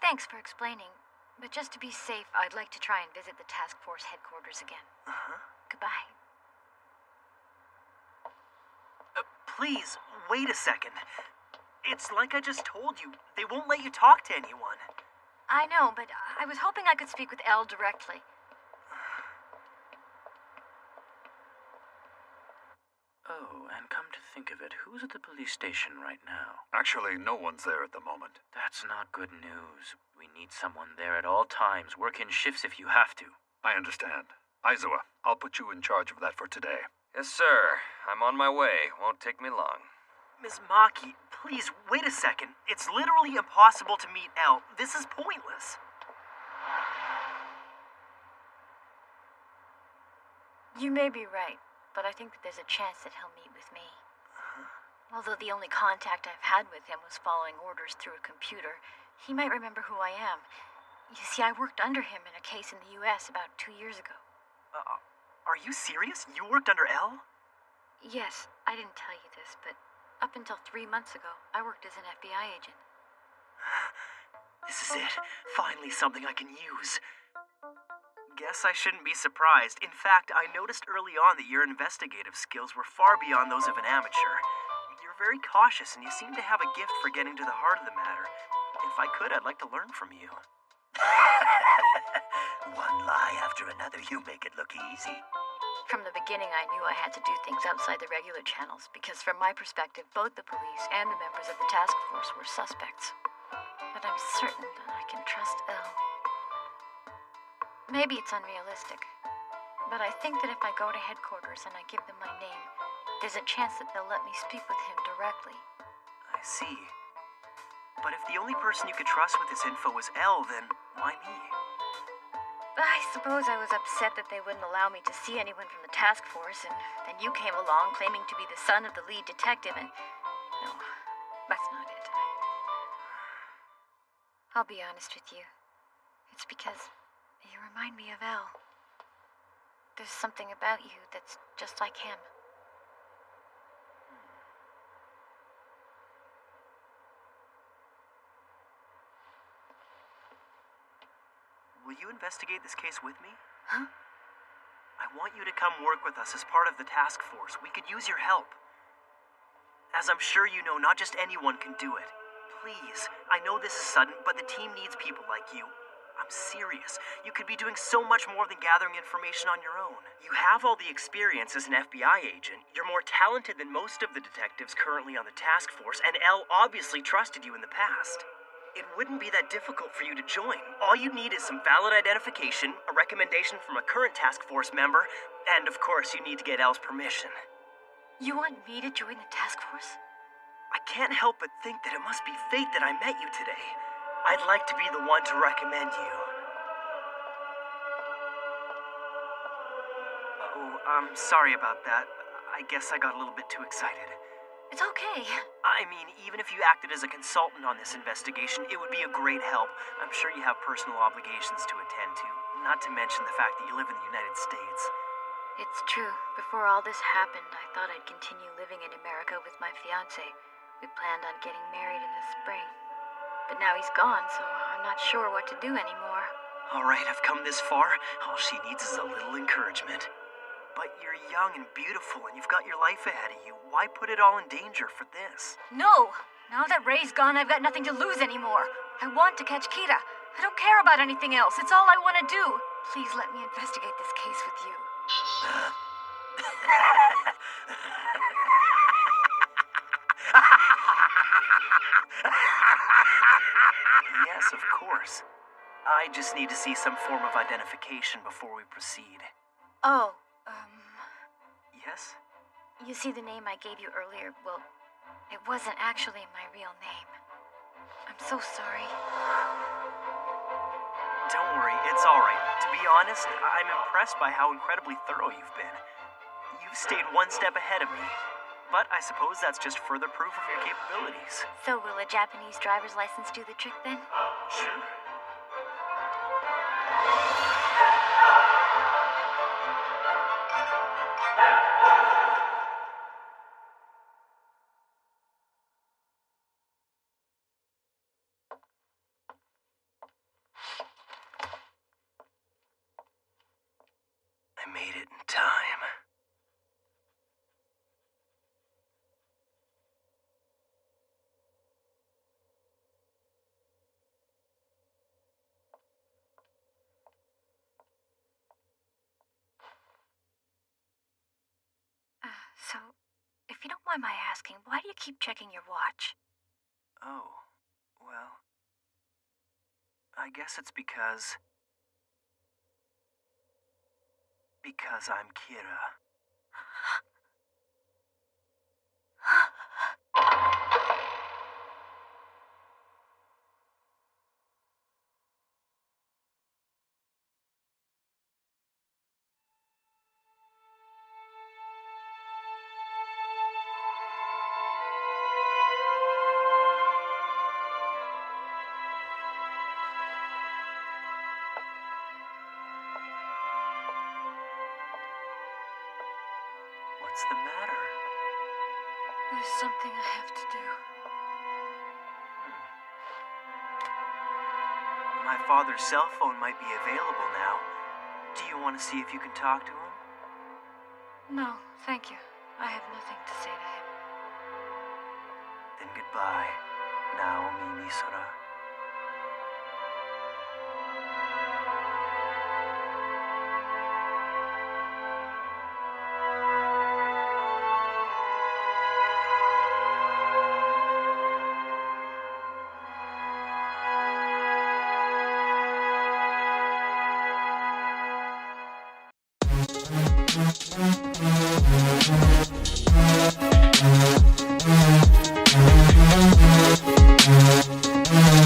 Thanks for explaining, but just to be safe, I'd like to try and visit the task force headquarters again. Goodbye. Please, wait a second. It's like I just told you. They won't let you talk to anyone. I know, but I was hoping I could speak with El directly. Oh, and come to think of it, who's at the police station right now? Actually, no one's there at the moment. That's not good news. We need someone there at all times. Work in shifts if you have to. I understand. Aizawa, I'll put you in charge of that for today. Yes, sir. I'm on my way. Won't take me long. Ms. Maki, please, wait a second. It's literally impossible to meet El. This is pointless. You may be right, but I think that there's a chance that he'll meet with me. Although the only contact I've had with him was following orders through a computer, he might remember who I am. You see, I worked under him in a case in the U.S. about 2 years ago. Are you serious? You worked under El? Yes, I didn't tell you this, but up until 3 months ago, I worked as an FBI agent. This is it. Finally something I can use. Guess I shouldn't be surprised. In fact, I noticed early on that your investigative skills were far beyond those of an amateur. You're very cautious, and you seem to have a gift for getting to the heart of the matter. If I could, I'd like to learn from you. One lie after another, you make it look easy. From the beginning, I knew I had to do things outside the regular channels, because from my perspective, both the police and the members of the task force were suspects. But I'm certain that I can trust El. Maybe it's unrealistic, but I think that if I go to headquarters and I give them my name, there's a chance that they'll let me speak with him directly. I see. But if the only person you could trust with this info was El, then why me? I suppose I was upset that they wouldn't allow me to see anyone from the task force, and then you came along claiming to be the son of the lead detective, and... No, that's not it. I'll be honest with you. It's because you remind me of El. there's something about you that's just like him. Will you investigate this case with me? Huh? I want you to come work with us as part of the task force. We could use your help. As I'm sure you know, not just anyone can do it. Please, I know this is sudden, but the team needs people like you. I'm serious. You could be doing so much more than gathering information on your own. You have all the experience as an FBI agent. You're more talented than most of the detectives currently on the task force, and Elle obviously trusted you in the past. It wouldn't be that difficult for you to join. All you need is some valid identification, a recommendation from a current task force member, and of course you need to get Elle's permission. You want me to join the task force? I can't help but think that it must be fate that I met you today. I'd like to be the one to recommend you. Oh, I'm sorry about that. I guess I got a little bit too excited. It's okay. I mean, even if you acted as a consultant on this investigation, it would be a great help. I'm sure you have personal obligations to attend to, not to mention the fact that you live in the United States. It's true. Before all this happened, I thought I'd continue living in America with my fiancé. We planned on getting married in the spring. But now he's gone, so I'm not sure what to do anymore. All right, I've come this far. All she needs is a little encouragement. But you're young and beautiful, and you've got your life ahead of you. Why put it all in danger for this? No! Now that Ray's gone, I've got nothing to lose anymore. I want to catch Kira. I don't care about anything else. It's all I want to do. Please let me investigate this case with you. Yes, of course. I just need to see some form of identification before we proceed. Oh, Yes? you see the name I gave you earlier? Well, it wasn't actually my real name. I'm so sorry. Don't worry, it's alright. To be honest, I'm impressed by how incredibly thorough you've been. You've stayed one step ahead of me. But I suppose that's just further proof of your capabilities. So will a Japanese driver's license do the trick then? Sure. I made it in time. So, if you don't mind my asking, why do you keep checking your watch? Oh, well, I guess it's because I'm Kira. What's the matter? There's something I have to do. My father's cell phone might be available now. Do you want to see if you can talk to him? No, thank you. I have nothing to say to him. Then goodbye, Naomi Misora. Thank you.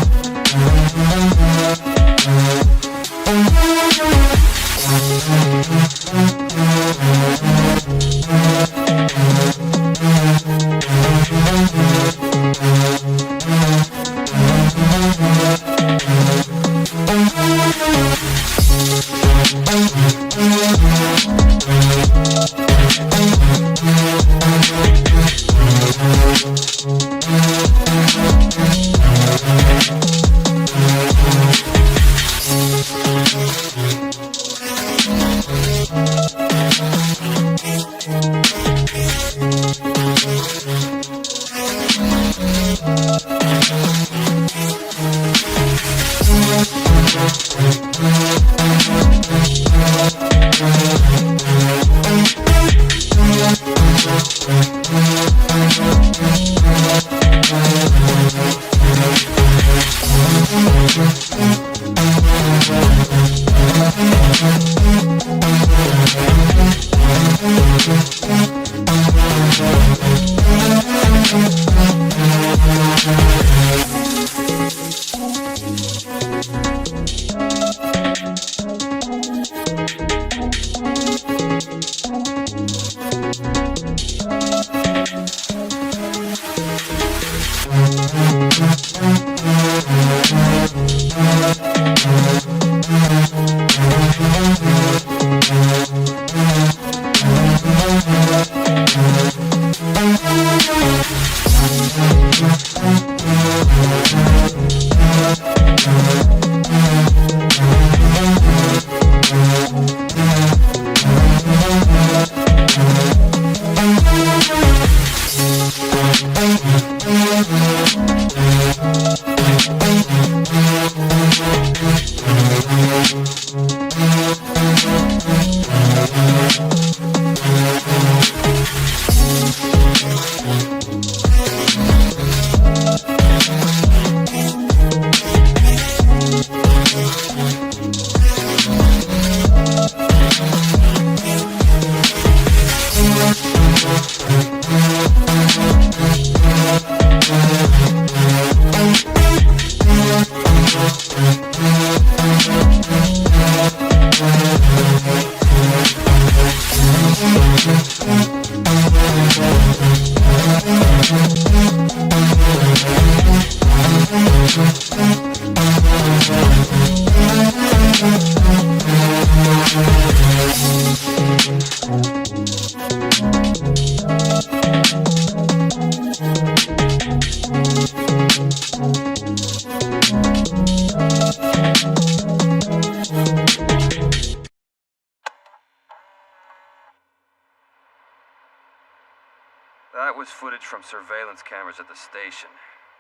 That was footage from surveillance cameras at the station.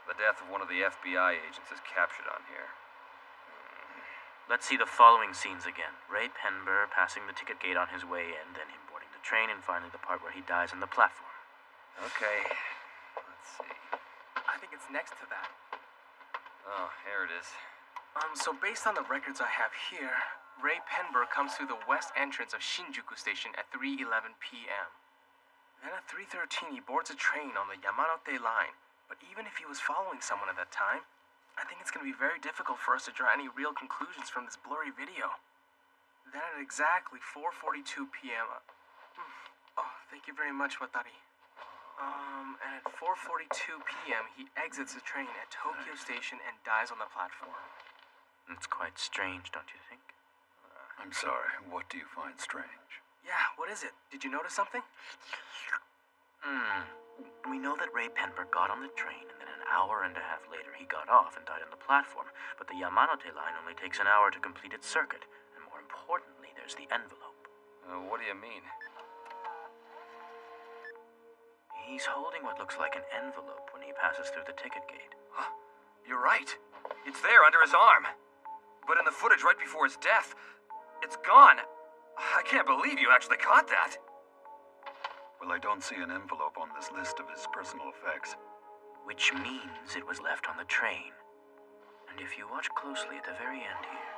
The death of one of the FBI agents is captured on here. Let's see the following scenes again. Ray Penber passing the ticket gate on his way in, then him boarding the train, and finally the part where he dies on the platform. Okay, let's see. I think it's next to that. Oh, here it is. So based on the records I have here, Ray Penber comes through the west entrance of Shinjuku Station at 3:11 p.m. Then at 3:13 he boards a train on the Yamanote line. But even if he was following someone at that time, I think it's going to be very difficult for us to draw any real conclusions from this blurry video. Then at exactly 4:42 p.m. Oh, thank you very much, Watari. And at 4:42 p.m. he exits the train at Tokyo Station and dies on the platform. It's quite strange, don't you think? I'm sorry, what do you find strange? Yeah, what is it? Did you notice something? We know that Ray Penber got on the train, and then an hour and a half later he got off and died on the platform. But the Yamanote line only takes an hour to complete its circuit. And more importantly, there's the envelope. What do you mean? He's holding what looks like an envelope when he passes through the ticket gate. Huh? You're right. It's there under his arm. But in the footage right before his death, it's gone. I can't believe you actually caught that. Well, I don't see an envelope on this list of his personal effects. Which means it was left on the train. And if you watch closely at the very end here,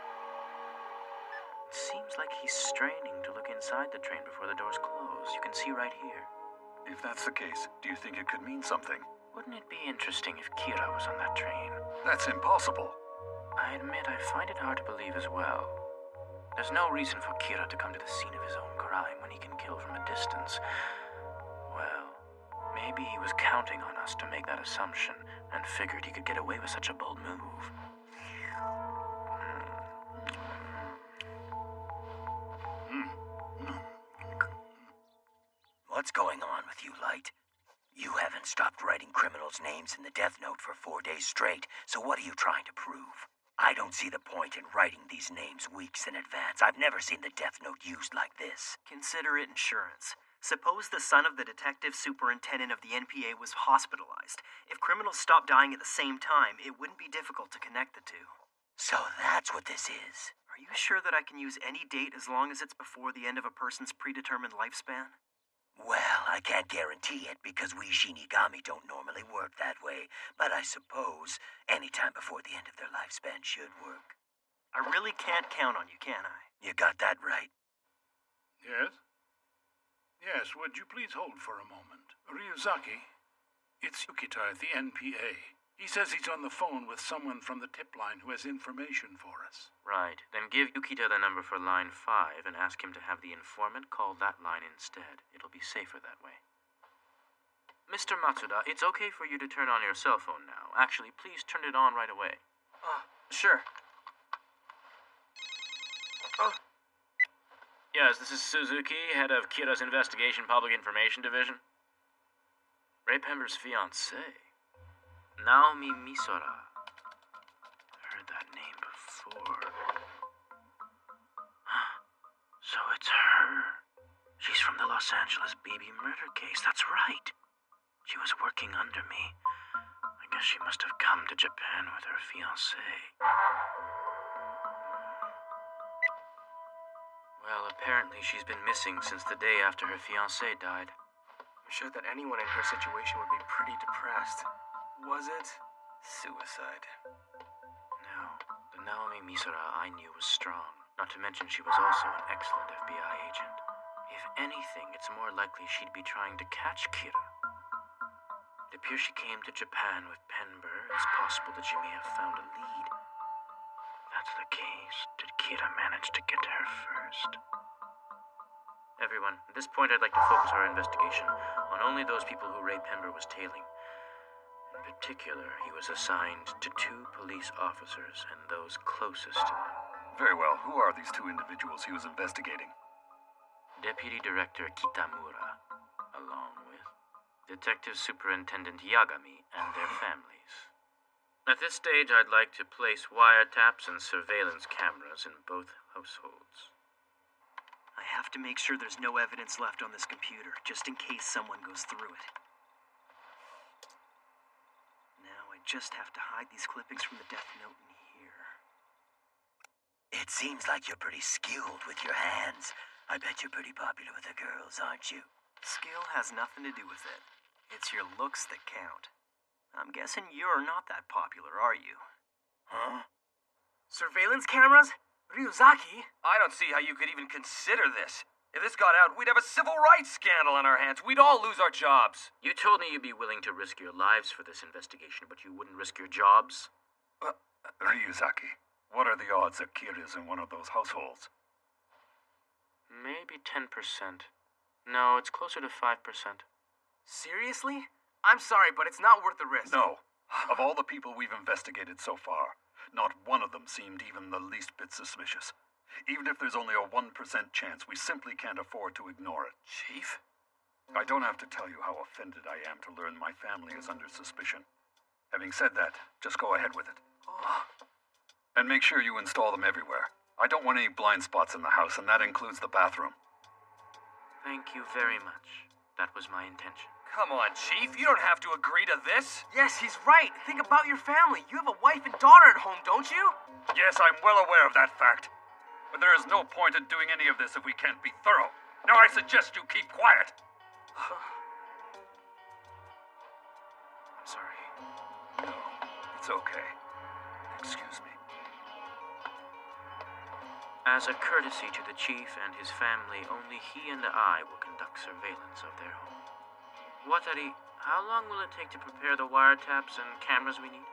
it seems like he's straining to look inside the train before the doors close. You can see right here. If that's the case, do you think it could mean something? Wouldn't it be interesting if Kira was on that train? That's impossible. I admit I find it hard to believe as well. There's no reason for Kira to come to the scene of his own crime when he can kill from a distance. Well, maybe he was counting on us to make that assumption and figured he could get away with such a bold move. What's going on with you, Light? You haven't stopped writing criminals' names in the death note for 4 days straight, so what are you trying to prove? I don't see the point in writing these names weeks in advance. I've never seen the death note used like this. Consider it insurance. Suppose the son of the detective superintendent of the NPA was hospitalized. If criminals stopped dying at the same time, it wouldn't be difficult to connect the two. So that's what this is. Are you sure that I can use any date as long as it's before the end of a person's predetermined lifespan? Well, I can't guarantee it because we Shinigami don't normally work that way, but I suppose any time before the end of their lifespan should work. I really can't count on you, can I? You got that right. Yes? Yes, would you please hold for a moment? Ryuzaki, it's Yukita at the NPA. He says he's on the phone with someone from the tip line who has information for us. Right. Then give Yukita the number for line 5 and ask him to have the informant call that line instead. It'll be safer that way. Mr. Matsuda, it's okay for you to turn on your cell phone now. Actually, please turn it on right away. Sure. Yes, this is Suzuki, head of Kira's Investigation Public Information Division. Ray Pember's fiancée. Naomi Misora. Heard that name before. So it's her. She's from the Los Angeles BB murder case. That's right. She was working under me. I guess she must have come to Japan with her fiancé. Well, apparently she's been missing since the day after her fiancé died. I'm sure that anyone in her situation would be pretty depressed. Was it? Suicide. No, the Naomi Misora I knew was strong. Not to mention she was also an excellent FBI agent. If anything, it's more likely she'd be trying to catch Kira. It appears she came to Japan with Penber. It's possible that she may have found a lead. If that's the case, did Kira manage to get to her first? Everyone, at this point I'd like to focus our investigation on only those people who Ray Penber was tailing. In particular, he was assigned to 2 police officers and those closest to him. Very well. Who are these 2 individuals he was investigating? Deputy Director Kitamura, along with Detective Superintendent Yagami and their families. At this stage, I'd like to place wiretaps and surveillance cameras in both households. I have to make sure there's no evidence left on this computer, just in case someone goes through it. Now I just have to hide these clippings from the death note in here. It seems like you're pretty skilled with your hands. I bet you're pretty popular with the girls, aren't you? Skill has nothing to do with it. It's your looks that count. I'm guessing you're not that popular, are you? Huh? Surveillance cameras? Ryuzaki? I don't see how you could even consider this. If this got out, we'd have a civil rights scandal on our hands. We'd all lose our jobs. You told me you'd be willing to risk your lives for this investigation, but you wouldn't risk your jobs? Ryuzaki, what are the odds that Kira's in one of those households? Maybe 10%. No, it's closer to 5%. Seriously? I'm sorry, but it's not worth the risk. No. Of all the people we've investigated so far, not one of them seemed even the least bit suspicious. Even if there's only a 1% chance, we simply can't afford to ignore it. Chief? I don't have to tell you how offended I am to learn my family is under suspicion. Having said that, just go ahead with it. And make sure you install them everywhere. I don't want any blind spots in the house, and that includes the bathroom. Thank you very much. That was my intention. Come on, Chief. You don't have to agree to this. Yes, he's right. Think about your family. You have a wife and daughter at home, don't you? Yes, I'm well aware of that fact. But there is no point in doing any of this if we can't be thorough. Now I suggest you keep quiet. I'm sorry. No, it's okay. Excuse me. As a courtesy to the chief and his family, only he and I will conduct surveillance of their home. Watari, how long will it take to prepare the wiretaps and cameras we need?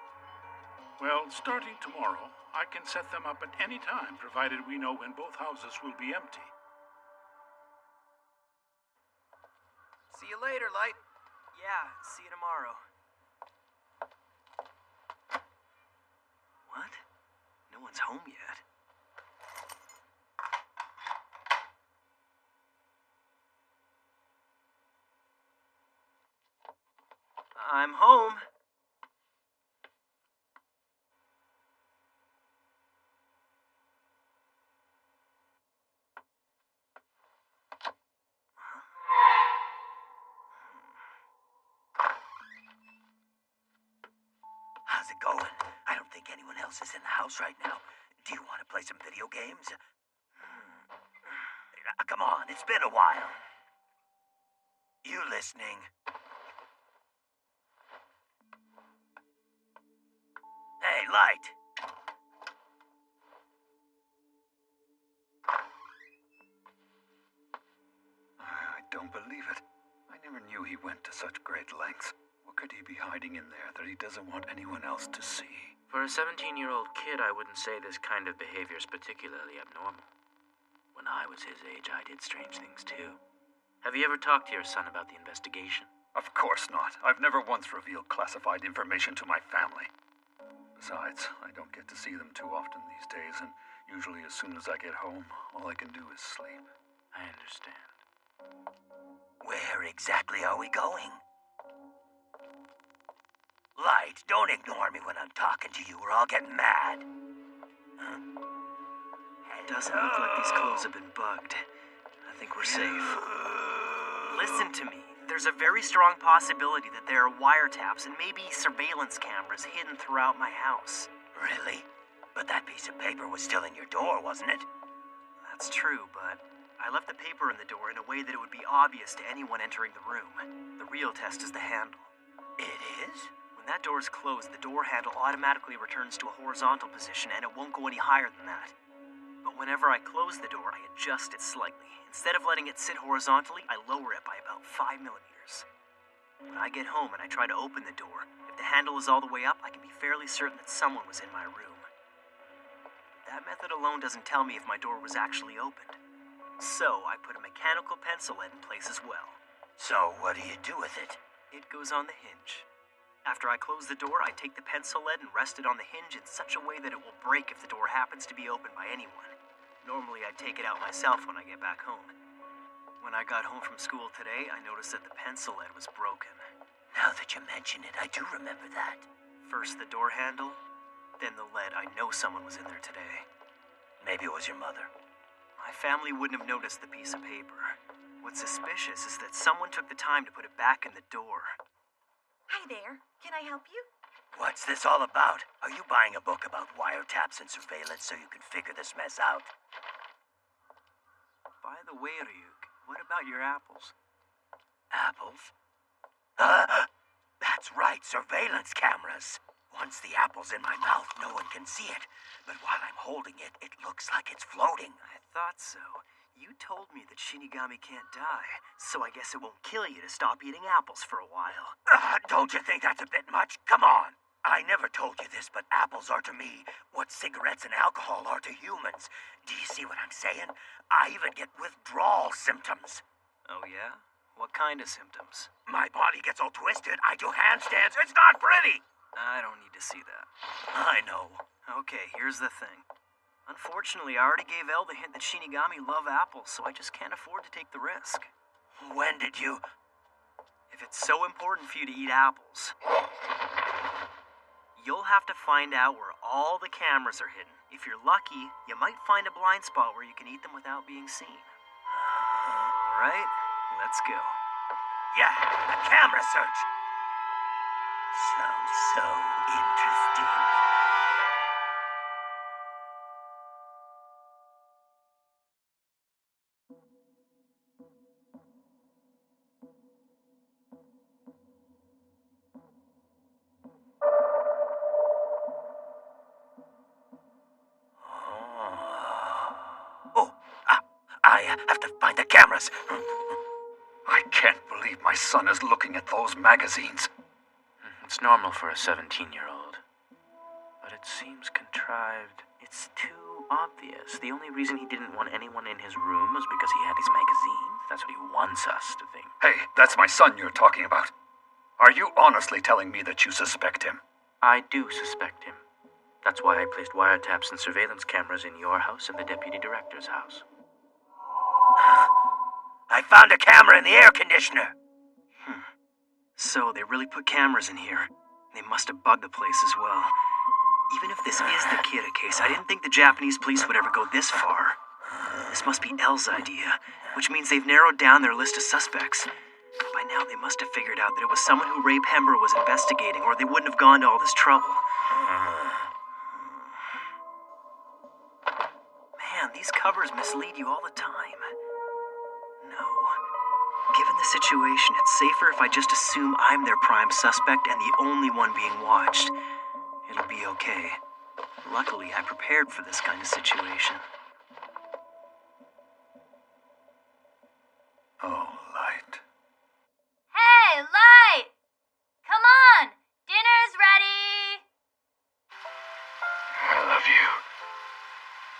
Well, starting tomorrow, I can set them up at any time, provided we know when both houses will be empty. See you later, Light. Yeah, see you tomorrow. What? No one's home yet. I'm home. How's it going? I don't think anyone else is in the house right now. Do you want to play some video games? Come on, it's been a while. You listening? Hey, Light. I don't believe it. I never knew he went to such great lengths. What could he be hiding in there that he doesn't want anyone else to see? For a 17-year-old kid, I wouldn't say this kind of behavior is particularly abnormal. When I was his age, I did strange things too. Have you ever talked to your son about the investigation? Of course not. I've never once revealed classified information to my family. Besides, I don't get to see them too often these days, and usually as soon as I get home, all I can do is sleep. I understand. Where exactly are we going? Light, don't ignore me when I'm talking to you or I'll get mad. Doesn't look like these clothes have been bugged. I think we're safe. Listen to me. There's a very strong possibility that there are wiretaps and maybe surveillance cameras hidden throughout my house. Really? But that piece of paper was still in your door, wasn't it? That's true, but I left the paper in the door in a way that it would be obvious to anyone entering the room. The real test is the handle. It is? When that door is closed, the door handle automatically returns to a horizontal position and it won't go any higher than that. But whenever I close the door, I adjust it slightly. Instead of letting it sit horizontally, I lower it by about 5 millimeters. When I get home and I try to open the door, if the handle is all the way up, I can be fairly certain that someone was in my room. That method alone doesn't tell me if my door was actually opened. So I put a mechanical pencil lead in place as well. So what do you do with it? It goes on the hinge. After I close the door, I take the pencil lead and rest it on the hinge in such a way that it will break if the door happens to be opened by anyone. Normally, I'd take it out myself when I get back home. When I got home from school today, I noticed that the pencil lead was broken. Now that you mention it, I do remember that. First the door handle, then the lead. I know someone was in there today. Maybe it was your mother. My family wouldn't have noticed the piece of paper. What's suspicious is that someone took the time to put it back in the door. Hi there. Can I help you? What's this all about? Are you buying a book about wiretaps and surveillance so you can figure this mess out? By the way, Ryuk, what about your apples? Apples? That's right, surveillance cameras. Once the apple's in my mouth, no one can see it. But while I'm holding it, it looks like it's floating. I thought so. You told me that Shinigami can't die, so I guess it won't kill you to stop eating apples for a while. Don't you think that's a bit much? Come on. I never told you this, but apples are to me what cigarettes and alcohol are to humans. Do you see what I'm saying? I even get withdrawal symptoms. Oh, yeah? What kind of symptoms? My body gets all twisted. I do handstands. It's not pretty. I don't need to see that. I know. Okay, here's the thing. Unfortunately, I already gave Elle the hint that Shinigami love apples, so I just can't afford to take the risk. When did you? If it's so important for you to eat apples, you'll have to find out where all the cameras are hidden. If you're lucky, you might find a blind spot where you can eat them without being seen. All right, let's go. Yeah, a camera search. Sounds so interesting. I have to find the cameras. I can't believe my son is looking at those magazines. It's normal for a 17-year-old. But it seems contrived. It's too obvious. The only reason he didn't want anyone in his room was because he had these magazines. That's what he wants us to think. Hey, that's my son you're talking about. Are you honestly telling me that you suspect him? I do suspect him. That's why I placed wiretaps and surveillance cameras in your house and the deputy director's house. I found a camera in the air conditioner. So they really put cameras in here. They must have bugged the place as well. Even if this is the Kira case, I didn't think the Japanese police would ever go this far. This must be Elle's idea, which means they've narrowed down their list of suspects. By now, they must have figured out that it was someone who Ray Pember was investigating, or they wouldn't have gone to all this trouble. Man, these covers mislead you all the time. No. Given the situation, it's safer if I just assume I'm their prime suspect and the only one being watched. It'll be okay. Luckily, I prepared for this kind of situation. Oh, Light. Hey, Light! Come on! Dinner's ready! I love you.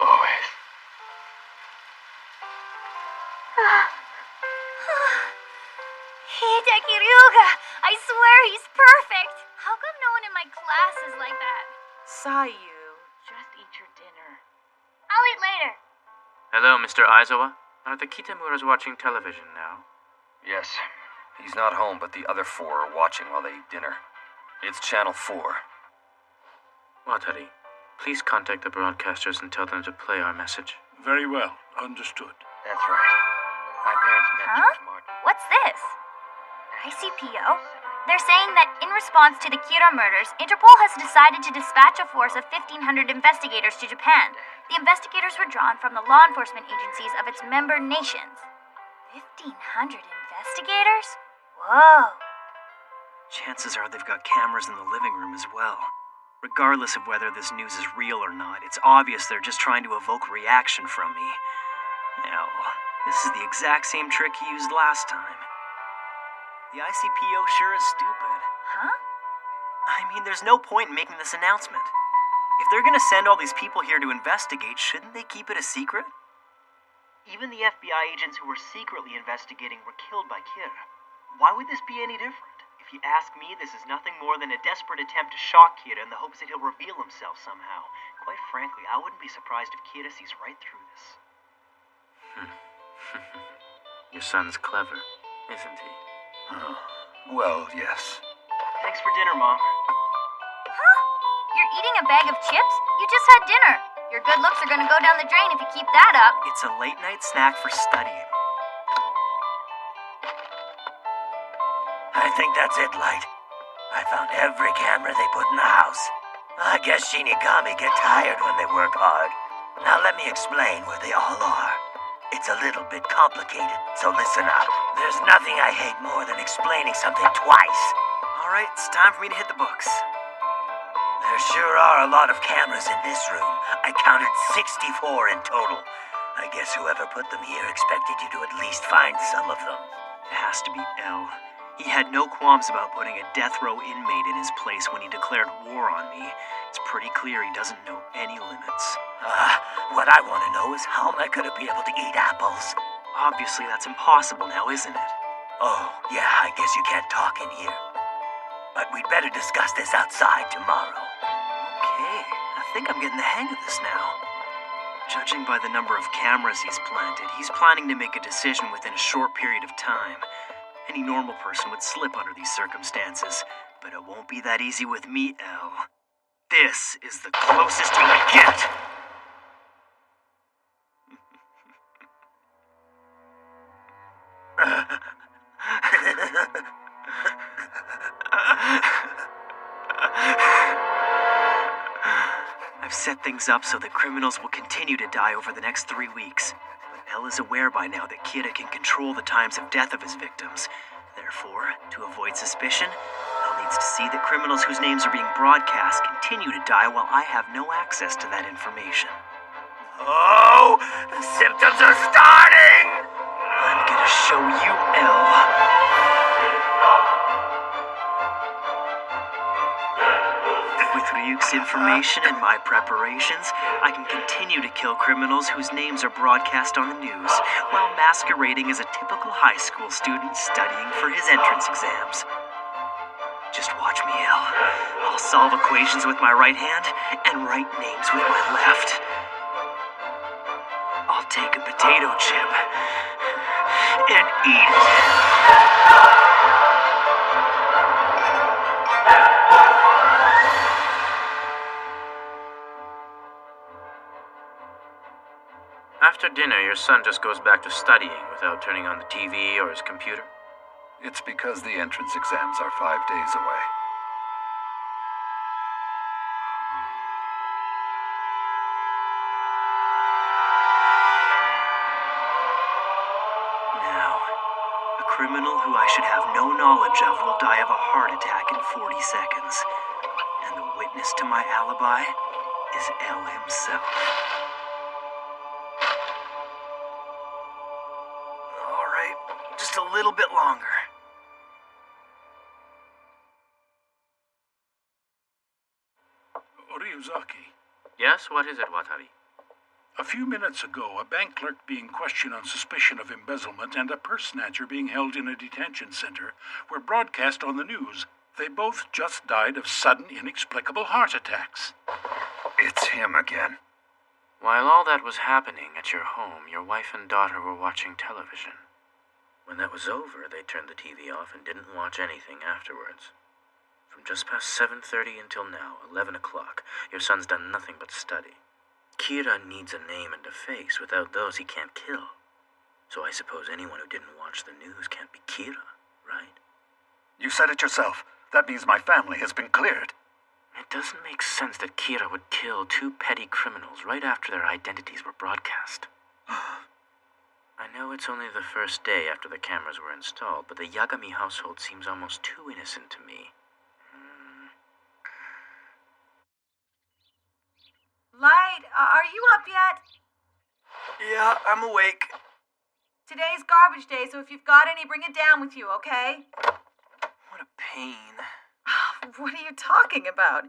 Always. Hideki Ryuga! I swear he's perfect! How come no one in my class is like that? Sayu, just eat your dinner. I'll eat later. Hello, Mr. Aizawa. Are the Kitamuras watching television now? Yes. He's not home, but the other four are watching while they eat dinner. It's Channel 4. Watari, please contact the broadcasters and tell them to play our message. Very well. Understood. That's right. My parents met Huh? George Martin. What's this? ICPO? They're saying that in response to the Kira murders, Interpol has decided to dispatch a force of 1,500 investigators to Japan. The investigators were drawn from the law enforcement agencies of its member nations. 1,500 investigators? Whoa. Chances are they've got cameras in the living room as well. Regardless of whether this news is real or not, it's obvious they're just trying to evoke reaction from me. Hell, this is the exact same trick he used last time. The ICPO sure is stupid. Huh? I mean, there's no point in making this announcement. If they're gonna send all these people here to investigate, shouldn't they keep it a secret? Even the FBI agents who were secretly investigating were killed by Kira. Why would this be any different? If you ask me, this is nothing more than a desperate attempt to shock Kira in the hopes that he'll reveal himself somehow. Quite frankly, I wouldn't be surprised if Kira sees right through this. Your son's clever, isn't he? Well, yes. Thanks for dinner, Mom. Huh? You're eating a bag of chips? You just had dinner. Your good looks are gonna go down the drain if you keep that up. It's a late night snack for studying. I think that's it, Light. I found every camera they put in the house. I guess Shinigami get tired when they work hard. Now let me explain where they all are. It's a little bit complicated, so listen up. There's nothing I hate more than explaining something twice. All right, it's time for me to hit the books. There sure are a lot of cameras in this room. I counted 64 in total. I guess whoever put them here expected you to at least find some of them. It has to be L. He had no qualms about putting a death row inmate in his place when he declared war on me. It's pretty clear he doesn't know any limits. What I want to know is how am I going to be able to eat apples? Obviously, that's impossible now, isn't it? Oh, yeah, I guess you can't talk in here. But we'd better discuss this outside tomorrow. Okay, I think I'm getting the hang of this now. Judging by the number of cameras he's planted, he's planning to make a decision within a short period of time. Any normal person would slip under these circumstances, but it won't be that easy with me, L. This is the closest you'll get! I've set things up so that criminals will continue to die over the next 3 weeks. But L is aware by now that Kira can control the times of death of his victims. Therefore, to avoid suspicion, L needs to see that criminals whose names are being broadcast continue to die while I have no access to that information. Oh, the symptoms are starting! I'm gonna show you, L. With Ryuk's information and my preparations, I can continue to kill criminals whose names are broadcast on the news, while masquerading as a typical high school student studying for his entrance exams. Just watch me, L. I'll solve equations with my right hand and write names with my left. I'll take a potato chip and eat it. After dinner, your son just goes back to studying without turning on the TV or his computer? It's because the entrance exams are 5 days away. Now, a criminal who I should have no knowledge of will die of a heart attack in 40 seconds. And the witness to my alibi is L himself. All right, just a little bit longer. Ryuzaki. Yes, what is it, Watari? A few minutes ago, a bank clerk being questioned on suspicion of embezzlement and a purse snatcher being held in a detention center were broadcast on the news. They both just died of sudden, inexplicable heart attacks. It's him again. While all that was happening at your home, your wife and daughter were watching television. When that was over, they turned the TV off and didn't watch anything afterwards. From just past 7:30 until now, 11 o'clock, your son's done nothing but study. Kira needs a name and a face. Without those, he can't kill. So I suppose anyone who didn't watch the news can't be Kira, right? You said it yourself. That means my family has been cleared. It doesn't make sense that Kira would kill two petty criminals right after their identities were broadcast. I know it's only the first day after the cameras were installed, but the Yagami household seems almost too innocent to me. Light, are you up yet? Yeah, I'm awake. Today's garbage day, so if you've got any, bring it down with you, okay? What a pain. What are you talking about?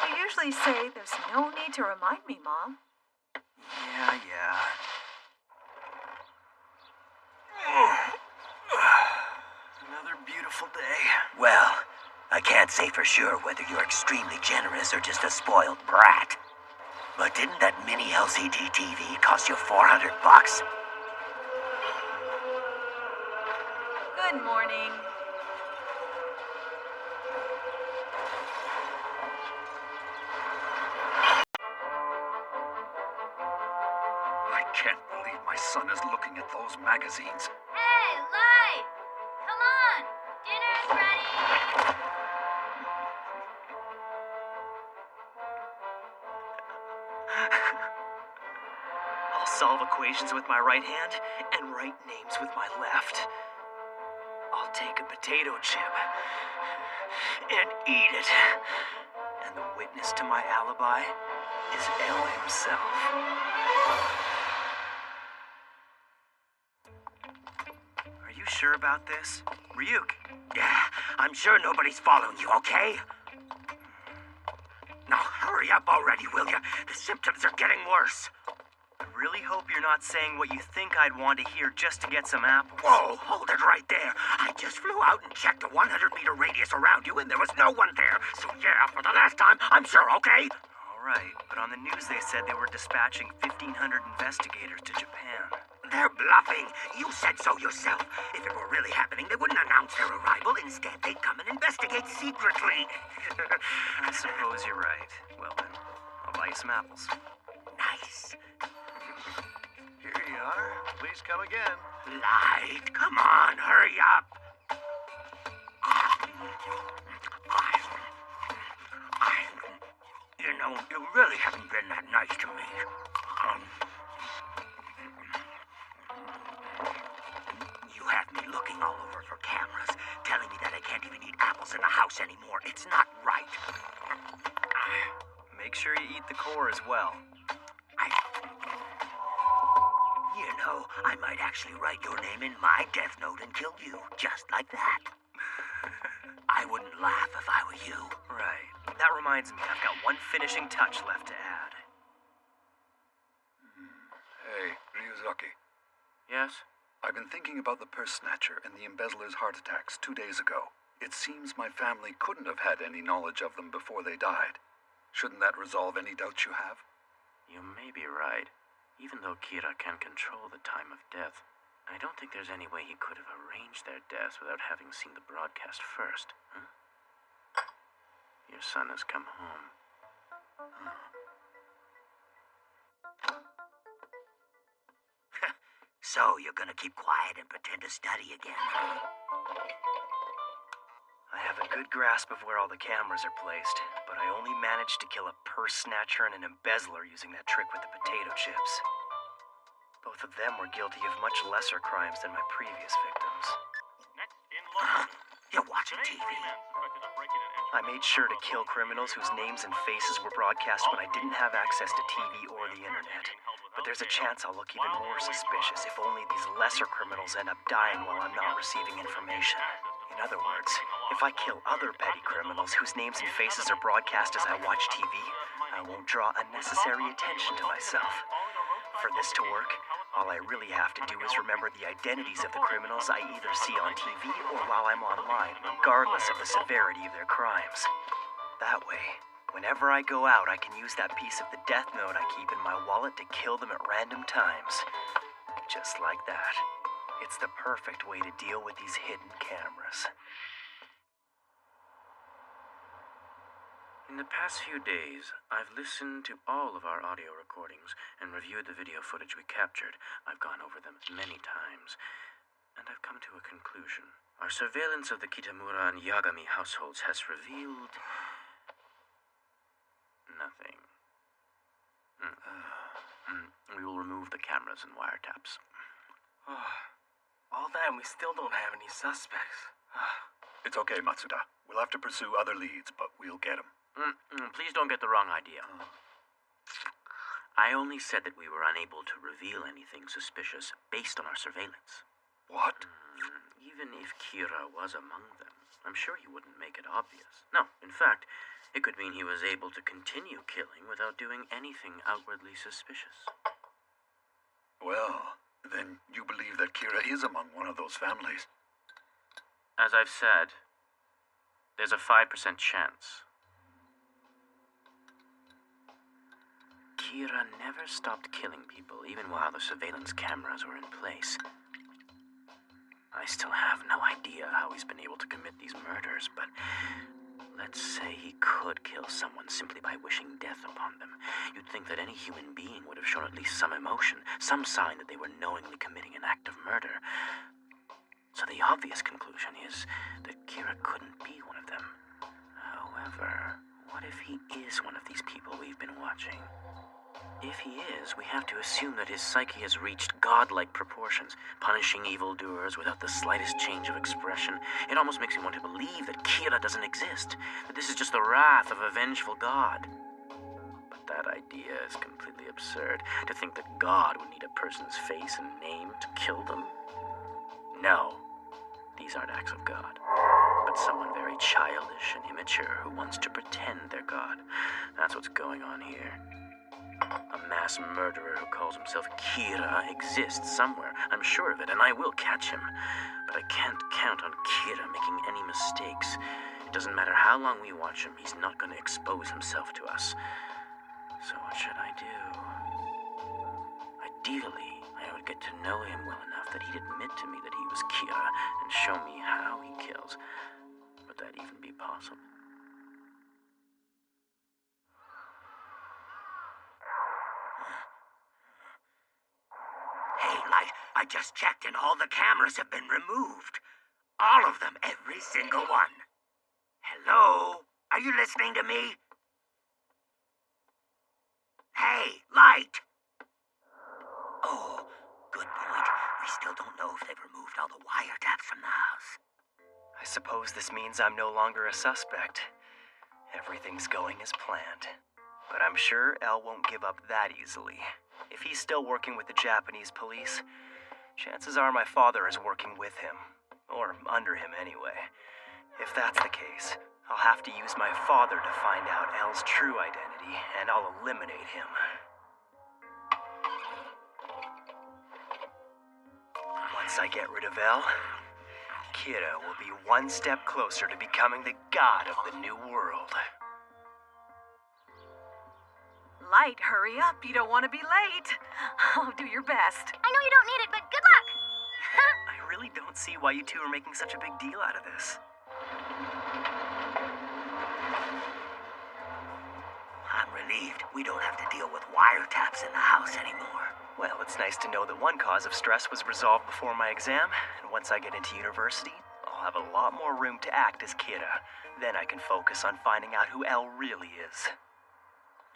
You usually say there's no need to remind me, Mom. Yeah. Another beautiful day. Well, I can't say for sure whether you're extremely generous or just a spoiled brat. But didn't that mini LCD TV cost you $400? Good morning. I can't believe my son is looking at those magazines. Hey, Light! Come on! Dinner's ready! I'll solve equations with my right hand and write names with my left. I'll take a potato chip and eat it. And the witness to my alibi is L himself. Are you sure about this? Ryuk? Yeah, I'm sure nobody's following you, okay? Now hurry up already, will you? The symptoms are getting worse. I really hope you're not saying what you think I'd want to hear just to get some apples. Whoa, hold it right there. I just flew out and checked a 100-meter radius around you, and there was no one there. So yeah, for the last time, I'm sure, okay? All right, but on the news they said they were dispatching 1,500 investigators to Japan. They're bluffing. You said so yourself. If it were really happening, they wouldn't announce their arrival. Instead, they'd come and investigate secretly. I suppose you're right. Well then, I'll buy you some apples. Nice. Here you are. Please come again. Light, come on, hurry up. You know, you really haven't been that nice to me. You have me looking all over for cameras, telling me that I can't even eat apples in the house anymore. It's not right. Make sure you eat the core as well. You know, I might actually write your name in my death note and kill you, just like that. I wouldn't laugh if I were you. Right. That reminds me, I've got one finishing touch left to add. Hey, Ryuzaki. Yes? I've been thinking about the purse snatcher and the embezzler's heart attacks 2 days ago. It seems my family couldn't have had any knowledge of them before they died. Shouldn't that resolve any doubts you have? You may be right. Even though Kira can control the time of death, I don't think there's any way he could have arranged their deaths without having seen the broadcast first. Huh? Your son has come home. So you're gonna keep quiet and pretend to study again, huh? I have a good grasp of where all the cameras are placed, but I only managed to kill a purse snatcher and an embezzler using that trick with the potato chips. Both of them were guilty of much lesser crimes than my previous victims. You're watching TV. I made sure to kill criminals whose names and faces were broadcast when I didn't have access to TV or the internet. But there's a chance I'll look even more suspicious if only these lesser criminals end up dying while I'm not receiving information. In other words, if I kill other petty criminals whose names and faces are broadcast as I watch TV, I won't draw unnecessary attention to myself. For this to work, all I really have to do is remember the identities of the criminals I either see on TV or while I'm online, regardless of the severity of their crimes. That way, whenever I go out, I can use that piece of the death note I keep in my wallet to kill them at random times. Just like that. It's the perfect way to deal with these hidden cameras. In the past few days, I've listened to all of our audio recordings and reviewed the video footage we captured. I've gone over them many times, and I've come to a conclusion. Our surveillance of the Kitamura and Yagami households has revealed nothing. We will remove the cameras and wiretaps. All that and we still don't have any suspects. It's okay, Matsuda. We'll have to pursue other leads, but we'll get them. Please don't get the wrong idea. I only said that we were unable to reveal anything suspicious based on our surveillance. What? Even if Kira was among them, I'm sure he wouldn't make it obvious. No, in fact, it could mean he was able to continue killing without doing anything outwardly suspicious. Well, then you believe that Kira is among one of those families? As I've said, there's a 5% chance. Kira never stopped killing people, even while the surveillance cameras were in place. I still have no idea how he's been able to commit these murders, but let's say he could kill someone simply by wishing death upon them. You'd think that any human being would have shown at least some emotion, some sign that they were knowingly committing an act of murder. So the obvious conclusion is that Kira couldn't be one of them. However, what if he is one of these people we've been watching? If he is, we have to assume that his psyche has reached godlike proportions, punishing evildoers without the slightest change of expression. It almost makes me want to believe that Kira doesn't exist, that this is just the wrath of a vengeful god. But that idea is completely absurd, to think that God would need a person's face and name to kill them. No, these aren't acts of God, but someone very childish and immature who wants to pretend they're God. That's what's going on here. A mass murderer who calls himself Kira exists somewhere. I'm sure of it, and I will catch him. But I can't count on Kira making any mistakes. It doesn't matter how long we watch him, he's not going to expose himself to us. So what should I do? Ideally, I would get to know him well enough that he'd admit to me that he was Kira and show me how he kills. Would that even be possible? Hey, Light, I just checked and all the cameras have been removed. All of them, every single one. Hello? Are you listening to me? Hey, Light! Oh, good point. We still don't know if they've removed all the wiretaps from the house. I suppose this means I'm no longer a suspect. Everything's going as planned. But I'm sure El won't give up that easily. If he's still working with the Japanese police, chances are my father is working with him. Or under him anyway. If that's the case, I'll have to use my father to find out El's true identity, and I'll eliminate him. Once I get rid of El, Kira will be one step closer to becoming the god of the new world. Light, hurry up. You don't want to be late. Oh, do your best. I know you don't need it, but good luck! I really don't see why you two are making such a big deal out of this. I'm relieved we don't have to deal with wiretaps in the house anymore. Well, it's nice to know that one cause of stress was resolved before my exam, and once I get into university, I'll have a lot more room to act as Kira. Then I can focus on finding out who El really is.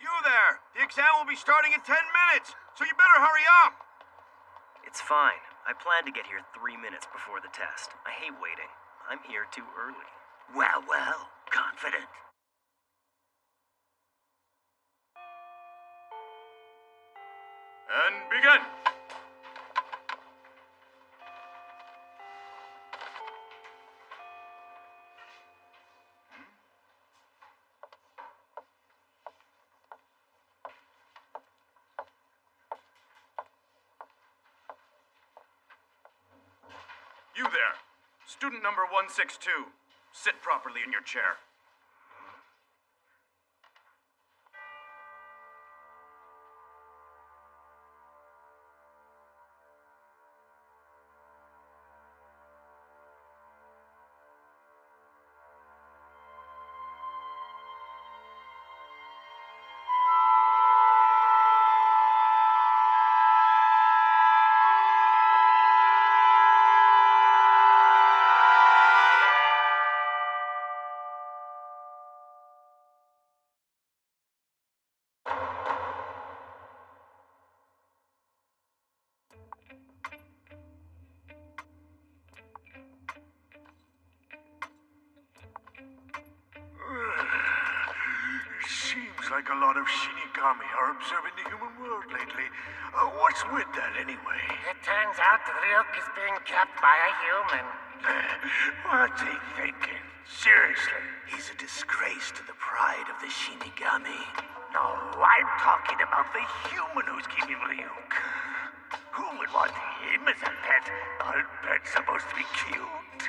You there! The exam will be starting in 10 minutes, so you better hurry up! It's fine. I plan to get here 3 minutes before the test. I hate waiting. I'm here too early. Well, confident. And begin! You there, student number 162. Sit properly in your chair. Looks like a lot of Shinigami are observing the human world lately. What's with that anyway? It turns out that Ryuk is being kept by a human. What's he thinking? Seriously? He's a disgrace to the pride of the Shinigami. No, I'm talking about the human who's keeping Ryuk. Who would want him as a pet? Aren't pets supposed to be cute?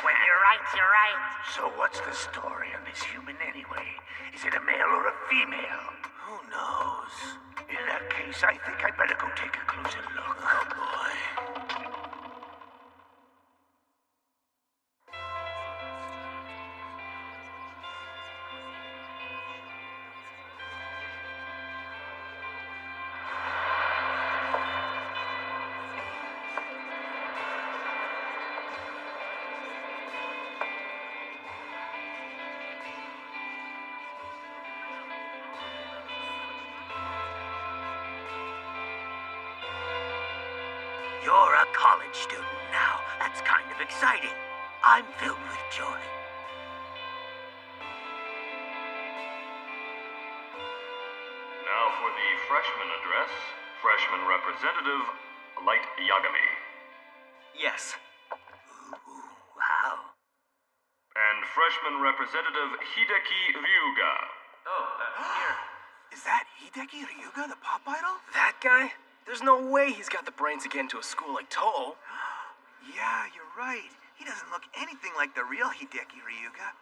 When you're right, you're right. So what's the story on this human anyway? Is it a male or a female? Who knows? In that case, I think I'd better go take a closer look. Oh boy. You're a college student now. That's kind of exciting. I'm filled with joy. Now for the freshman address, freshman representative Light Yagami. Yes. Wow. And freshman representative Hideki Ryuga. Here. Is that Hideki Ryuga, the pop idol? That guy? There's no way he's got the brains to get into a school like Toho. Yeah, you're right. He doesn't look anything like the real Hideki Ryuga.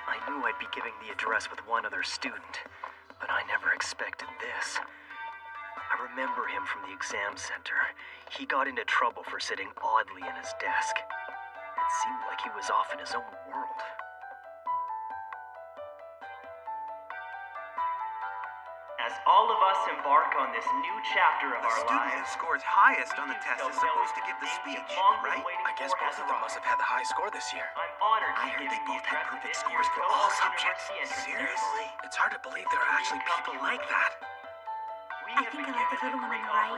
I knew I'd be giving the address with one other student, but I never expected this. I remember him from the exam center. He got into trouble for sitting oddly in his desk. It seemed like he was off in his own world. As all of us embark on this new chapter of The our student who lives, scores highest on the test is supposed to give the speech, right? I guess both of them must have had the high score this year. I'm honored I to heard give they you both the had address of perfect this scores year's for Toho all subjects. University entrance Seriously? It's hard to believe there are actually people like that. I think I like the little one on the right.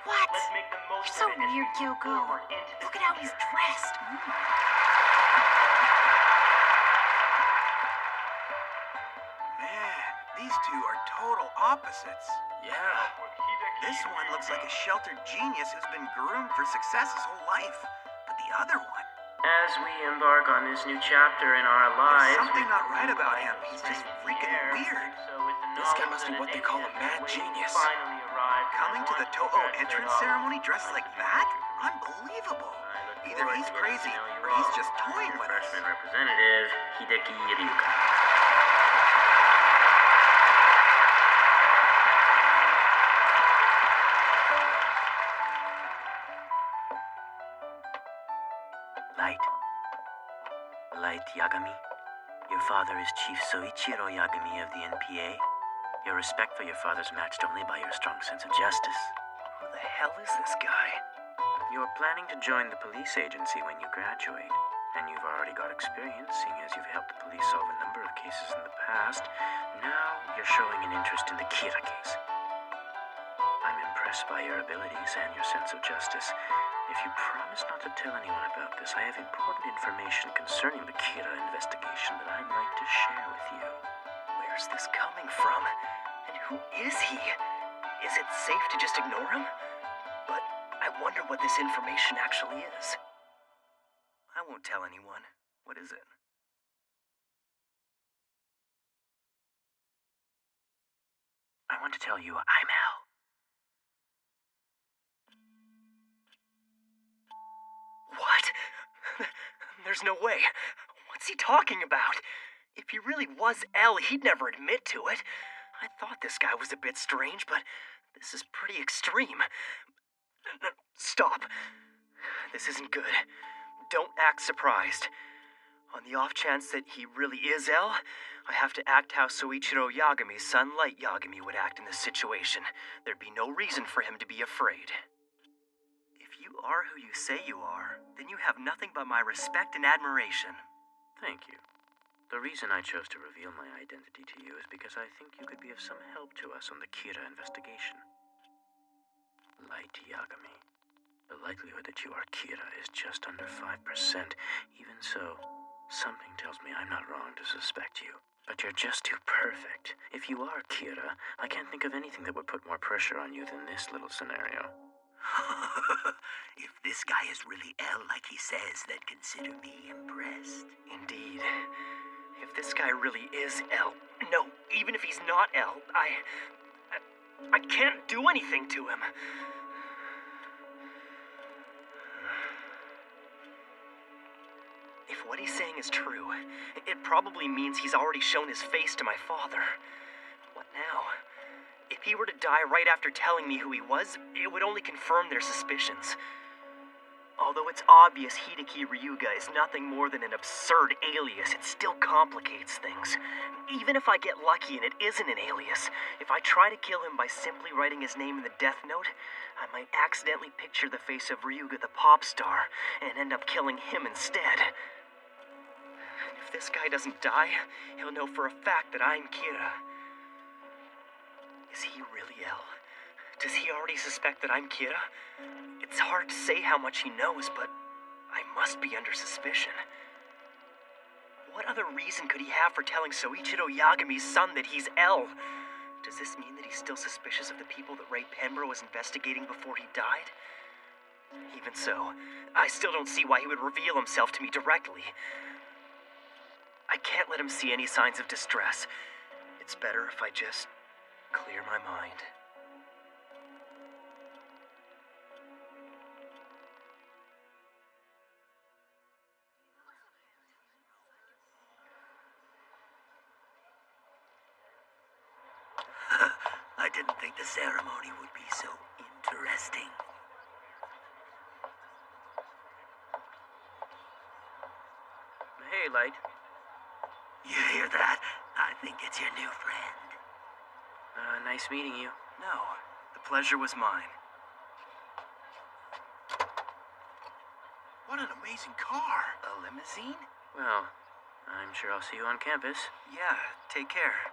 What? You're so weird, Kyoko. Look at how he's dressed. Man, these two are total opposites. Yeah. This one looks like a sheltered genius who's been groomed for success his whole life. But the other one, As we embark on this new chapter in our lives, there's something not right about him. He's just freaking weird. This guy must be what they call a mad genius. Coming to the Toho entrance ceremony dressed like that? Unbelievable. Either he's crazy or he's just toying with us. Freshman representative Hideki Ryuga. Light Yagami. Your father is Chief Soichiro Yagami of the NPA. Your respect for your father's matched only by your strong sense of justice. Who the hell is this guy? You're planning to join the police agency when you graduate, and you've already got experience, seeing as you've helped the police solve a number of cases in the past. Now you're showing an interest in the Kira case. I'm impressed by your abilities and your sense of justice. If you promise not to tell anyone about this, I have important information concerning the Kira investigation that I'd like to share with you. Where's this coming from? And who is he? Is it safe to just ignore him? But I wonder what this information actually is. I won't tell anyone. What is it? I want to tell you I'm Al. What? There's no way. What's he talking about? If he really was L, he'd never admit to it. I thought this guy was a bit strange, but this is pretty extreme. Stop. This isn't good. Don't act surprised. On the off chance that he really is L, I have to act how Soichiro Yagami's son Light Yagami would act in this situation. There'd be no reason for him to be afraid. If you are who you say you are, then you have nothing but my respect and admiration. Thank you. The reason I chose to reveal my identity to you is because I think you could be of some help to us on the Kira investigation. Light Yagami. The likelihood that you are Kira is just under 5%. Even so, Something tells me I'm not wrong to suspect you. But you're just too perfect. If you are Kira, I can't think of anything that would put more pressure on you than this little scenario. If this guy is really L like he says, then consider me impressed. Indeed. If this guy really is L, no, even if he's not L, I can't do anything to him. If what he's saying is true, it probably means he's already shown his face to my father. What now? If he were to die right after telling me who he was, it would only confirm their suspicions. Although it's obvious Hideki Ryuga is nothing more than an absurd alias, it still complicates things. Even if I get lucky and it isn't an alias, if I try to kill him by simply writing his name in the death note, I might accidentally picture the face of Ryuga the pop star and end up killing him instead. If this guy doesn't die, he'll know for a fact that I'm Kira. Is he really L? Does he already suspect that I'm Kira? It's hard to say how much he knows, but I must be under suspicion. What other reason could he have for telling Soichiro Yagami's son that he's L? Does this mean that he's still suspicious of the people that Ray Penborough was investigating before he died? Even so, I still don't see why he would reveal himself to me directly. I can't let him see any signs of distress. It's better if I just clear my mind. I didn't think the ceremony would be so interesting. Hey, Light. You hear that? I think it's your new friend. Nice meeting you. No, the pleasure was mine. What an amazing car. A limousine? Well, I'm sure I'll see you on campus. Yeah, take care.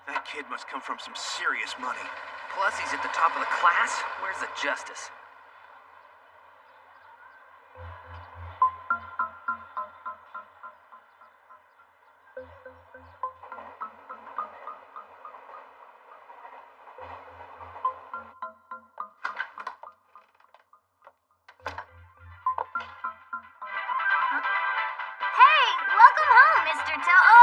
That kid must come from some serious money. Plus, he's at the top of the class. Where's the justice? Hey, welcome home, Mr. Toho.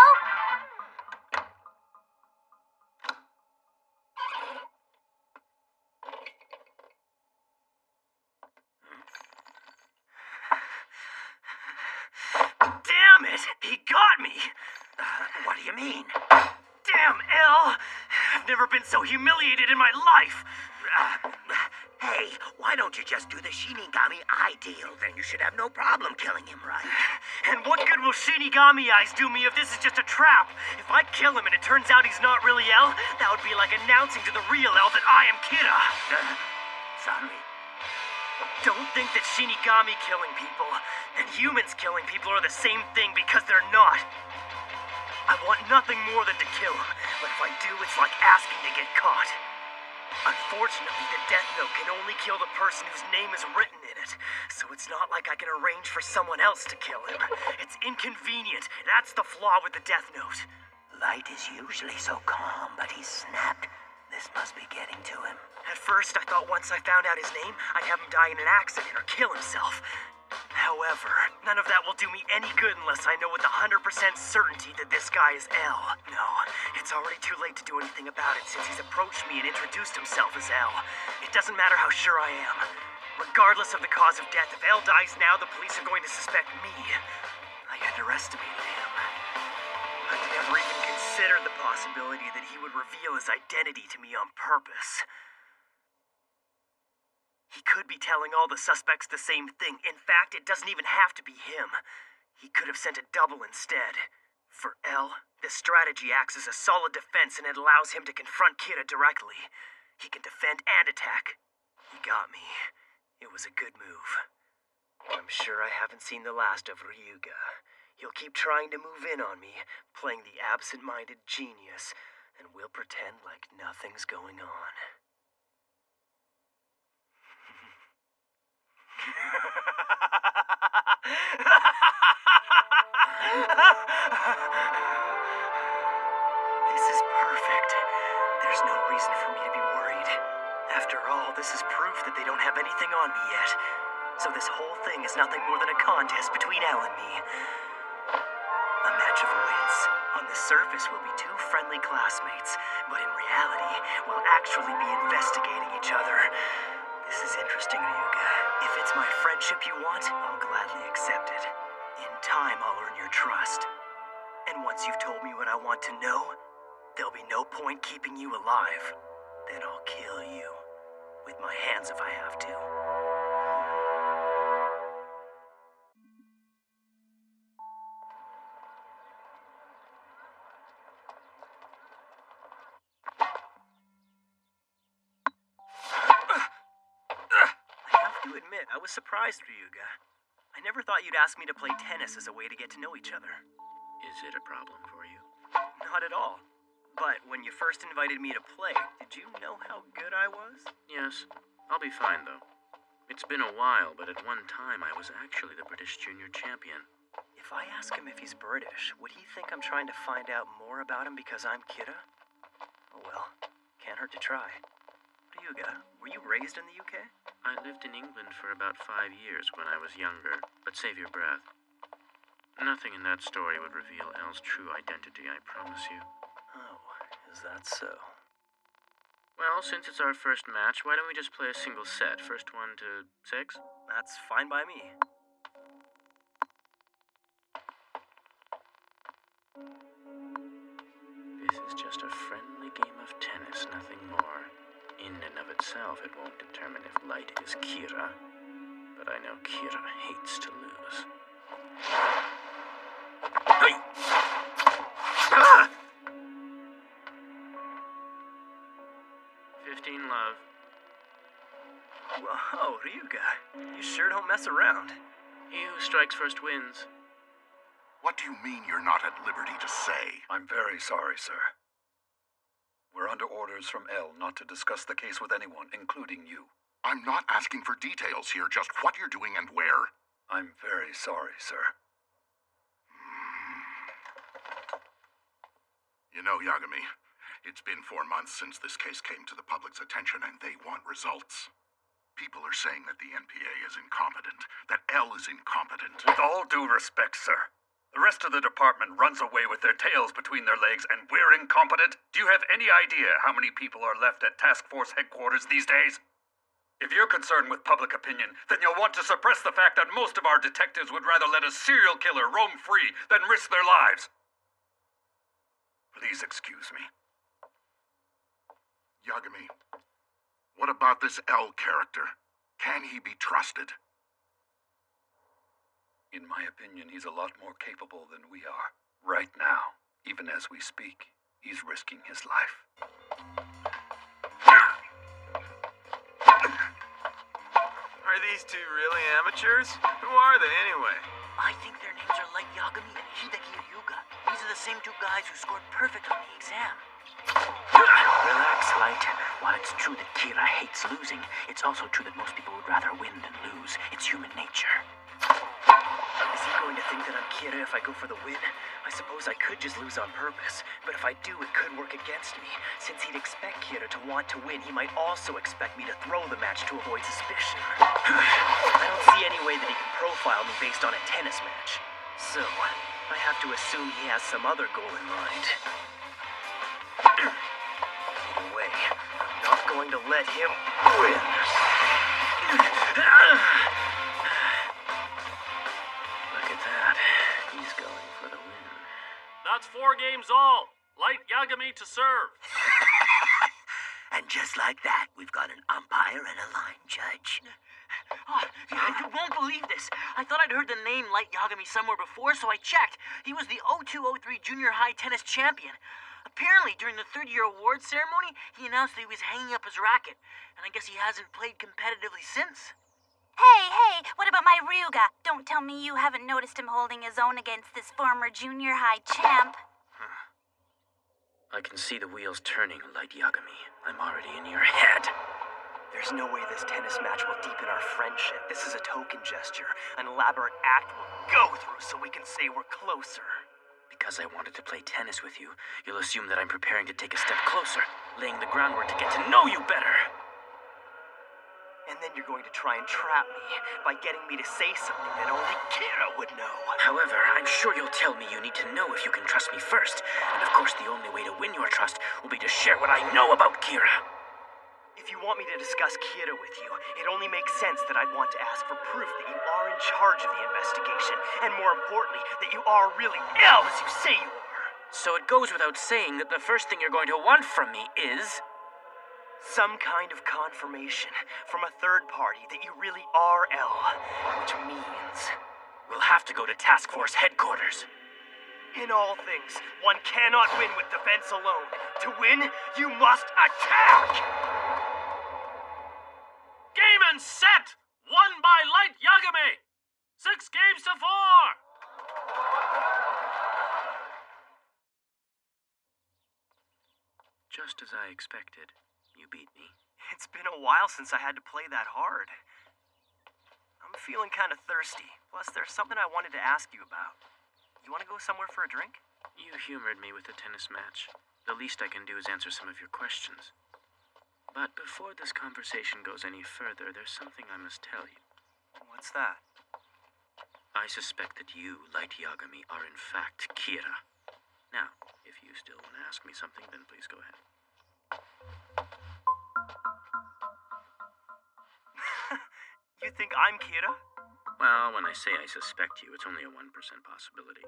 Damn it! He got me! What do you mean? Damn, L! I've never been so humiliated in my life! Hey, why don't you just do the Shinigami ideal? Then you should have no problem killing him, right? And what good will Shinigami eyes do me if this is just a trap? If I kill him and it turns out he's not really L, that would be like announcing to the real L that I am Kira. Sorry. Don't think that Shinigami killing people and humans killing people are the same thing, because they're not. I want nothing more than to kill him, but if I do, it's like asking to get caught. Unfortunately, the death note can only kill the person whose name is written in it, so it's not like I can arrange for someone else to kill him. It's inconvenient. That's the flaw with the death note. Light is usually so calm, but he snapped. This must be getting to him. At first, I thought once I found out his name, I'd have him die in an accident or kill himself. However, none of that will do me any good unless I know with 100% certainty that this guy is L. No, it's already too late to do anything about it since he's approached me and introduced himself as L. It doesn't matter how sure I am. Regardless of the cause of death, if L dies now, the police are going to suspect me. I underestimated him. I never even considered the possibility that he would reveal his identity to me on purpose. He could be telling all the suspects the same thing. In fact, it doesn't even have to be him. He could have sent a double instead. For L, this strategy acts as a solid defense and it allows him to confront Kira directly. He can defend and attack. He got me. It was a good move. I'm sure I haven't seen the last of Ryuga. He'll keep trying to move in on me, playing the absent-minded genius, and we'll pretend like nothing's going on. This is perfect. There's no reason for me to be worried. After all, this is proof that they don't have anything on me yet. So this whole thing is nothing more than a contest between Elle and me. A match of wits. On the surface, we'll be two friendly classmates, but in reality, we'll actually be investigating each other. This is interesting, Ryuga. If it's my friendship you want, I'll gladly accept it. In time, I'll earn your trust. And once you've told me what I want to know, there'll be no point keeping you alive. Then I'll kill you. With my hands if I have to. I admit, I was surprised, Ryuga. I never thought you'd ask me to play tennis as a way to get to know each other. Is it a problem for you? Not at all. But when you first invited me to play, did you know how good I was? Yes. I'll be fine, though. It's been a while, but at one time I was actually the British junior champion. If I ask him if he's British, would he think I'm trying to find out more about him because I'm Kira? Oh well, can't hurt to try. Ryuga, were you raised in the UK? I lived in England for about 5 years when I was younger, but save your breath. Nothing in that story would reveal Elle's true identity, I promise you. Oh, is that so? Well, since it's our first match, why don't we just play a single set? First one to 6? That's fine by me. This is just a friendly game of tennis, nothing more. In and of itself, it won't determine if Light is Kira, but I know Kira hates to lose. Hey! Ah! 15 love. Whoa, Ryuga, you sure don't mess around. He who strikes first wins. What do you mean you're not at liberty to say? I'm very sorry, sir. We're under orders from Elle not to discuss the case with anyone, including you. I'm not asking for details here, just what you're doing and where. I'm very sorry, sir. You know, Yagami, it's been 4 months since this case came to the public's attention, and they want results. People are saying that the NPA is incompetent, that Elle is incompetent. With all due respect, sir, the rest of the department runs away with their tails between their legs, and we're incompetent? Do you have any idea how many people are left at Task Force headquarters these days? If you're concerned with public opinion, then you'll want to suppress the fact that most of our detectives would rather let a serial killer roam free than risk their lives. Please excuse me. Yagami, what about this Elle character? Can he be trusted? In my opinion, he's a lot more capable than we are. Right now, even as we speak, he's risking his life. Are these two really amateurs? Who are they anyway? I think their names are Light Yagami and Hideki Ryuga. These are the same two guys who scored perfect on the exam. Relax, Light. While it's true that Kira hates losing, it's also true that most people would rather win than lose. It's human nature. Is he going to think that I'm Kira if I go for the win? I suppose I could just lose on purpose, but if I do, it could work against me. Since he'd expect Kira to want to win, he might also expect me to throw the match to avoid suspicion. I don't see any way that he can profile me based on a tennis match. So, I have to assume he has some other goal in mind. Either way, I'm not going to let him win. Look at that. He's going for the win. That's 4 games all. Light Yagami to serve. And just like that, we've got an umpire and a line judge. Oh, you won't believe this. I thought I'd heard the name Light Yagami somewhere before, so I checked. He was the 02-03 junior high tennis champion. Apparently, during the third-year awards ceremony, he announced that he was hanging up his racket. And I guess he hasn't played competitively since. Hey, what about my Ryuga? Don't tell me you haven't noticed him holding his own against this former junior high champ. I can see the wheels turning, Light Yagami. I'm already in your head. There's no way this tennis match will deepen our friendship. This is a token gesture, an elaborate act we'll go through so we can say we're closer. Because I wanted to play tennis with you, you'll assume that I'm preparing to take a step closer, laying the groundwork to get to know you better. And then you're going to try and trap me by getting me to say something that only Kira would know. However, I'm sure you'll tell me you need to know if you can trust me first. And of course, the only way to win your trust will be to share what I know about Kira. If you want me to discuss Kira with you, it only makes sense that I'd want to ask for proof that you are in charge of the investigation, and more importantly, that you are really Elle as you say you are. So it goes without saying that the first thing you're going to want from me is... some kind of confirmation from a third party that you really are Elle, which means... we'll have to go to Task Force headquarters. In all things, one cannot win with defense alone. To win, you must attack! Game and set! Won by Light Yagami! 6 games to 4! Just as I expected, you beat me. It's been a while since I had to play that hard. I'm feeling kind of thirsty. Plus, there's something I wanted to ask you about. You want to go somewhere for a drink? You humored me with the tennis match. The least I can do is answer some of your questions. But before this conversation goes any further, there's something I must tell you. What's that? I suspect that you, Light Yagami, are in fact Kira. Now, if you still want to ask me something, then please go ahead. You think I'm Kira? Well, when I say I suspect you, it's only a 1% possibility.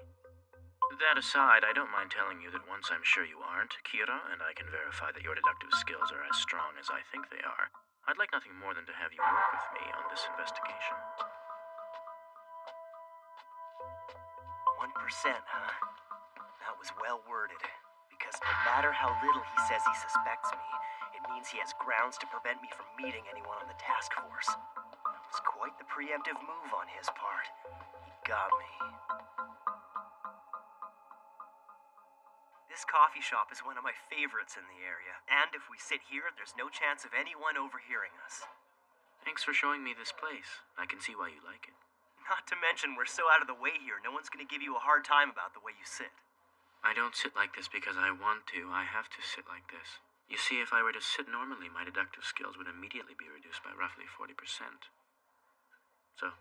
That aside, I don't mind telling you that once I'm sure you aren't Kira, and I can verify that your deductive skills are as strong as I think they are, I'd like nothing more than to have you work with me on this investigation. 1%, huh? That was well worded. Because no matter how little he says he suspects me, it means he has grounds to prevent me from meeting anyone on the task force. That was quite the preemptive move on his part. He got me. This coffee shop is one of my favorites in the area, and if we sit here, there's no chance of anyone overhearing us. Thanks for showing me this place. I can see why you like it. Not to mention, we're so out of the way here, no one's gonna give you a hard time about the way you sit. I don't sit like this because I want to. I have to sit like this. You see, if I were to sit normally, my deductive skills would immediately be reduced by roughly 40%. So,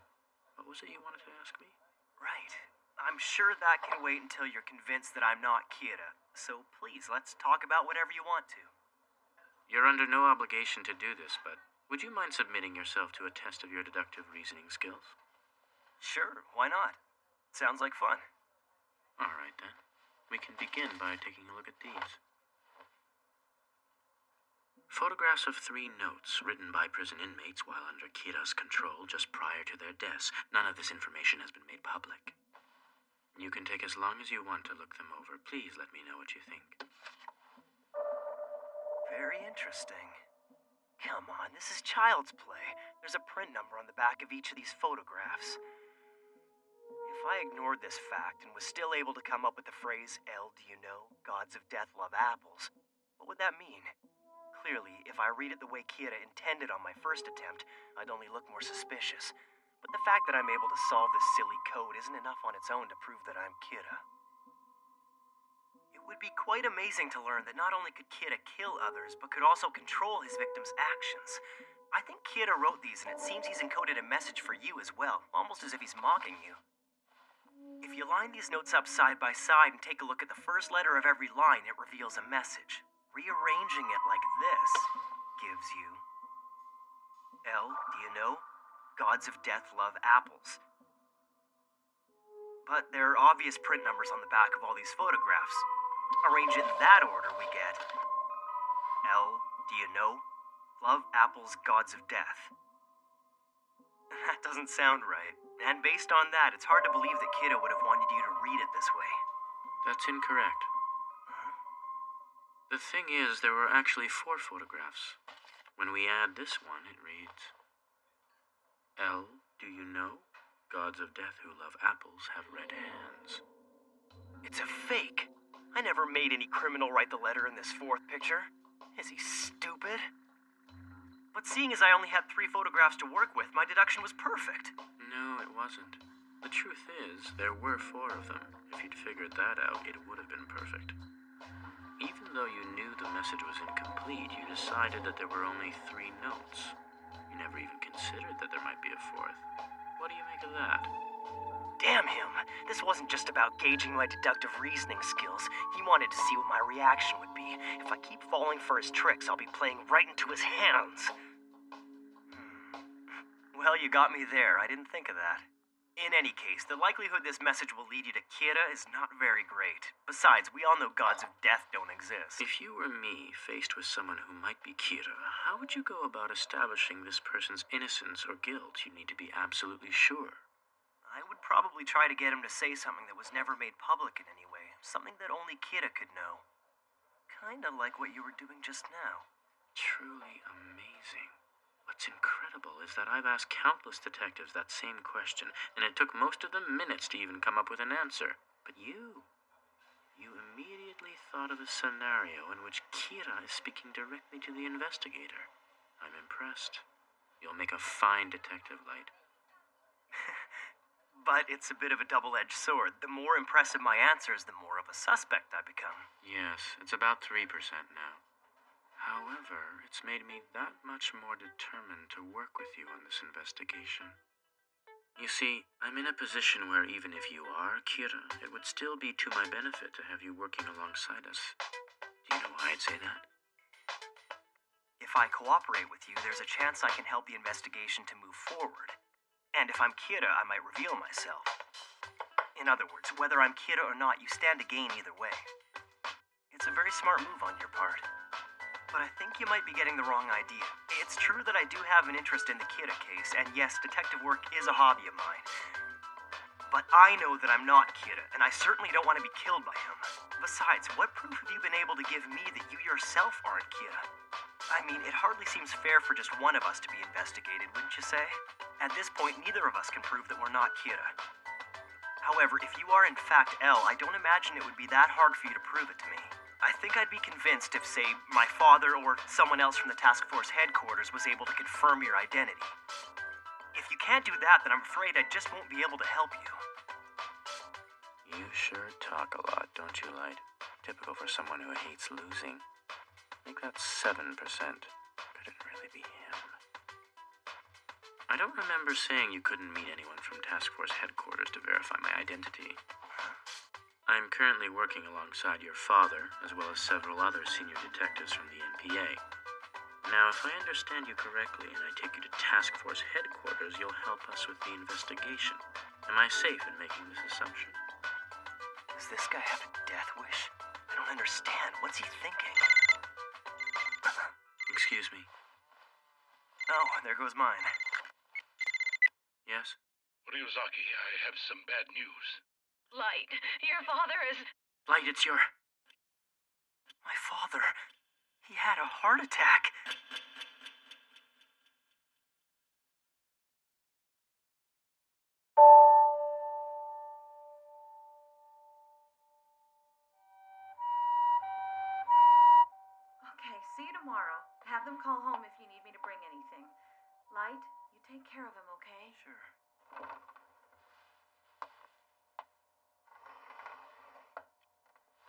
what was it you wanted to ask me? Right. I'm sure that can wait until you're convinced that I'm not Kira. So please, let's talk about whatever you want to. You're under no obligation to do this, but would you mind submitting yourself to a test of your deductive reasoning skills? Sure, why not? Sounds like fun. All right, then. We can begin by taking a look at these. Photographs of 3 notes written by prison inmates while under Kira's control just prior to their deaths. None of this information has been made public. You can take as long as you want to look them over. Please let me know what you think. Very interesting. Come on, this is child's play. There's a print number on the back of each of these photographs. If I ignored this fact and was still able to come up with the phrase, Elle, do you know, gods of death love apples, what would that mean? Clearly, if I read it the way Kira intended on my first attempt, I'd only look more suspicious. But the fact that I'm able to solve this silly code isn't enough on its own to prove that I'm Kira. It would be quite amazing to learn that not only could Kira kill others, but could also control his victims' actions. I think Kira wrote these, and it seems he's encoded a message for you as well, almost as if he's mocking you. If you line these notes up side by side and take a look at the first letter of every line, it reveals a message. Rearranging it like this gives you... Elle, do you know? Gods of death love apples. But there are obvious print numbers on the back of all these photographs. Arrange it in that order, we get... Elle, do you know? Love apples, gods of death. That doesn't sound right. And based on that, it's hard to believe that Kira would have wanted you to read it this way. That's incorrect. The thing is, there were actually 4 photographs. When we add this one, it reads... Elle, do you know? Gods of death who love apples have red hands. It's a fake. I never made any criminal write the letter in this 4th picture. Is he stupid? But seeing as I only had 3 photographs to work with, my deduction was perfect. No, it wasn't. The truth is, there were 4 of them. If you'd figured that out, it would have been perfect. Even though you knew the message was incomplete, you decided that there were only 3 notes. You never even considered that there might be a 4th. What do you make of that? Damn him. This wasn't just about gauging my deductive reasoning skills. He wanted to see what my reaction would be. If I keep falling for his tricks, I'll be playing right into his hands. Well, you got me there. I didn't think of that. In any case, the likelihood this message will lead you to Kira is not very great. Besides, we all know gods of death don't exist. If you were me, faced with someone who might be Kira, how would you go about establishing this person's innocence or guilt? You need to be absolutely sure. I would probably try to get him to say something that was never made public in any way. Something that only Kira could know. Kinda like what you were doing just now. Truly amazing. What's incredible is that I've asked countless detectives that same question, and it took most of them minutes to even come up with an answer. But you immediately thought of a scenario in which Kira is speaking directly to the investigator. I'm impressed. You'll make a fine detective, Light. But it's a bit of a double-edged sword. The more impressive my answers, the more of a suspect I become. Yes, it's about 3% now. However, it's made me that much more determined to work with you on this investigation. You see, I'm in a position where even if you are Kira, it would still be to my benefit to have you working alongside us. Do you know why I'd say that? If I cooperate with you, there's a chance I can help the investigation to move forward. And if I'm Kira, I might reveal myself. In other words, whether I'm Kira or not, you stand to gain either way. It's a very smart move on your part. But I think you might be getting the wrong idea. It's true that I do have an interest in the Kira case, and yes, detective work is a hobby of mine. But I know that I'm not Kira, and I certainly don't want to be killed by him. Besides, what proof have you been able to give me that you yourself aren't Kira? I mean, it hardly seems fair for just one of us to be investigated, wouldn't you say? At this point, neither of us can prove that we're not Kira. However, if you are in fact L, I don't imagine it would be that hard for you to prove it to me. I think I'd be convinced if, say, my father or someone else from the task force headquarters was able to confirm your identity. If you can't do that, then I'm afraid I just won't be able to help you. You sure talk a lot, don't you, Light? Typical for someone who hates losing. I think that's 7%. Could it really be him? I don't remember saying you couldn't meet anyone from Task Force headquarters to verify my identity. I'm currently working alongside your father, as well as several other senior detectives from the NPA. Now, if I understand you correctly and I take you to Task Force headquarters, you'll help us with the investigation. Am I safe in making this assumption? Does this guy have a death wish? I don't understand. What's he thinking? Excuse me. Oh, there goes mine. Yes? Ryuzaki, I have some bad news. Light, your father is... Light, it's your... My father... He had a heart attack. Okay, see you tomorrow. Have them call home if you need me to bring anything. Light, you take care of him, okay? Sure.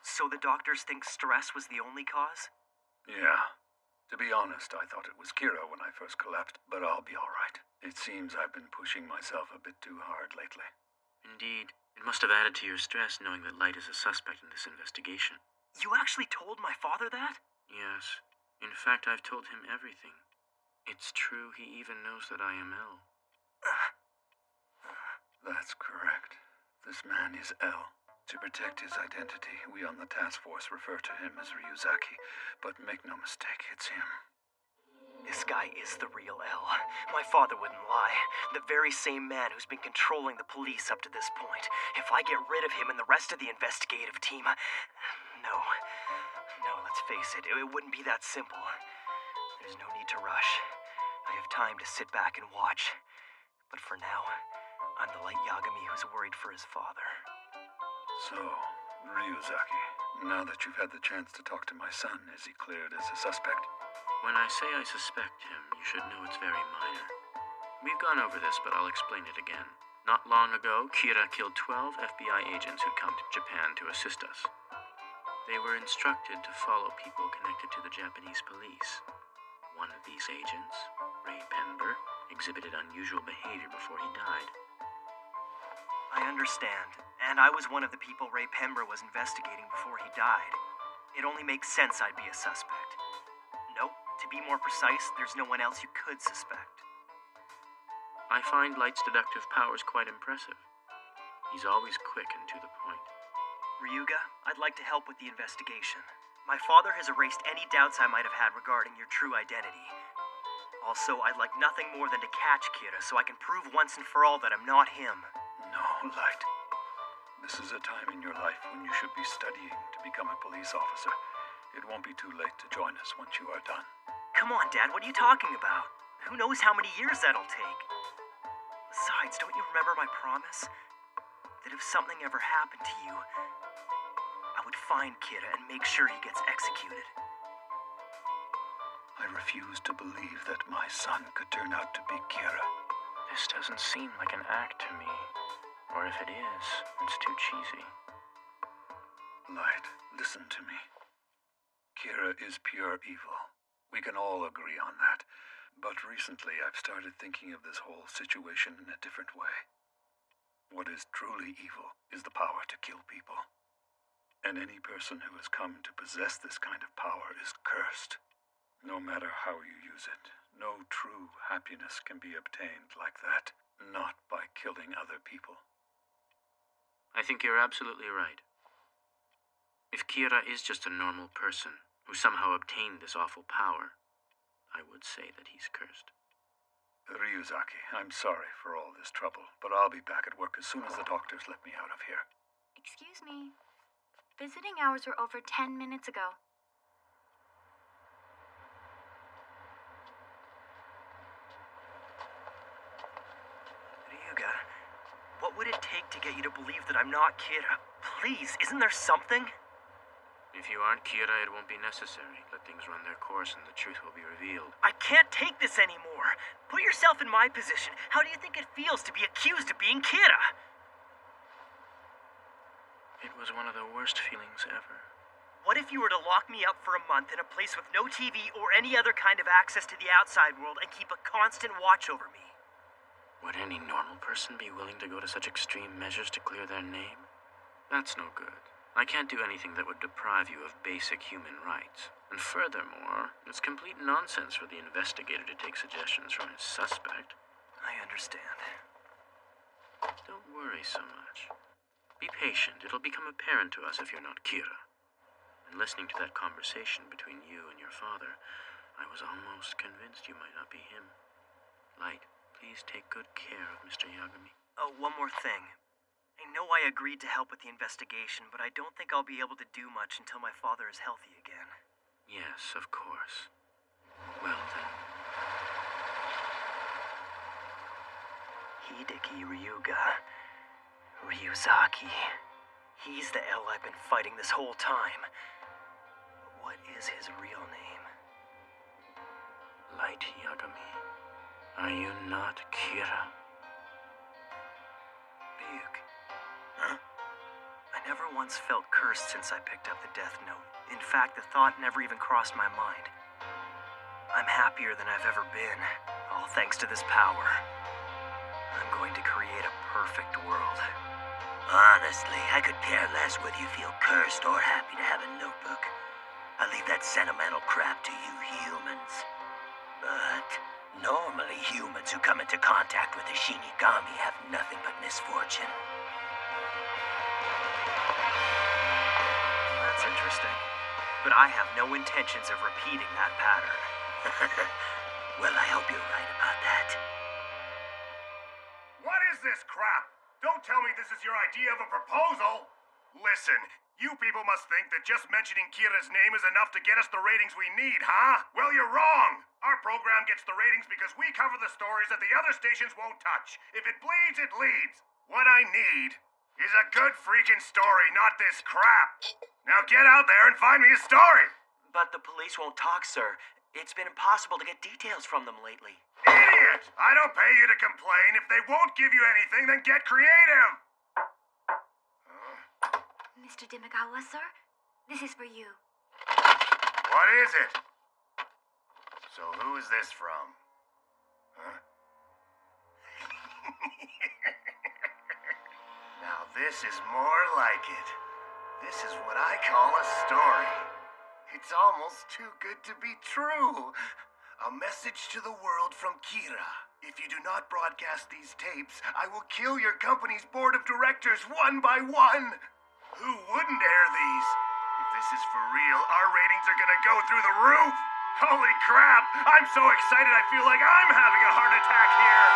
So the doctors think stress was the only cause? Yeah. To be honest, I thought it was Kira when I first collapsed, but I'll be all right. It seems I've been pushing myself a bit too hard lately. Indeed. It must have added to your stress knowing that Light is a suspect in this investigation. You actually told my father that? Yes. In fact, I've told him everything. It's true, he even knows that I am L. That's correct. This man is L. To protect his identity, we on the task force refer to him as Ryuzaki. But make no mistake, it's him. This guy is the real L. My father wouldn't lie. The very same man who's been controlling the police up to this point. If I get rid of him and the rest of the investigative team... No, let's face it, it wouldn't be that simple. There's no need to rush. I have time to sit back and watch. But for now, I'm the light Yagami who's worried for his father. So, Ryuzaki, now that you've had the chance to talk to my son, is he cleared as a suspect? When I say I suspect him, you should know it's very minor. We've gone over this, but I'll explain it again. Not long ago, Kira killed 12 FBI agents who'd come to Japan to assist us. They were instructed to follow people connected to the Japanese police. One of these agents, Ray Penber, exhibited unusual behavior before he died. I understand, and I was one of the people Ray Penber was investigating before he died. It only makes sense I'd be a suspect. Nope, to be more precise, there's no one else you could suspect. I find Light's deductive powers quite impressive. He's always quick and to the point. Ryuga, I'd like to help with the investigation. My father has erased any doubts I might have had regarding your true identity. Also, I'd like nothing more than to catch Kira so I can prove once and for all that I'm not him. No, Light. This is a time in your life when you should be studying to become a police officer. It won't be too late to join us once you are done. Come on, Dad, what are you talking about? Who knows how many years that'll take? Besides, don't you remember my promise? That if something ever happened to you, I would find Kira and make sure he gets executed. I refuse to believe that my son could turn out to be Kira. This doesn't seem like an act to me. Or if it is, it's too cheesy. Light, listen to me. Kira is pure evil. We can all agree on that. But recently I've started thinking of this whole situation in a different way. What is truly evil is the power to kill people. And any person who has come to possess this kind of power is cursed. No matter how you use it, no true happiness can be obtained like that, not by killing other people. I think you're absolutely right. If Kira is just a normal person who somehow obtained this awful power, I would say that he's cursed. Ryuzaki, I'm sorry for all this trouble, but I'll be back at work as soon as the doctors let me out of here. Excuse me. Visiting hours were over 10 minutes ago. Ryuga, what would it take to get you to believe that I'm not Kira? Please, isn't there something? If you aren't Kira, it won't be necessary. Let things run their course and the truth will be revealed. I can't take this anymore. Put yourself in my position. How do you think it feels to be accused of being Kira? It was one of the worst feelings ever. What if you were to lock me up for a month in a place with no TV or any other kind of access to the outside world and keep a constant watch over me? Would any normal person be willing to go to such extreme measures to clear their name? That's no good. I can't do anything that would deprive you of basic human rights. And furthermore, it's complete nonsense for the investigator to take suggestions from his suspect. I understand. Don't worry so much. Be patient. It'll become apparent to us if you're not Kira. And listening to that conversation between you and your father, I was almost convinced you might not be him. Light, please take good care of Mr. Yagami. Oh, one more thing. I know I agreed to help with the investigation, but I don't think I'll be able to do much until my father is healthy again. Yes, of course. Well then. Hideki Ryuga. Ryuzaki. He's the L I've been fighting this whole time. But what is his real name? Light Yagami. Are you not Kira? Ryuk. Huh? I never once felt cursed since I picked up the Death Note. In fact, the thought never even crossed my mind. I'm happier than I've ever been, all thanks to this power. I'm going to create a perfect world. Honestly, I could care less whether you feel cursed or happy to have a notebook. I leave that sentimental crap to you humans. But normally humans who come into contact with a Shinigami have nothing but misfortune. That's interesting. But I have no intentions of repeating that pattern. Well, I hope you're right about that. What is this crap? Don't tell me this is your idea of a proposal! Listen, you people must think that just mentioning Kira's name is enough to get us the ratings we need, huh? Well, you're wrong! Our program gets the ratings because we cover the stories that the other stations won't touch. If it bleeds, it leads. What I need is a good freaking story, not this crap. Now get out there and find me a story! But the police won't talk, sir. It's been impossible to get details from them lately. Idiot! I don't pay you to complain. If they won't give you anything, then get creative! Mr. Demagawa, sir, this is for you. What is it? So who is this from? Huh? Now this is more like it. This is what I call a story. It's almost too good to be true. A message to the world from Kira. If you do not broadcast these tapes, I will kill your company's board of directors one by one. Who wouldn't air these? If this is for real, our ratings are gonna go through the roof. Holy crap! I'm so excited I feel like I'm having a heart attack here.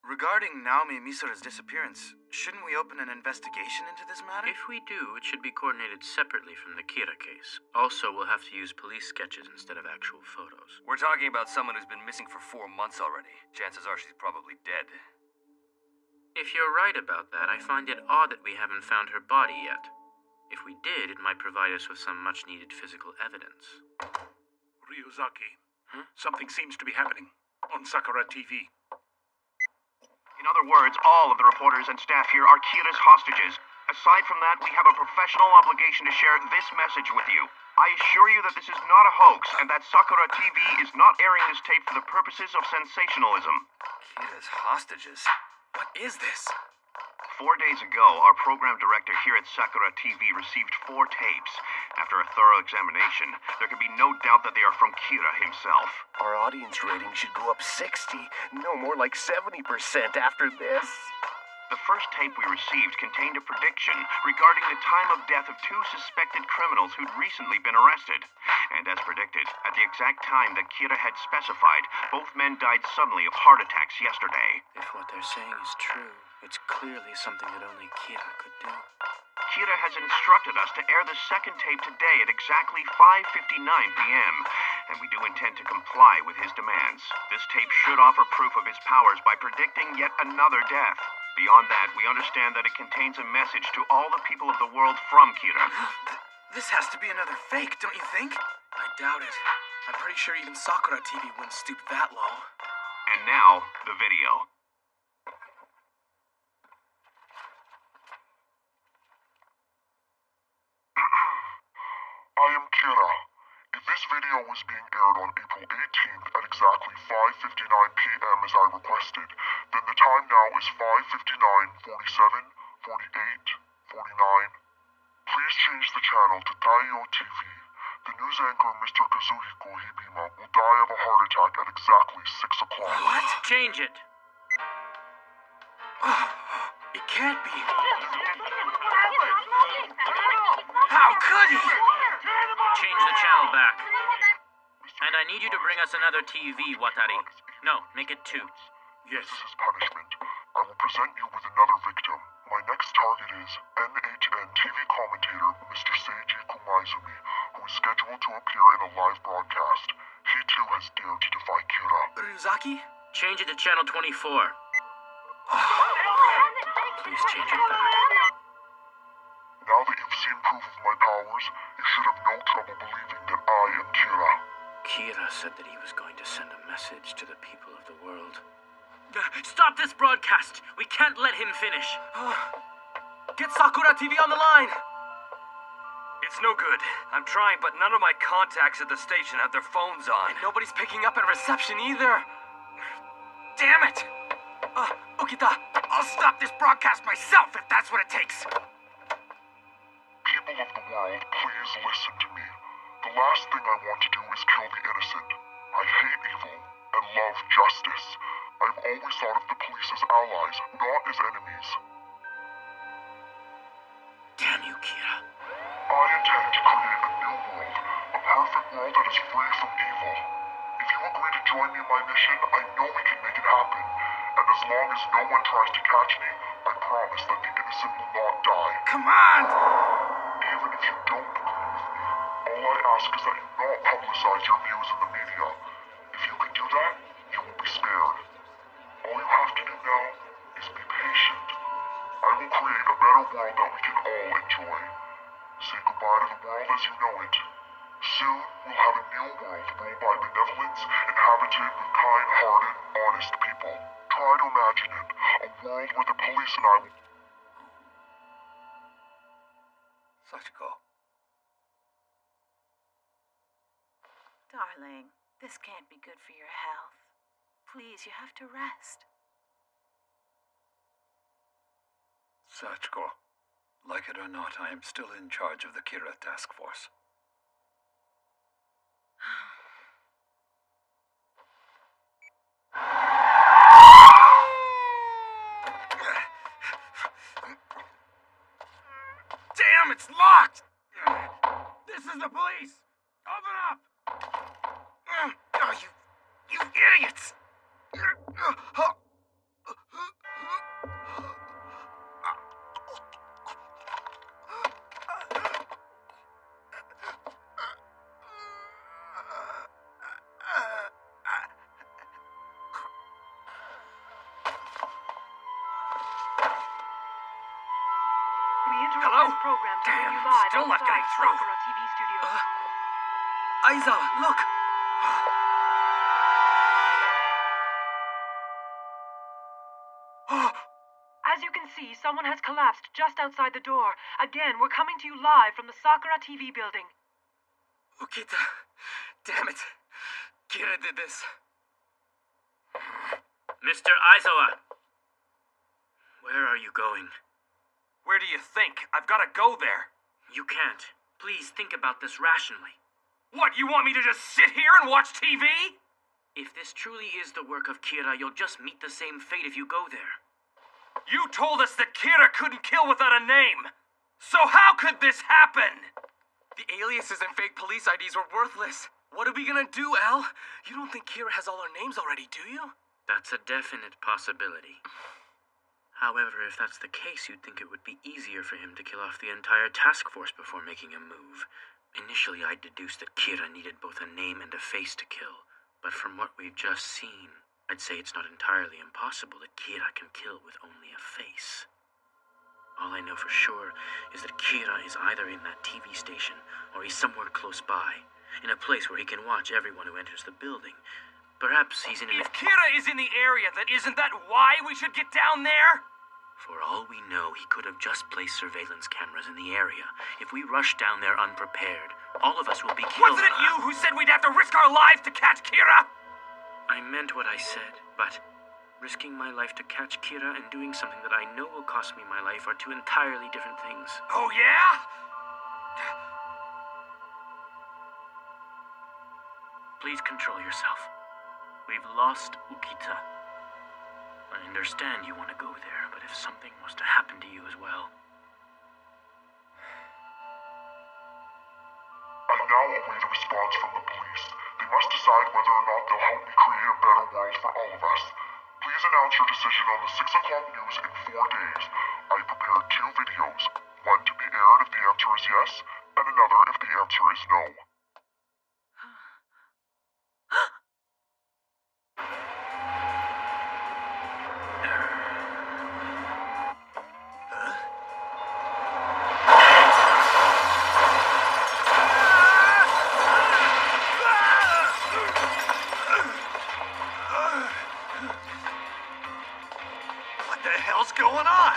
Regarding Naomi Misura's disappearance, shouldn't we open an investigation into this matter? If we do, it should be coordinated separately from the Kira case. Also, we'll have to use police sketches instead of actual photos. We're talking about someone who's been missing for 4 months already. Chances are she's probably dead. If you're right about that, I find it odd that we haven't found her body yet. If we did, it might provide us with some much-needed physical evidence. Ryuzaki, something seems to be happening on Sakura TV. In other words, all of the reporters and staff here are Kira's hostages. Aside from that, we have a professional obligation to share this message with you. I assure you that this is not a hoax, and that Sakura TV is not airing this tape for the purposes of sensationalism. Kira's hostages? What is this? 4 days ago, our program director here at Sakura TV received 4 tapes. After a thorough examination, there can be no doubt that they are from Kira himself. Our audience rating should go up 60, no more like 70% after this. The first tape we received contained a prediction regarding the time of death of 2 suspected criminals who'd recently been arrested. And as predicted, at the exact time that Kira had specified, both men died suddenly of heart attacks yesterday. If what they're saying is true, it's clearly something that only Kira could do. Kira has instructed us to air the second tape today at exactly 5:59 p.m., and we do intend to comply with his demands. This tape should offer proof of his powers by predicting yet another death. Beyond that, we understand that it contains a message to all the people of the world from Kira. This has to be another fake, don't you think? I doubt it. I'm pretty sure even Sakura TV wouldn't stoop that low. And now, the video. I am Kira. If this video was being aired on April 18th at exactly 5:59 p.m. as I requested, then the time now is 5:59, 47, 48, 49, Please change the channel to Taiyo TV. The news anchor, Mr. Kazuhiko Hibima, will die of a heart attack at exactly 6 o'clock. What? Change it. It can't be. How could he? Change the channel back. And I need you to bring us another TV, Watari. No, make it 2. Yes. This is punishment. I will present you with another victim. My next target is NHN TV commentator Mr. Seiji Kumaizumi, who is scheduled to appear in a live broadcast. He too has dared to defy Kira. Ryuzaki? Change it to channel 24. Please change it back. Now that you've seen proof of my powers, you should have no trouble believing that I am Kira. Kira said that he was going to send a message to the people of the world. Stop this broadcast! We can't let him finish. Get Sakura TV on the line! It's no good. I'm trying, but none of my contacts at the station have their phones on. And nobody's picking up at reception either. Damn it! Okita, I'll stop this broadcast myself if that's what it takes. People of the world, please listen to me. The last thing I want to do is kill the innocent. I hate evil and love justice. I've always thought of the police as allies, not as enemies. Damn you, Kira. I intend to create a new world, a perfect world that is free from evil. If you agree to join me in my mission, I know we can make it happen. And as long as no one tries to catch me, I promise that the innocent will not die. Come on! Even if you don't agree with me, all I ask is that you not publicize your views in the media. If you can do that, you will be spared. All you have to do now is be patient. I will create a better world that we can all enjoy. Say goodbye to the world as you know it. Soon, we'll have a new world ruled by benevolence, inhabited with kind-hearted, honest people. Try to imagine it. A world where the police and I will... Sachiko. Darling, this can't be good for your health. Please, you have to rest. Sachiko, like it or not, I am still in charge of the Kira task force. Damn, it's locked! This is the police! Open up! Oh, you idiots! Hello? Damn, still not getting through. Aizawa, look! As you can see, someone has collapsed just outside the door. Again, we're coming to you live from the Sakura TV building. Okita, damn it. Kira did this. Mr. Aizawa, where are you going? Where do you think? I've got to go there. You can't. Please think about this rationally. What, you want me to just sit here and watch TV? If this truly is the work of Kira, you'll just meet the same fate if you go there. You told us that Kira couldn't kill without a name. So how could this happen? The aliases and fake police IDs were worthless. What are we gonna do, Al? You don't think Kira has all our names already, do you? That's a definite possibility. However, if that's the case, you'd think it would be easier for him to kill off the entire task force before making a move. Initially, I'd deduced that Kira needed both a name and a face to kill. But from what we've just seen, I'd say it's not entirely impossible that Kira can kill with only a face. All I know for sure is that Kira is either in that TV station or he's somewhere close by, in a place where he can watch everyone who enters the building. Perhaps he's in an... If Kira is in the area, then isn't that why we should get down there? For all we know, he could have just placed surveillance cameras in the area. If we rush down there unprepared, all of us will be killed. Wasn't it you who said we'd have to risk our lives to catch Kira? I meant what I said, but risking my life to catch Kira and doing something that I know will cost me my life are two entirely different things. Oh, yeah? Please control yourself. We've lost Ukita. I understand you want to go there, but if something was to happen to you as well... I now await a response from the police. They must decide whether or not they'll help me create a better world for all of us. Please announce your decision on the 6 o'clock news in 4 days. I prepared 2 videos. One to be aired if the answer is yes, and another if the answer is no. What the hell's going on?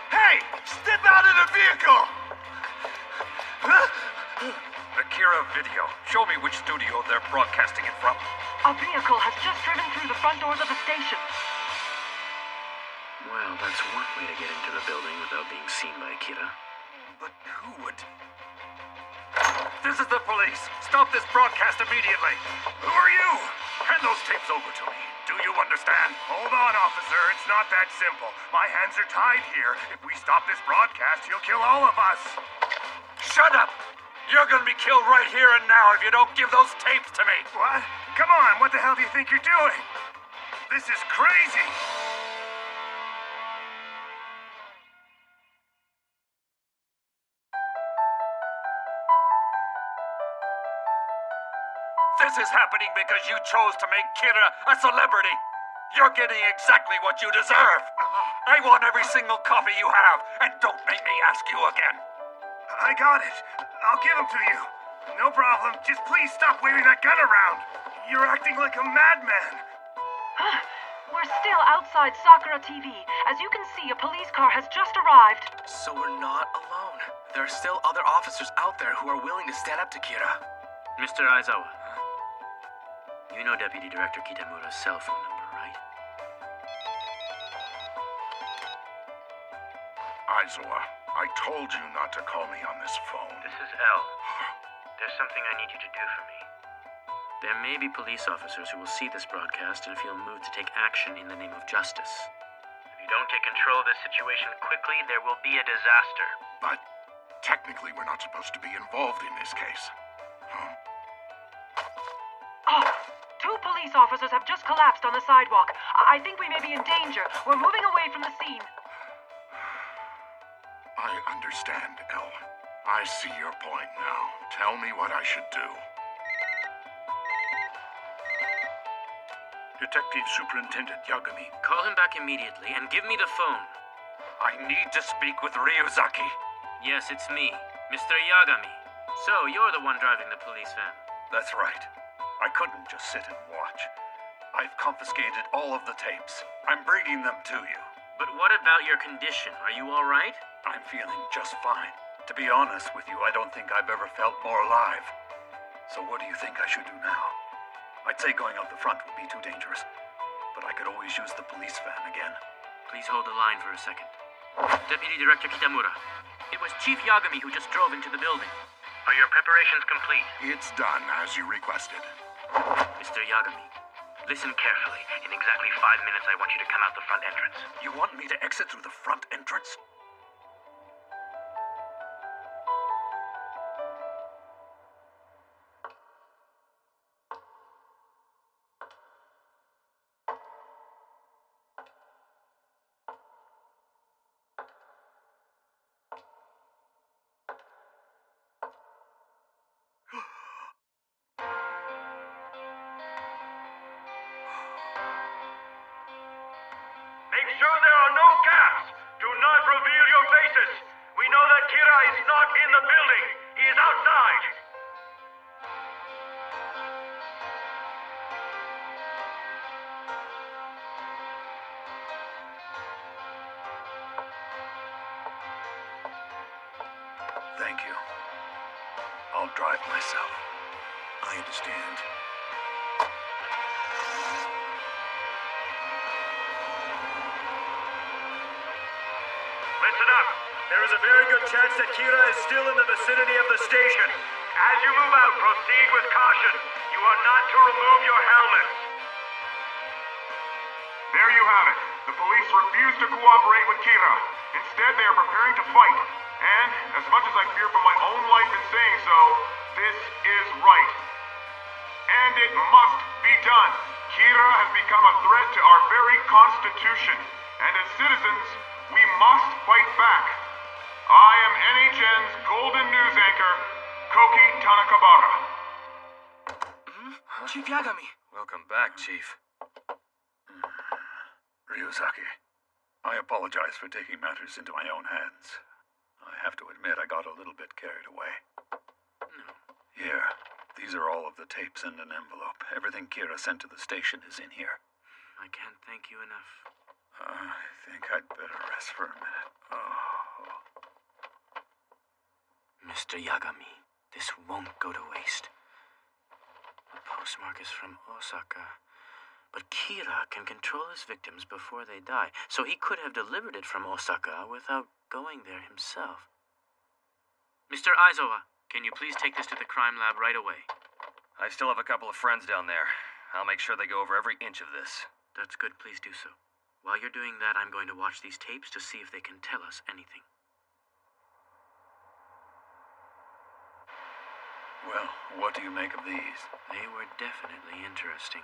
Hey, step out of the vehicle! Akira video. Show me which studio they're broadcasting it from. A vehicle has just driven through the front doors of the station. Well, that's one way to get into the building without being seen by Akira. But who would... This is the police. Stop this broadcast immediately. Who are you? Hand those tapes over to me. Do you understand? Hold on, officer. It's not that simple. My hands are tied here. If we stop this broadcast, he'll kill all of us. Shut up! You're gonna be killed right here and now if you don't give those tapes to me. What? Come on, what the hell do you think you're doing? This is crazy. This is happening because you chose to make Kira a celebrity. You're getting exactly what you deserve. I want every single copy you have, and don't make me ask you again. I got it. I'll give them to you. No problem. Just please stop waving that gun around. You're acting like a madman. We're still outside Sakura TV. As you can see, a police car has just arrived. So we're not alone. There are still other officers out there who are willing to stand up to Kira. Mr. Aizawa, you know Deputy Director Kitamura's cell phone number, right? Aizawa, I told you not to call me on this phone. This is L. There's something I need you to do for me. There may be police officers who will see this broadcast and feel moved to take action in the name of justice. If you don't take control of this situation quickly, there will be a disaster. But technically, we're not supposed to be involved in this case. Huh? Oh, 2 police officers have just collapsed on the sidewalk. I think we may be in danger. We're moving away from the scene. I understand, El. I see your point now. Tell me what I should do. Detective Superintendent Yagami. Call him back immediately and give me the phone. I need to speak with Ryuzaki. Yes, it's me, Mr. Yagami. So, you're the one driving the police van. That's right. I couldn't just sit and watch. I've confiscated all of the tapes. I'm bringing them to you. But what about your condition? Are you all right? I'm feeling just fine. To be honest with you, I don't think I've ever felt more alive. So what do you think I should do now? I'd say going out the front would be too dangerous, but I could always use the police van again. Please hold the line for a second. Deputy Director Kitamura, it was Chief Yagami who just drove into the building. Are your preparations complete? It's done, as you requested. Mr. Yagami, listen carefully. In exactly 5 minutes, I want you to come out the front entrance. You want me to exit through the front entrance? Make sure there are no gaps. Do not reveal your faces. We know that Kira is not in the building. He is outside. Thank you. I'll drive myself. I understand. Listen up. There is a very good chance that Kira is still in the vicinity of the station. As you move out, proceed with caution. You are not to remove your helmets. There you have it. The police refuse to cooperate with Kira. Instead, they are preparing to fight. And, as much as I fear for my own life in saying so, this is right. And it must be done. Kira has become a threat to our very constitution. And as citizens, we must fight back. I am NHN's Golden News anchor, Koki Tanakabara. Chief Yagami. Welcome back, Chief. Ryuzaki, I apologize for taking matters into my own hands. I have to admit I got a little bit carried away. Here, these are all of the tapes in an envelope. Everything Kira sent to the station is in here. I can't thank you enough. I think I'd better rest for a minute. Mr. Yagami, this won't go to waste. The postmark is from Osaka. But Kira can control his victims before they die, so he could have delivered it from Osaka without going there himself. Mr. Aizawa, can you please take this to the crime lab right away? I still have a couple of friends down there. I'll make sure they go over every inch of this. That's good, please do so. While you're doing that, I'm going to watch these tapes to see if they can tell us anything. Well, what do you make of these? They were definitely interesting.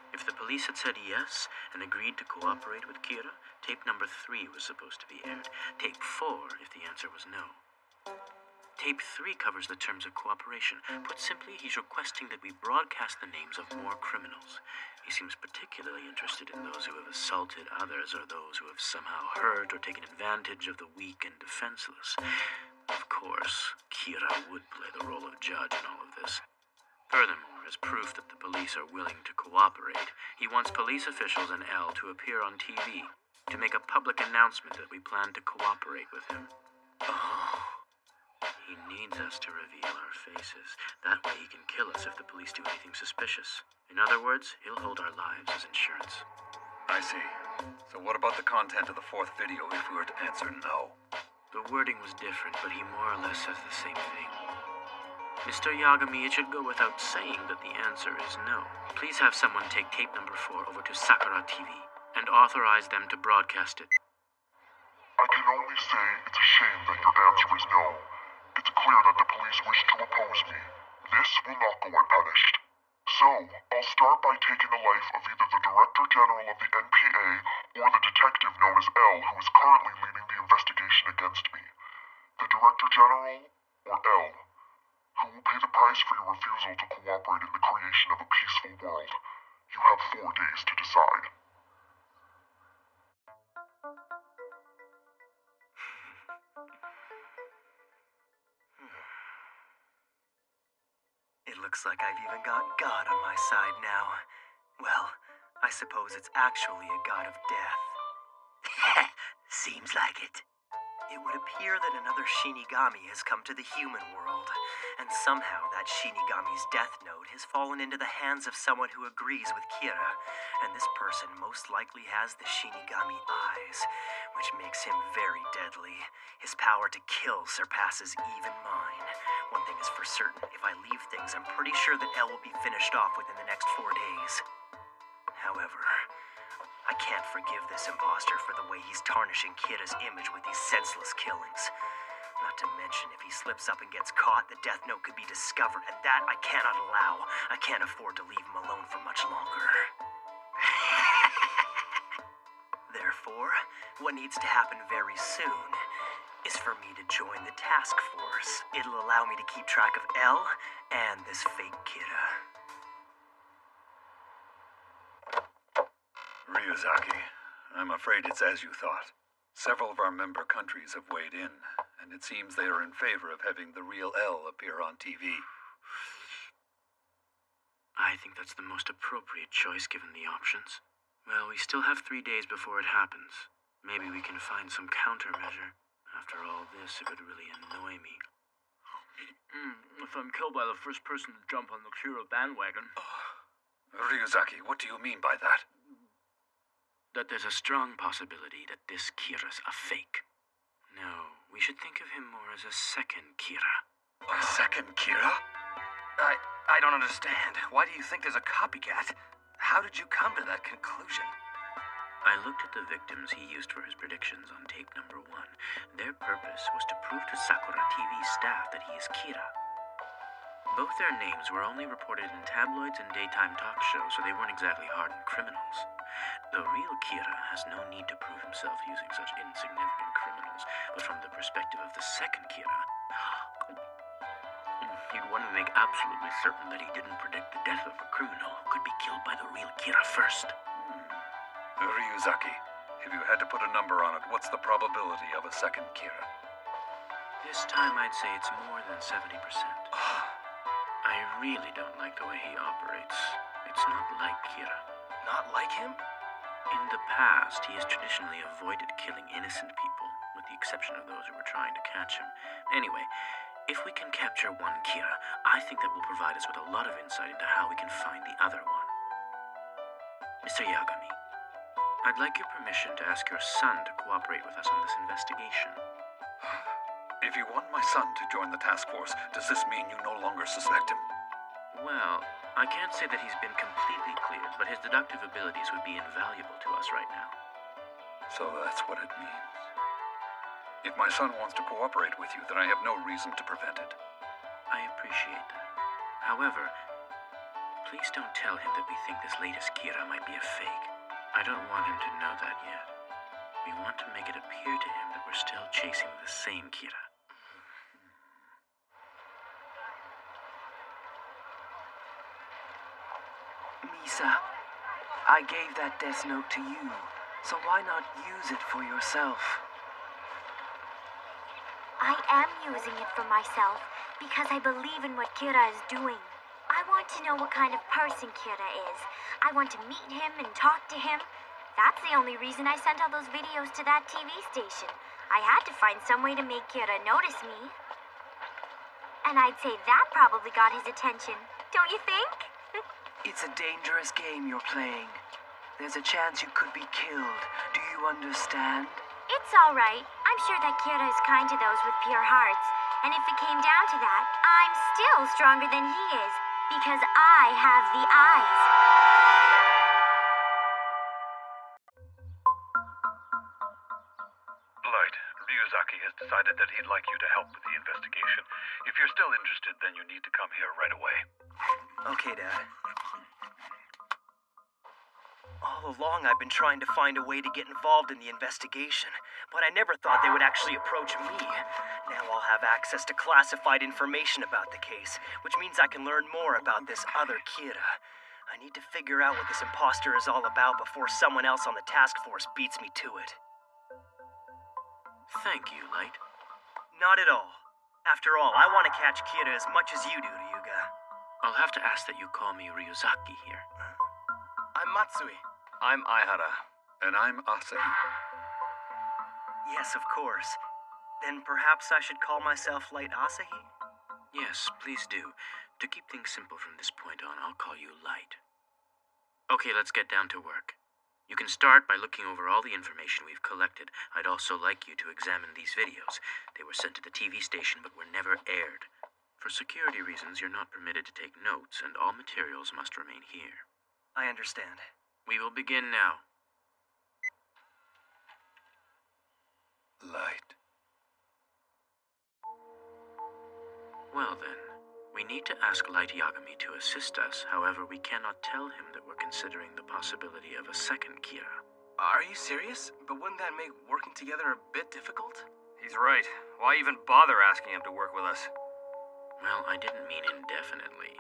If the police had said yes and agreed to cooperate with Kira, tape number 3 was supposed to be aired. Tape 4 if the answer was no. Tape 3 covers the terms of cooperation. Put simply, he's requesting that we broadcast the names of more criminals. He seems particularly interested in those who have assaulted others or those who have somehow hurt or taken advantage of the weak and defenseless. Of course, Kira would play the role of judge in all of this. Furthermore, as proof that the police are willing to cooperate, he wants police officials and L to appear on TV to make a public announcement that we plan to cooperate with him. He needs us to reveal our faces. That way he can kill us if the police do anything suspicious. In other words, he'll hold our lives as insurance. I see. So what about the content of the 4th video if we were to answer no? The wording was different, but he more or less says the same thing. Mr. Yagami, it should go without saying that the answer is no. Please have someone take tape number 4 over to Sakura TV and authorize them to broadcast it. I can only say it's a shame that your answer is no. It's clear that the police wish to oppose me. This will not go unpunished. So, I'll start by taking the life of either the Director General of the NPA or the detective known as L, who is currently leading the investigation against me. The Director General or L, who will pay the price for your refusal to cooperate in the creation of a peaceful world. You have 4 days to decide. It looks like I've even got God on my side now. Well, I suppose it's actually a god of death. Seems like it. It would appear that another Shinigami has come to the human world, and somehow that Shinigami's death note has fallen into the hands of someone who agrees with Kira, and this person most likely has the Shinigami eyes, which makes him very deadly. His power to kill surpasses even mine. One thing is for certain, if I leave things, I'm pretty sure that L will be finished off within the next 4 days. However, I can't forgive this imposter for the way he's tarnishing Kira's image with these senseless killings. Not to mention, if he slips up and gets caught, the death note could be discovered, and that I cannot allow. I can't afford to leave him alone for much longer. Therefore, what needs to happen very soon is for me to join the task force. It'll allow me to keep track of L and this fake Kira. Ryuzaki, I'm afraid it's as you thought. Several of our member countries have weighed in, and it seems they are in favor of having the real L appear on TV. I think that's the most appropriate choice given the options. Well, we still have 3 days before it happens. Maybe we can find some countermeasure. After all this, it would really annoy me. If I'm killed by the first person to jump on the Kira bandwagon. Ryuzaki, what do you mean by that? That there's a strong possibility that this Kira's a fake. No, we should think of him more as a second Kira. A second Kira? I don't understand. Why do you think there's a copycat? How did you come to that conclusion? I looked at the victims he used for his predictions on tape number 1. Their purpose was to prove to Sakura TV's staff that he is Kira. Both their names were only reported in tabloids and daytime talk shows, so they weren't exactly hardened criminals. The real Kira has no need to prove himself using such insignificant criminals, but from the perspective of the second Kira, he'd want to make absolutely certain that he didn't predict the death of a criminal who could be killed by the real Kira first. Ryuzaki, if you had to put a number on it, what's the probability of a second Kira? This time I'd say it's more than 70%. I really don't like the way he operates. It's not like Kira. Not like him? In the past, he has traditionally avoided killing innocent people, with the exception of those who were trying to catch him. Anyway, if we can capture one Kira, I think that will provide us with a lot of insight into how we can find the other one. Mr. Yagami, I'd like your permission to ask your son to cooperate with us on this investigation. If you want my son to join the task force, does this mean you no longer suspect him? Well, I can't say that he's been completely cleared, but his deductive abilities would be invaluable to us right now. So that's what it means. If my son wants to cooperate with you, then I have no reason to prevent it. I appreciate that. However, please don't tell him that we think this latest Kira might be a fake. I don't want him to know that yet. We want to make it appear to him that we're still chasing the same Kira. Misa, I gave that death note to you, so why not use it for yourself? I am using it for myself because I believe in what Kira is doing. I want to know what kind of person Kira is. I want to meet him and talk to him. That's the only reason I sent all those videos to that TV station. I had to find some way to make Kira notice me. And I'd say that probably got his attention. Don't you think? It's a dangerous game you're playing. There's a chance you could be killed. Do you understand? It's all right. I'm sure that Kira is kind to those with pure hearts. And if it came down to that, I'm still stronger than he is. Because I have the eyes. Light, Ryuzaki has decided that he'd like you to help with the investigation. If you're still interested, then you need to come here right away. Okay, Dad. All along, I've been trying to find a way to get involved in the investigation, but I never thought they would actually approach me. Now I'll have access to classified information about the case, which means I can learn more about this other Kira. I need to figure out what this imposter is all about before someone else on the task force beats me to it. Thank you, Light. Not at all. After all, I want to catch Kira as much as you do, Ryuga. I'll have to ask that you call me Ryuzaki here. I'm Matsui. I'm Aihara. And I'm Asahi. Yes, of course. Then perhaps I should call myself Light Asahi? Yes, please do. To keep things simple from this point on, I'll call you Light. Okay, let's get down to work. You can start by looking over all the information we've collected. I'd also like you to examine these videos. They were sent to the TV station but were never aired. For security reasons, you're not permitted to take notes, and all materials must remain here. I understand. We will begin now. Light. Well then, we need to ask Light Yagami to assist us. However, we cannot tell him that we're considering the possibility of a second Kira. Are you serious? But wouldn't that make working together a bit difficult? He's right. Why even bother asking him to work with us? Well, I didn't mean indefinitely.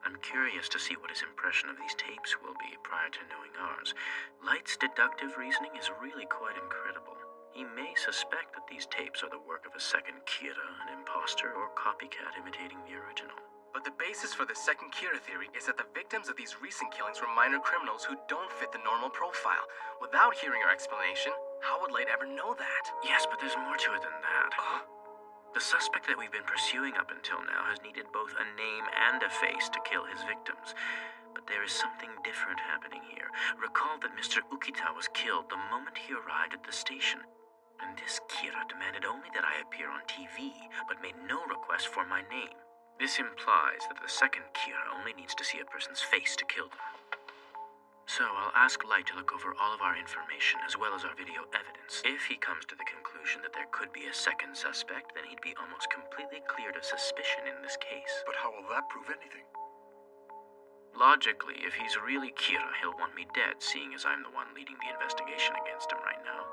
I'm curious to see what his impression of these tapes will be prior to knowing ours. Light's deductive reasoning is really quite incredible. He may suspect that these tapes are the work of a second Kira, an imposter or copycat imitating the original. But the basis for the second Kira theory is that the victims of these recent killings were minor criminals who don't fit the normal profile. Without hearing our explanation, how would Light ever know that? Yes, but there's more to it than that. The suspect that we've been pursuing up until now has needed both a name and a face to kill his victims. But there is something different happening here. Recall that Mr. Ukita was killed the moment he arrived at the station. And this Kira demanded only that I appear on TV, but made no request for my name. This implies that the second Kira only needs to see a person's face to kill them. So I'll ask Light to look over all of our information as well as our video evidence. If he comes to the conclusion that there could be a second suspect, then he'd be almost completely cleared of suspicion in this case. But how will that prove anything? Logically, if he's really Kira, he'll want me dead, seeing as I'm the one leading the investigation against him right now.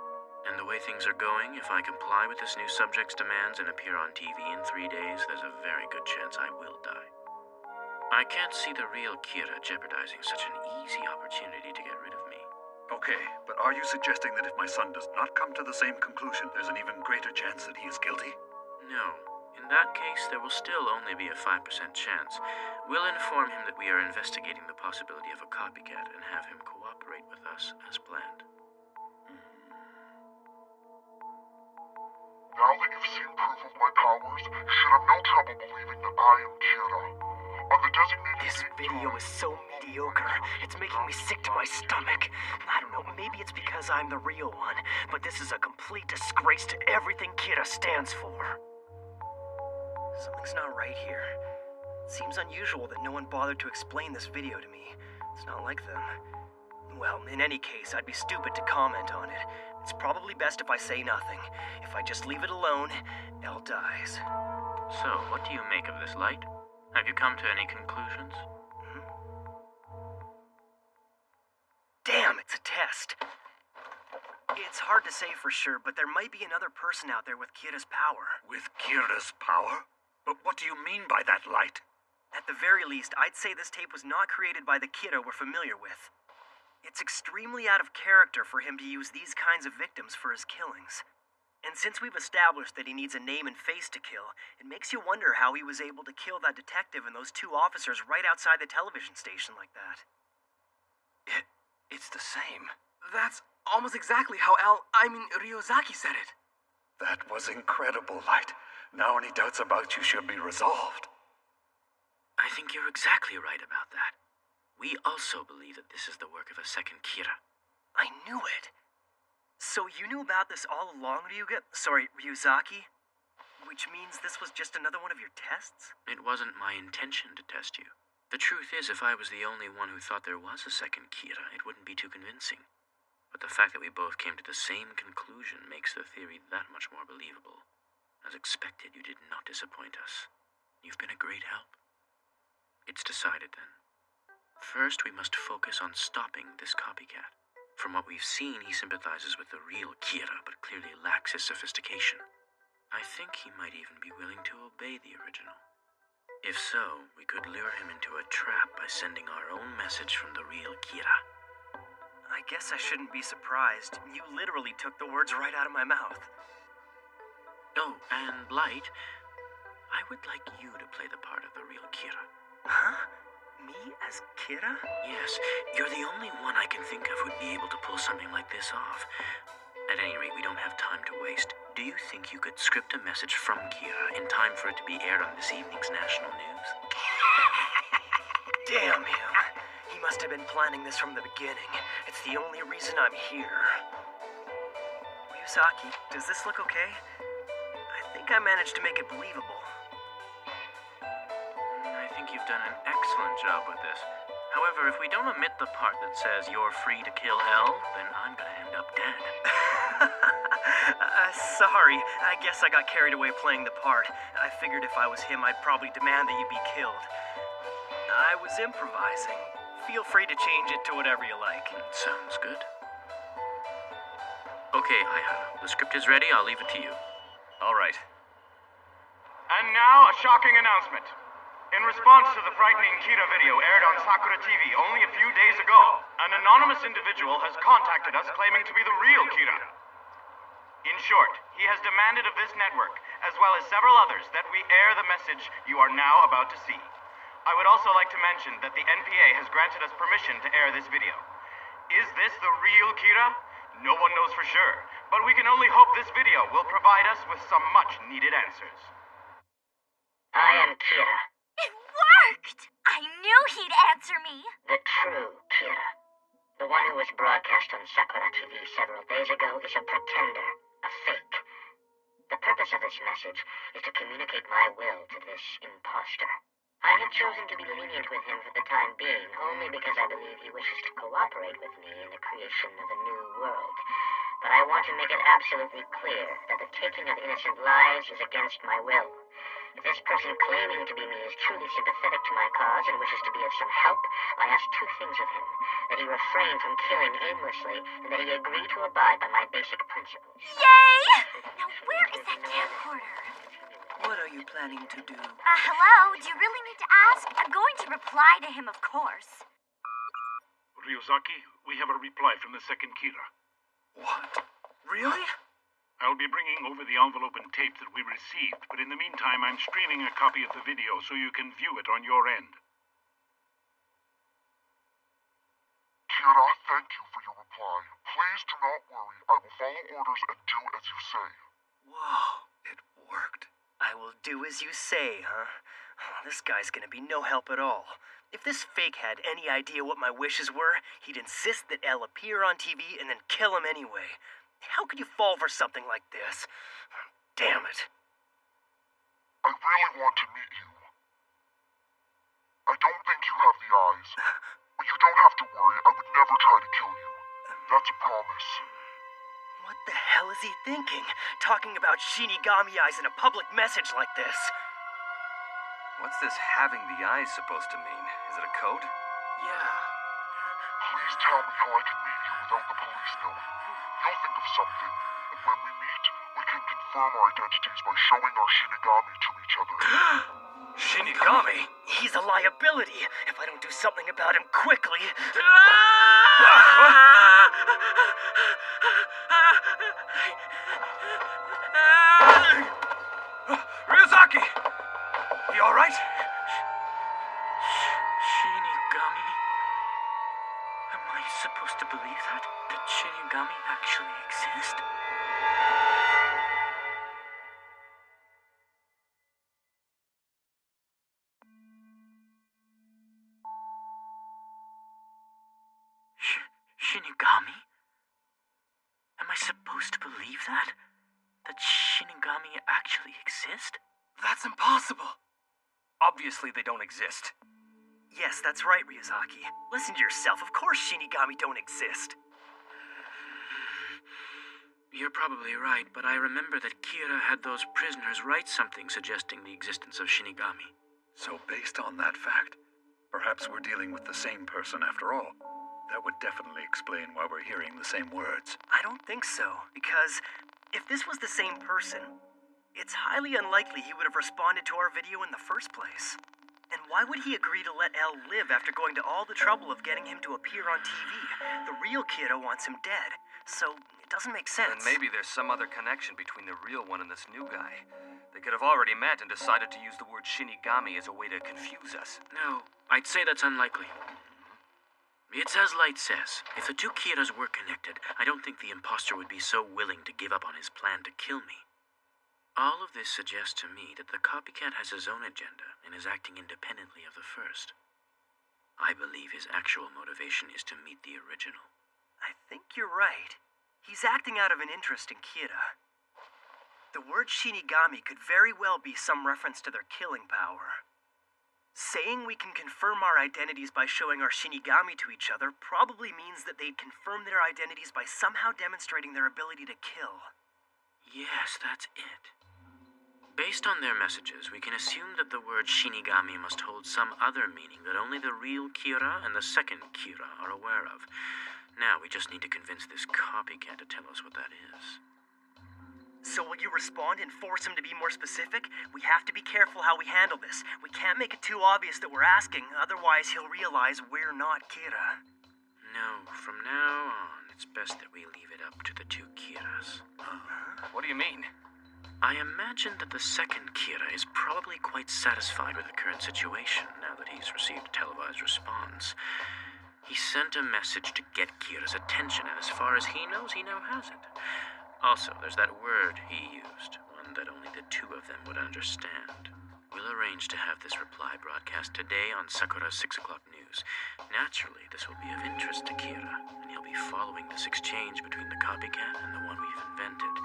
And the way things are going, if I comply with this new subject's demands and appear on TV in 3 days, there's a very good chance I will die. I can't see the real Kira jeopardizing such an easy opportunity to get rid of me. Okay, but are you suggesting that if my son does not come to the same conclusion, there's an even greater chance that he is guilty? No. In that case, there will still only be a 5% chance. We'll inform him that we are investigating the possibility of a copycat and have him cooperate with us as planned. Now that you've seen proof of my powers, you should have no trouble believing that I am Kira. On the designated This video is so mediocre. It's making me sick to my stomach. I don't know, maybe it's because I'm the real one, but this is a complete disgrace to everything Kira stands for. Something's not right here. It seems unusual that no one bothered to explain this video to me. It's not like them. Well, in any case, I'd be stupid to comment on it. It's probably best if I say nothing. If I just leave it alone, Elle dies. So, what do you make of this, Light? Have you come to any conclusions? Damn, it's a test. It's hard to say for sure, but there might be another person out there with Kira's power. With Kira's power? But what do you mean by that, Light? At the very least, I'd say this tape was not created by the Kira we're familiar with. It's extremely out of character for him to use these kinds of victims for his killings. And since we've established that he needs a name and face to kill, it makes you wonder how he was able to kill that detective and those 2 officers right outside the television station like that. It's the same. That's almost exactly how Ryozaki said it. That was incredible, Light. Now any doubts about you should be resolved. I think you're exactly right about that. We also believe that this is the work of a second Kira. I knew it. So you knew about this all along, Ryuzaki? Which means this was just another one of your tests? It wasn't my intention to test you. The truth is, if I was the only one who thought there was a second Kira, it wouldn't be too convincing. But the fact that we both came to the same conclusion makes the theory that much more believable. As expected, you did not disappoint us. You've been a great help. It's decided then. First, we must focus on stopping this copycat. From what we've seen, he sympathizes with the real Kira, but clearly lacks his sophistication. I think he might even be willing to obey the original. If so, we could lure him into a trap by sending our own message from the real Kira. I guess I shouldn't be surprised. You literally took the words right out of my mouth. Oh, and Light, I would like you to play the part of the real Kira. Huh? Me as Kira? Yes, you're the only one I can think of who'd be able to pull something like this off. At any rate, we don't have time to waste. Do you think you could script a message from Kira in time for it to be aired on this evening's national news? Damn him. He must have been planning this from the beginning. It's the only reason I'm here. Ryuzaki, does this look okay? I think I managed to make it believable. I think you've done an excellent job with this. However, if we don't omit the part that says you're free to kill Elle, then I'm gonna end up dead. Sorry. I guess I got carried away playing the part. I figured if I was him, I'd probably demand that you be killed. I was improvising. Feel free to change it to whatever you like. Sounds good. Okay, Aihara, the script is ready. I'll leave it to you. All right. And now, a shocking announcement. In response to the frightening Kira video aired on Sakura TV only a few days ago, an anonymous individual has contacted us claiming to be the real Kira. In short, he has demanded of this network, as well as several others, that we air the message you are now about to see. I would also like to mention that the NPA has granted us permission to air this video. Is this the real Kira? No one knows for sure, but we can only hope this video will provide us with some much-needed answers. I am Kira. It worked! I knew he'd answer me. The true Kira. The one who was broadcast on Sakura TV several days ago is a pretender, a fake. purpose of this message is to communicate my will to this imposter. I have chosen to be lenient with him for the time being, only because I believe he wishes to cooperate with me in the creation of a new world. But I want to make it absolutely clear that the taking of innocent lives is against my will. If this person claiming to be me is truly sympathetic to my cause and wishes to be of some help, I ask two things of him: that he refrain from killing aimlessly, and that he agree to abide by my basic principles. Yay! Now where is that camcorder? What are you planning to do? Hello? Do you really need to ask? I'm going to reply to him, of course. Ryuzaki, we have a reply from the second Kira. What? Really? I'll be bringing over the envelope and tape that we received, but in the meantime, I'm streaming a copy of the video so you can view it on your end. Kira, thank you for your reply. Please do not worry. I will follow orders and do as you say. Whoa, it worked. I will do as you say, huh? This guy's gonna be no help at all. If this fake had any idea what my wishes were, he'd insist that Elle appear on TV and then kill him anyway. How could you fall for something like this? Damn it. I really want to meet you. I don't think you have the eyes, but you don't have to worry. I would never try to kill you. That's a promise. What the hell is he thinking? Talking about Shinigami eyes in a public message like this. What's this having the eyes supposed to mean? Is it a code? Yeah. Please tell me how I can meet you without the police knowing. You'll think of something, and when we meet, we can confirm our identities by showing our Shinigami to each other. Shinigami? He's a liability if I don't do something about him quickly. Ryuzaki! You alright? Shinigami? Am I supposed to believe that? That Shinigami actually exist? Shinigami? Am I supposed to believe that? That Shinigami actually exist? That's impossible. Obviously, they don't exist. Yes, that's right, Ryuzaki. Listen to yourself. Of course Shinigami don't exist. You're probably right, but I remember that Kira had those prisoners write something suggesting the existence of Shinigami. So based on that fact, perhaps we're dealing with the same person after all. That would definitely explain why we're hearing the same words. I don't think so, because if this was the same person, it's highly unlikely he would have responded to our video in the first place. And why would he agree to let Elle live after going to all the trouble of getting him to appear on TV? The real Kira wants him dead, so it doesn't make sense. And maybe there's some other connection between the real one and this new guy. They could have already met and decided to use the word Shinigami as a way to confuse us. No, I'd say that's unlikely. It's as Light says. If the two Kiras were connected, I don't think the imposter would be so willing to give up on his plan to kill me. All of this suggests to me that the copycat has his own agenda and is acting independently of the first. I believe his actual motivation is to meet the original. I think you're right. He's acting out of an interest in Kira. The word Shinigami could very well be some reference to their killing power. Saying we can confirm our identities by showing our Shinigami to each other probably means that they'd confirm their identities by somehow demonstrating their ability to kill. Yes, that's it. Based on their messages, we can assume that the word Shinigami must hold some other meaning that only the real Kira and the second Kira are aware of. Now we just need to convince this copycat to tell us what that is. So will you respond and force him to be more specific? We have to be careful how we handle this. We can't make it too obvious that we're asking, otherwise he'll realize we're not Kira. No, from now on, it's best that we leave it up to the two Kiras. What do you mean? I imagine that the second Kira is probably quite satisfied with the current situation now that he's received a televised response. He sent a message to get Kira's attention, and as far as he knows, he now has it. Also, there's that word he used, one that only the two of them would understand. We'll arrange to have this reply broadcast today on Sakura's 6 o'clock news. Naturally, this will be of interest to Kira, and he'll be following this exchange between the copycat and the one we've invented.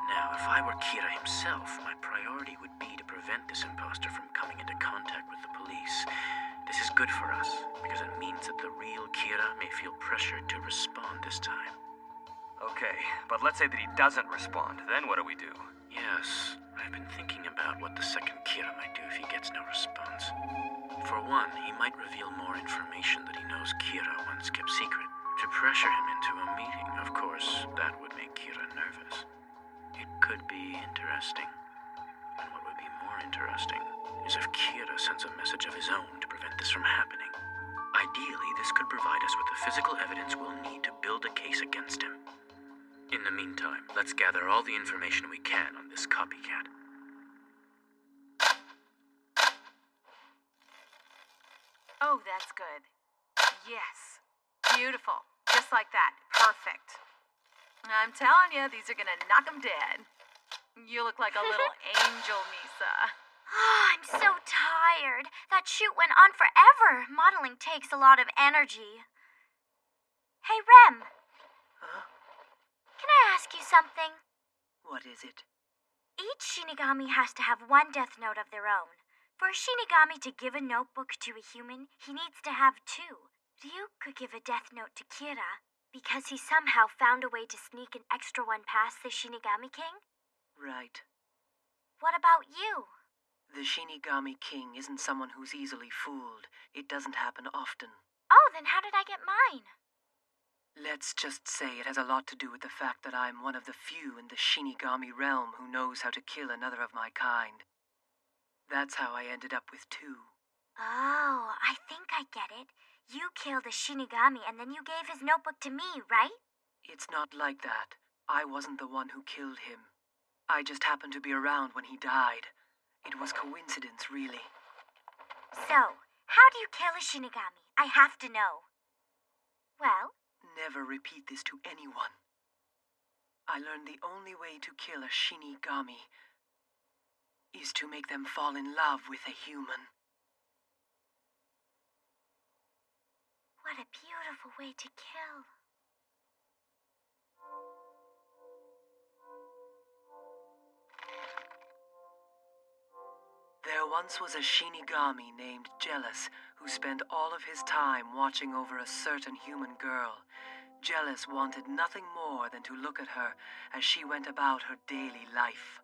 Now, if I I were Kira himself, my priority would be to prevent this imposter from coming into contact with the police. This is good for us, because it means that the real Kira may feel pressured to respond this time. Okay, but let's say that he doesn't respond. Then what do we do? Yes, I've been thinking about what the second Kira might do if he gets no response. For one, he might reveal more information that he knows Kira once kept secret. To pressure him into a meeting, of course, that would make Kira nervous. It could be interesting. And what would be more interesting is if Kira sends a message of his own to prevent this from happening. Ideally, this could provide us with the physical evidence we'll need to build a case against him. In the meantime, let's gather all the information we can on this copycat. Oh, that's good. Yes. Beautiful. Just like that. Perfect. I'm telling you, these are gonna knock him dead. You look like a little angel, Misa. Oh, I'm so tired. That shoot went on forever. Modeling takes a lot of energy. Hey, Rem. Huh? Can I ask you something? What is it? Each Shinigami has to have one death note of their own. For a Shinigami to give a notebook to a human, he needs to have two. Ryu could give a death note to Kira because he somehow found a way to sneak an extra one past the Shinigami King? Right. What about you? The Shinigami King isn't someone who's easily fooled. It doesn't happen often. Oh, then how did I get mine? Let's just say it has a lot to do with the fact that I'm one of the few in the Shinigami realm who knows how to kill another of my kind. That's how I ended up with two. Oh, I think I get it. You killed a Shinigami and then you gave his notebook to me, right? It's not like that. I wasn't the one who killed him. I just happened to be around when he died. It was coincidence, really. So, how do you kill a Shinigami? I have to know. Well? Never repeat this to anyone. I learned the only way to kill a Shinigami is to make them fall in love with a human. What a beautiful way to kill. There once was a Shinigami named Jealous who spent all of his time watching over a certain human girl. Jealous wanted nothing more than to look at her as she went about her daily life.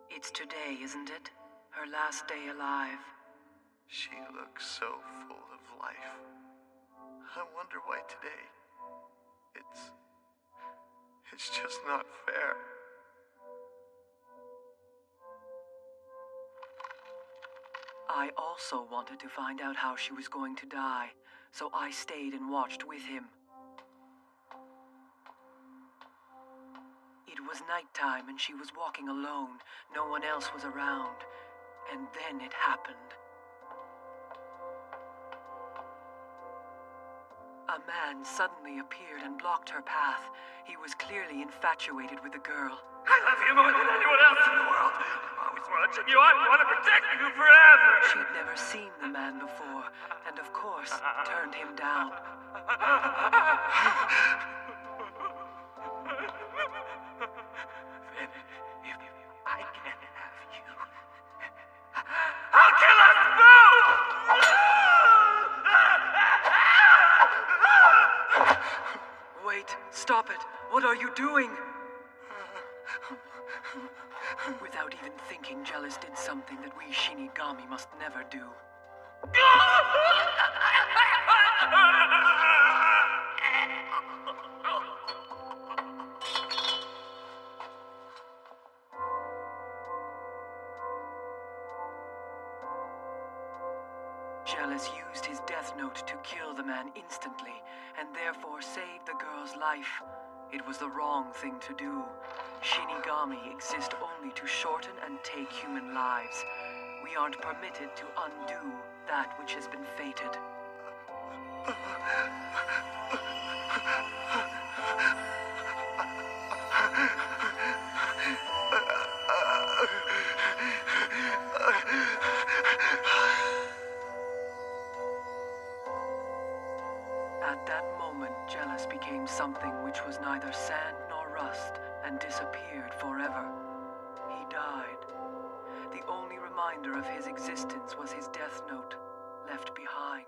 It's today, isn't it? Her last day alive. She looks so full of life. I wonder why today. It's just not fair. I also wanted to find out how she was going to die, so I stayed and watched with him. It was nighttime and she was walking alone. No one else was around. And then it happened. A man suddenly appeared and blocked her path. He was clearly infatuated with the girl. I love you more than anyone else in the world. I'm always watching you. I want to protect you forever. She'd never seen the man before, and of course, turned him down. I can't have you. I'll kill us both! Wait, stop it. What are you doing? Without even thinking, Jealous did something that we Shinigami must never do. Jealous used his death note to kill the man instantly, and therefore saved the girl's life. It was the wrong thing to do. Shinigami exist only to shorten and take human lives. We aren't permitted to undo that which has been fated. something which was neither sand nor rust and disappeared forever. He died. The only reminder of his existence was his death note, left behind.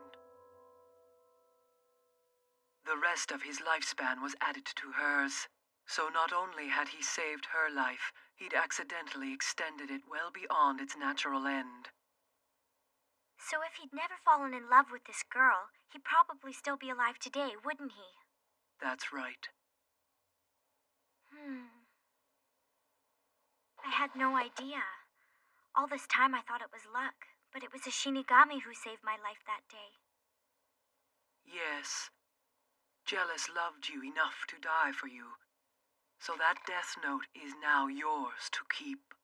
The rest of his lifespan was added to hers, so not only had he saved her life, he'd accidentally extended it well beyond its natural end. So if he'd never fallen in love with this girl, he'd probably still be alive today, wouldn't he? That's right. I had no idea. All this time I thought it was luck, but it was a Shinigami who saved my life that day. Yes. Jealous loved you enough to die for you. So that death note is now yours to keep.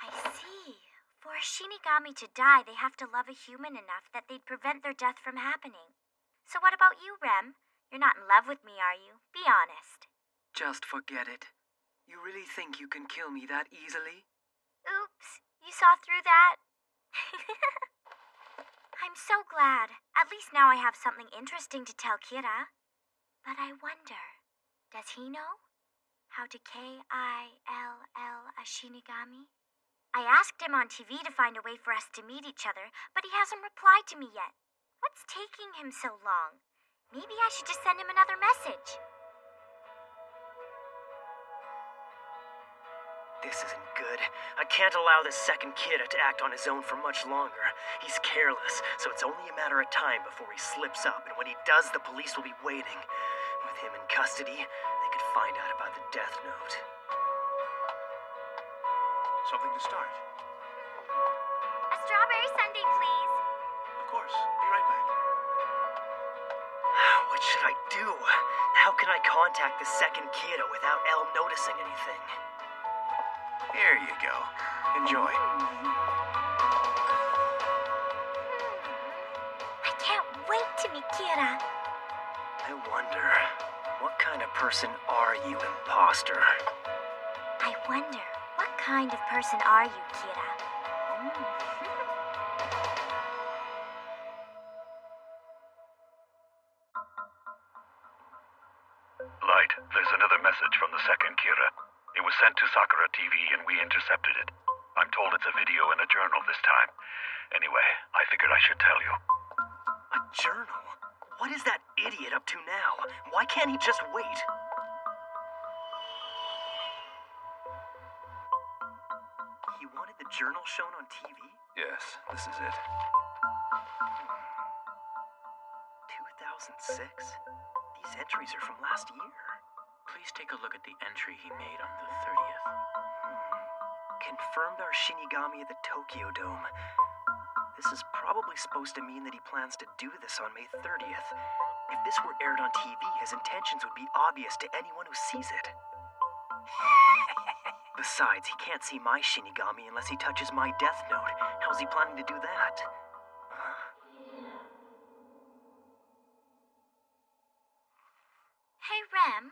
I see. For a Shinigami to die, they have to love a human enough that they'd prevent their death from happening. So what about you, Rem? You're not in love with me, are you? Be honest. Just forget it. You really think you can kill me that easily? Oops, you saw through that? I'm so glad. At least now I have something interesting to tell Kira. But I wonder, does he know how to kill a Shinigami? I asked him on TV to find a way for us to meet each other, but he hasn't replied to me yet. What's taking him so long? Maybe I should just send him another message. This isn't good. I can't allow this second kid to act on his own for much longer. He's careless, so it's only a matter of time before he slips up, and when he does, the police will be waiting. With him in custody, they could find out about the death note. Something to start. A strawberry sundae, please. Of course. Be right back. What should I do? How can I contact the second kiddo without Elle noticing anything? Here you go. Enjoy. I can't wait to meet Kira. I wonder, what kind of person are you, imposter? I wonder, what kind of person are you, Kira? Light, there's another message from the second Kira. It was sent to Sakura TV and we intercepted it. I'm told it's a video in a journal this time. Anyway, I figured I should tell you. A journal? What is that idiot up to now? Why can't he just wait? He wanted the journal shown on TV? Yes, this is it. 2006? These entries are from last year. Please take a look at the entry he made on the 30th. Confirmed our Shinigami at the Tokyo Dome. This is probably supposed to mean that he plans to do this on May 30th. If this were aired on TV, his intentions would be obvious to anyone who sees it. Besides, he can't see my Shinigami unless he touches my death note. How's he planning to do that? Hey, Rem.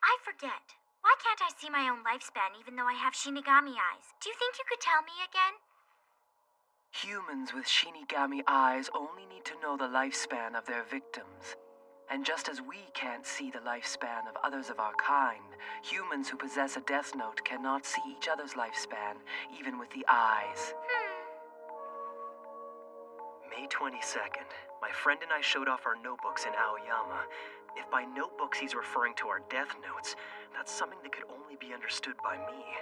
I forget. Why can't I see my own lifespan even though I have Shinigami eyes? Do you think you could tell me again? Humans with Shinigami eyes only need to know the lifespan of their victims. And just as we can't see the lifespan of others of our kind, humans who possess a death note cannot see each other's lifespan, even with the eyes. May 22nd. My friend and I showed off our notebooks in Aoyama. If by notebooks he's referring to our death notes, that's something that could only be understood by me.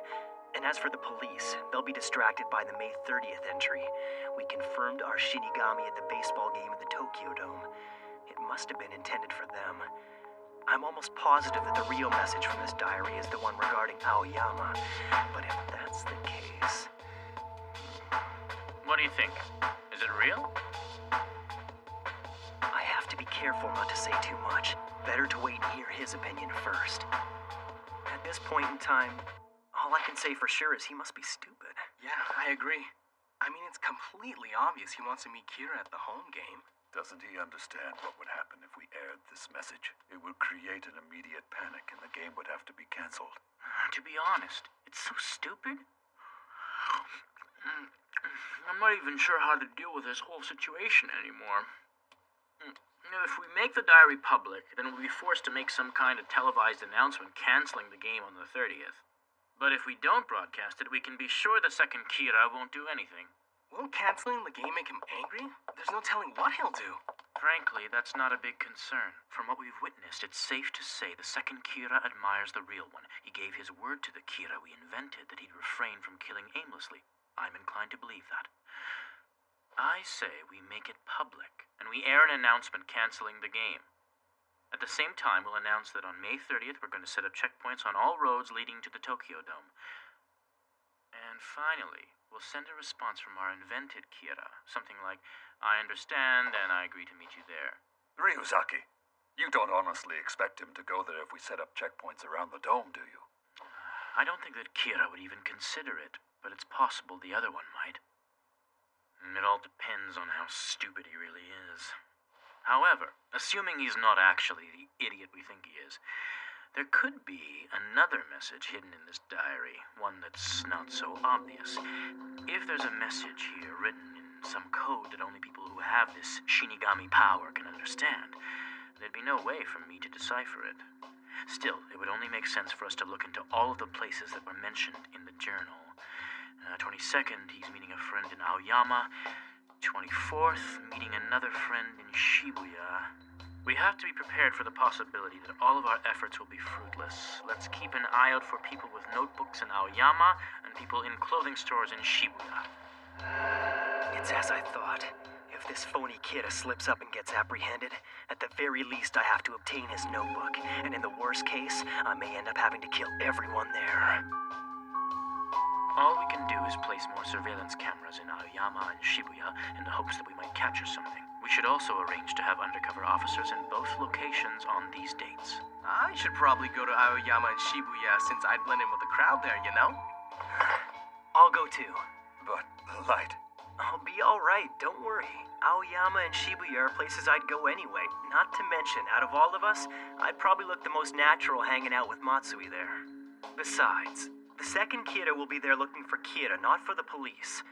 And as for the police, they'll be distracted by the May 30th entry. We confirmed our Shinigami at the baseball game at the Tokyo Dome. It must have been intended for them. I'm almost positive that the real message from this diary is the one regarding Aoyama. But if that's the case... What do you think? Is it real? I have to be careful not to say too much. Better to wait and hear his opinion first. At this point in time, all I can say for sure is he must be stupid. Yeah, I agree. I mean, it's completely obvious he wants to meet Kira at the home game. Doesn't he understand what would happen if we aired this message? It would create an immediate panic and the game would have to be cancelled. To be honest, it's so stupid. I'm not even sure how to deal with this whole situation anymore. If we make the diary public, then we'll be forced to make some kind of televised announcement canceling the game on the 30th. But if we don't broadcast it, we can be sure the second Kira won't do anything. Won't canceling the game make him angry? There's no telling what he'll do. Frankly, that's not a big concern. From what we've witnessed, it's safe to say the second Kira admires the real one. He gave his word to the Kira we invented that he'd refrain from killing aimlessly. I'm inclined to believe that. I say we make it public, and we air an announcement canceling the game. At the same time, we'll announce that on May 30th, we're going to set up checkpoints on all roads leading to the Tokyo Dome. And finally, we'll send a response from our invented Kira. Something like, I understand, and I agree to meet you there. Ryuzaki, you don't honestly expect him to go there if we set up checkpoints around the dome, do you? I don't think that Kira would even consider it, but it's possible the other one might. It all depends on how stupid he really is. However, assuming he's not actually the idiot we think he is, there could be another message hidden in this diary, one that's not so obvious. If there's a message here written in some code that only people who have this Shinigami power can understand, there'd be no way for me to decipher it. Still, it would only make sense for us to look into all of the places that were mentioned in the journal. 22nd, he's meeting a friend in Aoyama. 24th, meeting another friend in Shibuya. We have to be prepared for the possibility that all of our efforts will be fruitless. Let's keep an eye out for people with notebooks in Aoyama and people in clothing stores in Shibuya. It's as I thought. If this phony Kira slips up and gets apprehended, at the very least I have to obtain his notebook, and in the worst case, I may end up having to kill everyone there. All we can do is place more surveillance cameras in Aoyama and Shibuya in the hopes that we might capture something. We should also arrange to have undercover officers in both locations on these dates. I should probably go to Aoyama and Shibuya since I'd blend in with the crowd there, you know? I'll go too. But, Light... I'll be alright, don't worry. Aoyama and Shibuya are places I'd go anyway. Not to mention, out of all of us, I'd probably look the most natural hanging out with Matsui there. Besides, the second Kira will be there looking for Kira, not for the police.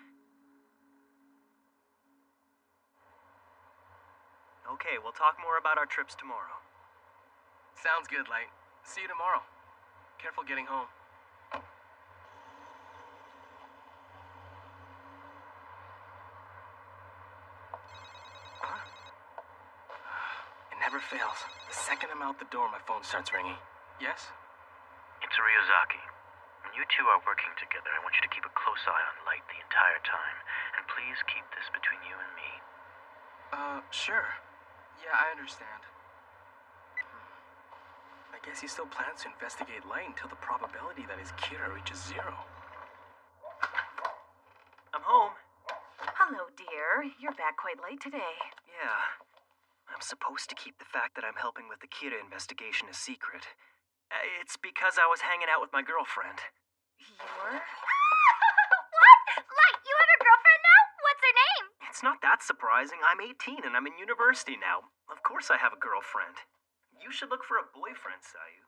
Okay, we'll talk more about our trips tomorrow. Sounds good, Light. See you tomorrow. Careful getting home. Huh? It never fails. The second I'm out the door, my phone starts ringing. Yes? It's Ryuzaki. When you two are working together, I want you to keep a close eye on Light the entire time. And please keep this between you and me. Sure. Yeah, I understand. I guess he still plans to investigate Light until the probability that his Kira reaches 0. I'm home. Hello, dear. You're back quite late today. Yeah. I'm supposed to keep the fact that I'm helping with the Kira investigation a secret. It's because I was hanging out with my girlfriend. You're? What? Light, you have a girlfriend now? What's her name? It's not that surprising. I'm 18 and I'm in university now. Of course I have a girlfriend. You should look for a boyfriend, Sayu.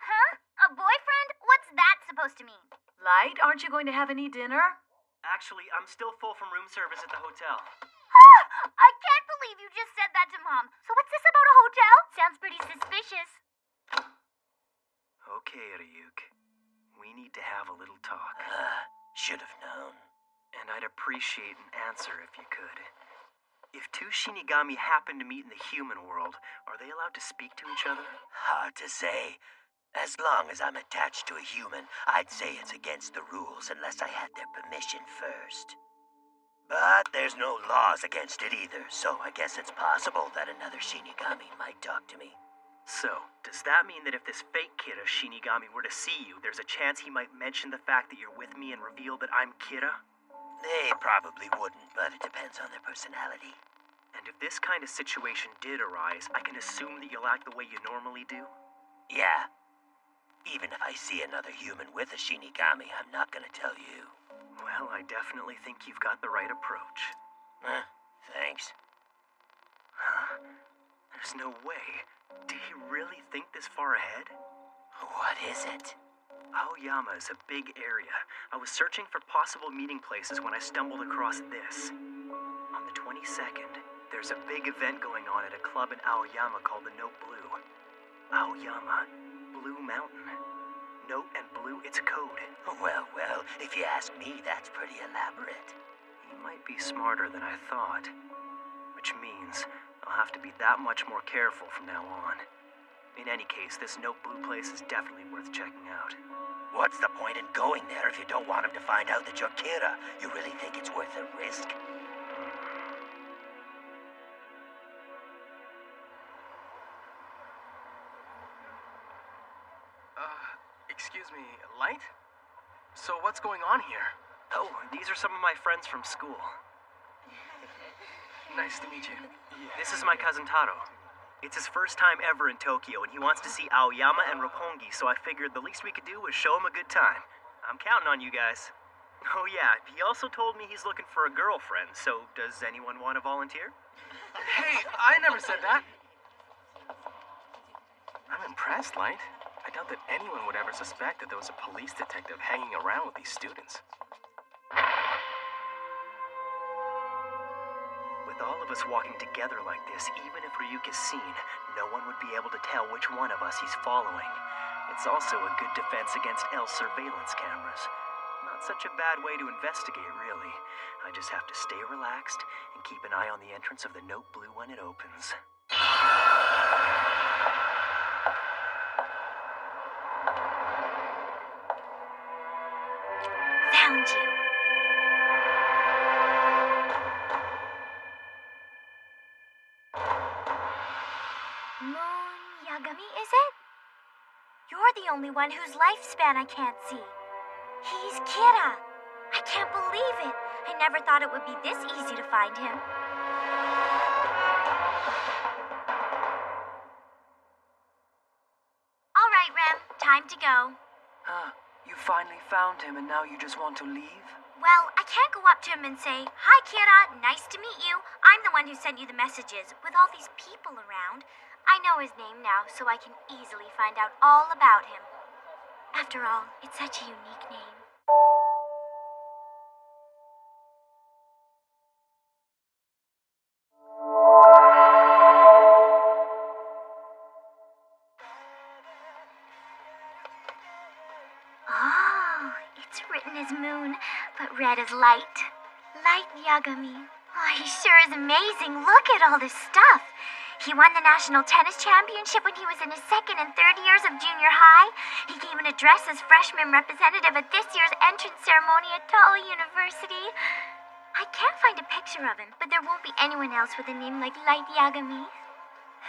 Huh? A boyfriend? What's that supposed to mean? Light, aren't you going to have any dinner? Actually, I'm still full from room service at the hotel. I can't believe you just said that to Mom. So what's this about a hotel? Sounds pretty suspicious. Okay, Ryuk. We need to have a little talk. Should have known. And I'd appreciate an answer if you could. If two Shinigami happen to meet in the human world, are they allowed to speak to each other? Hard to say. As long as I'm attached to a human, I'd say it's against the rules unless I had their permission first. But there's no laws against it either, so I guess it's possible that another Shinigami might talk to me. So, does that mean that if this fake Kira Shinigami were to see you, there's a chance he might mention the fact that you're with me and reveal that I'm Kira? They probably wouldn't, but it depends on their personality. And if this kind of situation did arise, I can assume that you'll act the way you normally do? Yeah. Even if I see another human with a Shinigami, I'm not gonna tell you. Well, I definitely think you've got the right approach. Thanks. There's no way. Did he really think this far ahead? What is it? Aoyama is a big area. I was searching for possible meeting places when I stumbled across this. On the 22nd, there's a big event going on at a club in Aoyama called the Note Blue. Aoyama, Blue Mountain. Note and blue, it's a code. Well, if you ask me, that's pretty elaborate. He might be smarter than I thought. Which means I'll have to be that much more careful from now on. In any case, this Note Blue place is definitely worth checking out. What's the point in going there if you don't want him to find out that you're Kira? You really think it's worth the risk? Excuse me, Light? So what's going on here? Oh, these are some of my friends from school. Nice to meet you. This is my cousin Taro. It's his first time ever in Tokyo, and he wants to see Aoyama and Roppongi, so I figured the least we could do was show him a good time. I'm counting on you guys. Oh yeah, he also told me he's looking for a girlfriend, so does anyone want to volunteer? Hey, I never said that. I'm impressed, Light. I doubt that anyone would ever suspect that there was a police detective hanging around with these students. With all of us walking together like this, even if Ryuk is seen, no one would be able to tell which one of us he's following. It's also a good defense against L's surveillance cameras. Not such a bad way to investigate, really. I just have to stay relaxed and keep an eye on the entrance of the Note Blue when it opens. Found you. Moon Yagami, is it? You're the only one whose lifespan I can't see. He's Kira. I can't believe it. I never thought it would be this easy to find him. All right, Rem. Time to go. You finally found him and now you just want to leave? Well, I can't go up to him and say, "Hi, Kira. Nice to meet you. I'm the one who sent you the messages," with all these people around. I know his name now, so I can easily find out all about him. After all, it's such a unique name. Oh, it's written as moon, but read as light. Light Yagami. Oh, he sure is amazing. Look at all this stuff. He won the national tennis championship when he was in his second and third years of junior high. He gave an address as freshman representative at this year's entrance ceremony at Toei University. I can't find a picture of him, but there won't be anyone else with a name like Light Yagami.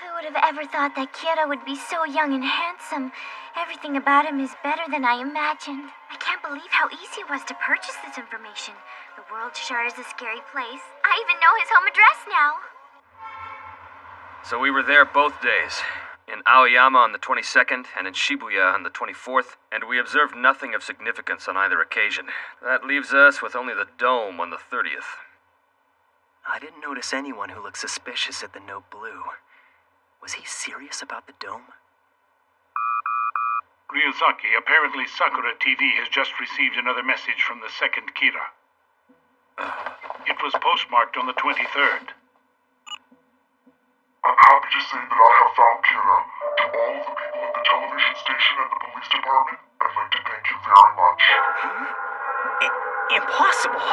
Who would have ever thought that Kira would be so young and handsome? Everything about him is better than I imagined. I can't believe how easy it was to purchase this information. The world sure is a scary place. I even know his home address now. So we were there both days. In Aoyama on the 22nd and in Shibuya on the 24th, and we observed nothing of significance on either occasion. That leaves us with only the Dome on the 30th. I didn't notice anyone who looked suspicious at the Note Blue. Was he serious about the Dome? Ryuzaki, apparently Sakura TV has just received another message from the second Kira. It was postmarked on the 23rd. I'm happy to say that I have found Kira. To all of the people at the television station and the police department, I'd like to thank you very much. Impossible!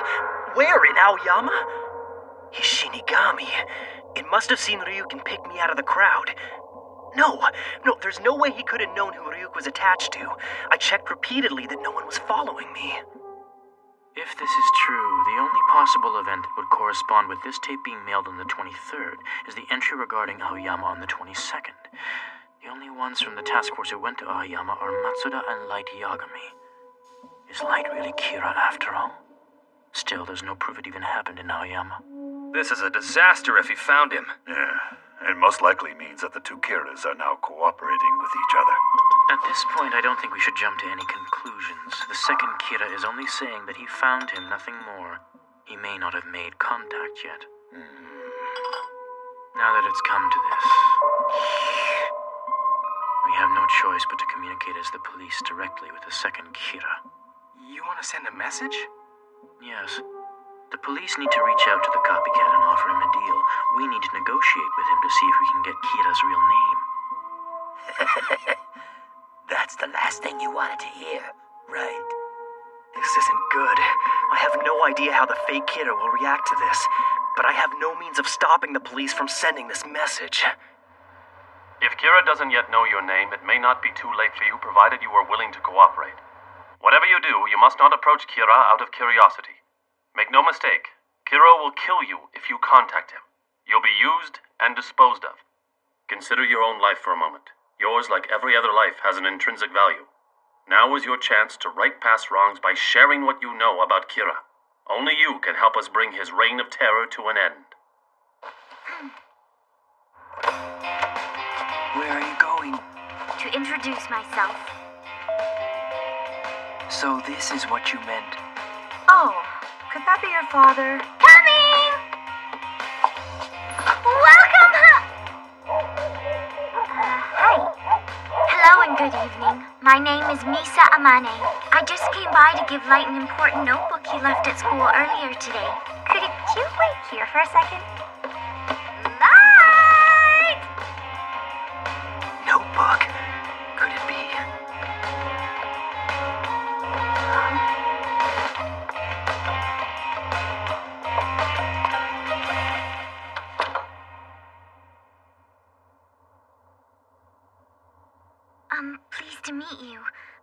Where, in Aoyama? He's Shinigami. It must have seen Ryuk and picked me out of the crowd. No, there's no way he could have known who Ryuk was attached to. I checked repeatedly that no one was following me. If this is true, the only possible event that would correspond with this tape being mailed on the 23rd is the entry regarding Aoyama on the 22nd. The only ones from the task force who went to Aoyama are Matsuda and Light Yagami. Is Light really Kira after all? Still, there's no proof it even happened in Aoyama. This is a disaster if he found him. Yeah, it most likely means that the two Kiras are now cooperating with each other. At this point, I don't think we should jump to any conclusions. The second Kira is only saying that he found him, nothing more. He may not have made contact yet. Now that it's come to this... We have no choice but to communicate as the police directly with the second Kira. You want to send a message? Yes. The police need to reach out to the copycat and offer him a deal. We need to negotiate with him to see if we can get Kira's real name. That's the last thing you wanted to hear, right? This isn't good. I have no idea how the fake Kira will react to this, but I have no means of stopping the police from sending this message. If Kira doesn't yet know your name, it may not be too late for you, provided you are willing to cooperate. Whatever you do, you must not approach Kira out of curiosity. Make no mistake, Kira will kill you if you contact him. You'll be used and disposed of. Consider your own life for a moment. Yours, like every other life, has an intrinsic value. Now is your chance to right past wrongs by sharing what you know about Kira. Only you can help us bring his reign of terror to an end. Where are you going? To introduce myself. So this is what you meant. Oh, could that be your father? Coming! Welcome! Hi. Hello and good evening. My name is Misa Amane. I just came by to give Light an important notebook he left at school earlier today. Could you wait here for a second? Light! Notebook? Could it be? Pleased to meet you.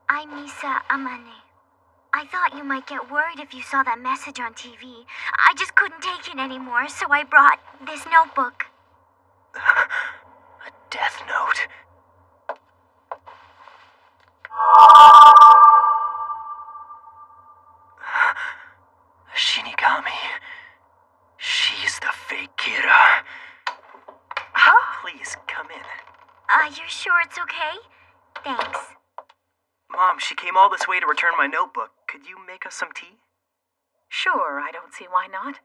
I'm Misa Amane. I thought you might get worried if you saw that message on TV. I just couldn't take it anymore, so I brought this notebook. A death note. Shinigami. She's the fake Kira. Please, come in. You're sure it's okay? Thanks. Mom, she came all this way to return my notebook. Could you make us some tea? Sure, I don't see why not.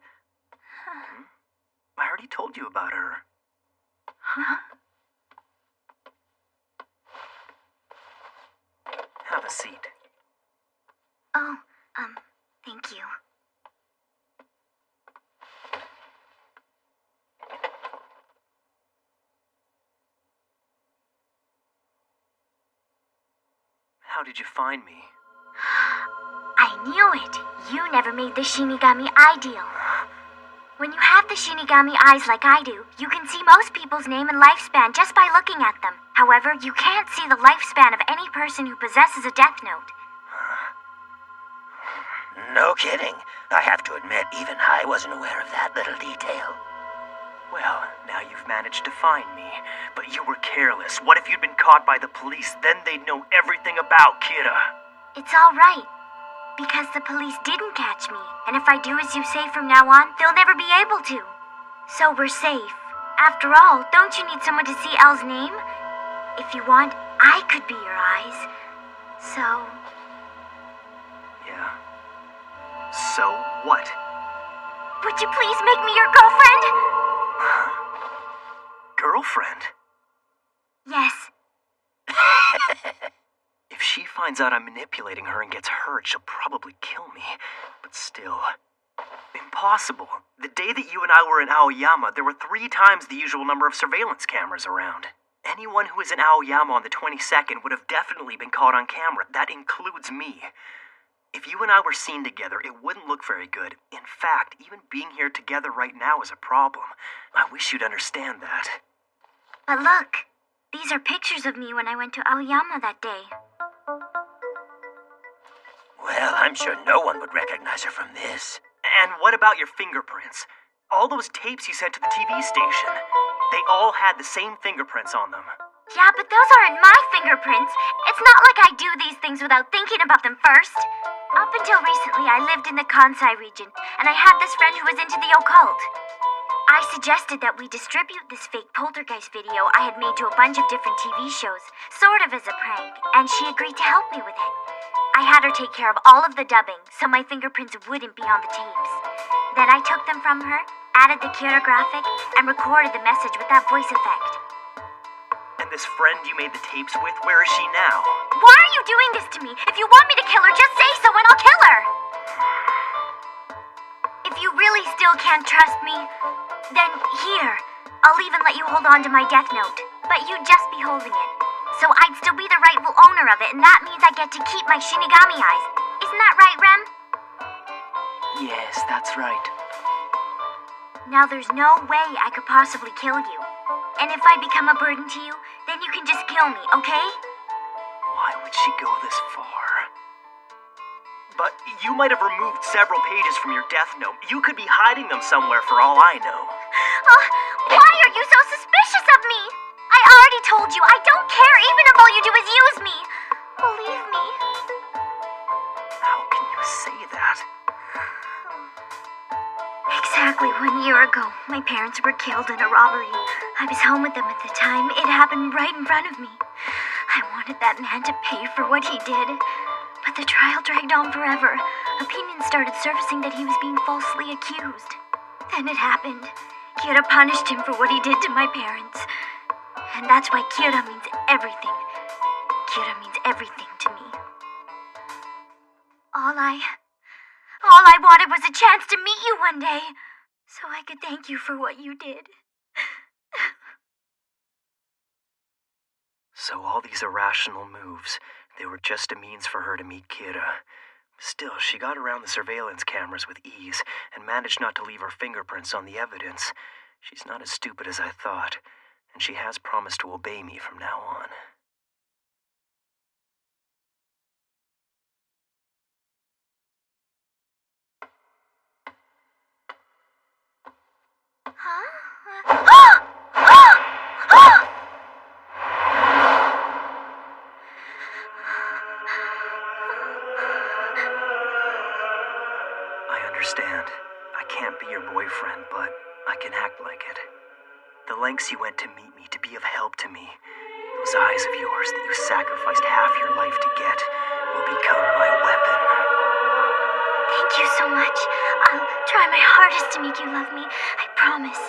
I already told you about her. Huh? Have a seat. Oh, thank you. How did you find me? I knew it! You never made the Shinigami ideal. When you have the Shinigami eyes like I do, you can see most people's name and lifespan just by looking at them. However, you can't see the lifespan of any person who possesses a Death Note. No kidding. I have to admit, even I wasn't aware of that little detail. Well, now you've managed to find me, but you were careless. What if you'd been caught by the police? Then they'd know everything about Kira. It's all right, because the police didn't catch me, and if I do as you say from now on, they'll never be able to. So we're safe. After all, don't you need someone to see Elle's name? If you want, I could be your eyes. So... Yeah. So what? Would you please make me your girlfriend? Girlfriend? Yes. If she finds out I'm manipulating her and gets hurt, she'll probably kill me. But still... Impossible. The day that you and I were in Aoyama, there were 3 times the usual number of surveillance cameras around. Anyone who was in Aoyama on the 22nd would have definitely been caught on camera. That includes me. If you and I were seen together, it wouldn't look very good. In fact, even being here together right now is a problem. I wish you'd understand that. But look, these are pictures of me when I went to Aoyama that day. Well, I'm sure no one would recognize her from this. And what about your fingerprints? All those tapes you sent to the TV station. They all had the same fingerprints on them. Yeah, but those aren't my fingerprints. It's not like I do these things without thinking about them first. Up until recently, I lived in the Kansai region, and I had this friend who was into the occult. I suggested that we distribute this fake poltergeist video I had made to a bunch of different TV shows, sort of as a prank, and she agreed to help me with it. I had her take care of all of the dubbing, so my fingerprints wouldn't be on the tapes. Then I took them from her, added the Kira graphic, and recorded the message with that voice effect. And this friend you made the tapes with, where is she now? Why are you doing this to me? If you want me to kill her, just say so and I'll kill her! If you really still can't trust me, then here, I'll even let you hold on to my death note. But you'd just be holding it. So I'd still be the rightful owner of it, and that means I get to keep my Shinigami eyes. Isn't that right, Rem? Yes, that's right. Now there's no way I could possibly kill you. And if I become a burden to you, then you can just kill me, okay? Why would she go this far? But you might have removed several pages from your death note. You could be hiding them somewhere for all I know. Why are you so suspicious of me? I already told you, I don't care even if all you do is use me. Believe me. How can you say that? Exactly 1 year ago, my parents were killed in a robbery. I was home with them at the time. It happened right in front of me. I wanted that man to pay for what he did. But the trial dragged on forever. Opinions started surfacing that he was being falsely accused. Then it happened. Kira punished him for what he did to my parents. And that's why Kira means everything. Kira means everything to me. All I wanted was a chance to meet you one day, so I could thank you for what you did. So all these irrational moves, they were just a means for her to meet Kira. Still, she got around the surveillance cameras with ease and managed not to leave her fingerprints on the evidence. She's not as stupid as I thought, and she has promised to obey me from now on. I understand. I can't be your boyfriend, but I can act like it. The lengths you went to meet me, to be of help to me, those eyes of yours that you sacrificed half your life to get, will become my weapon. Thank you so much. I'll try my hardest to make you love me. I promise.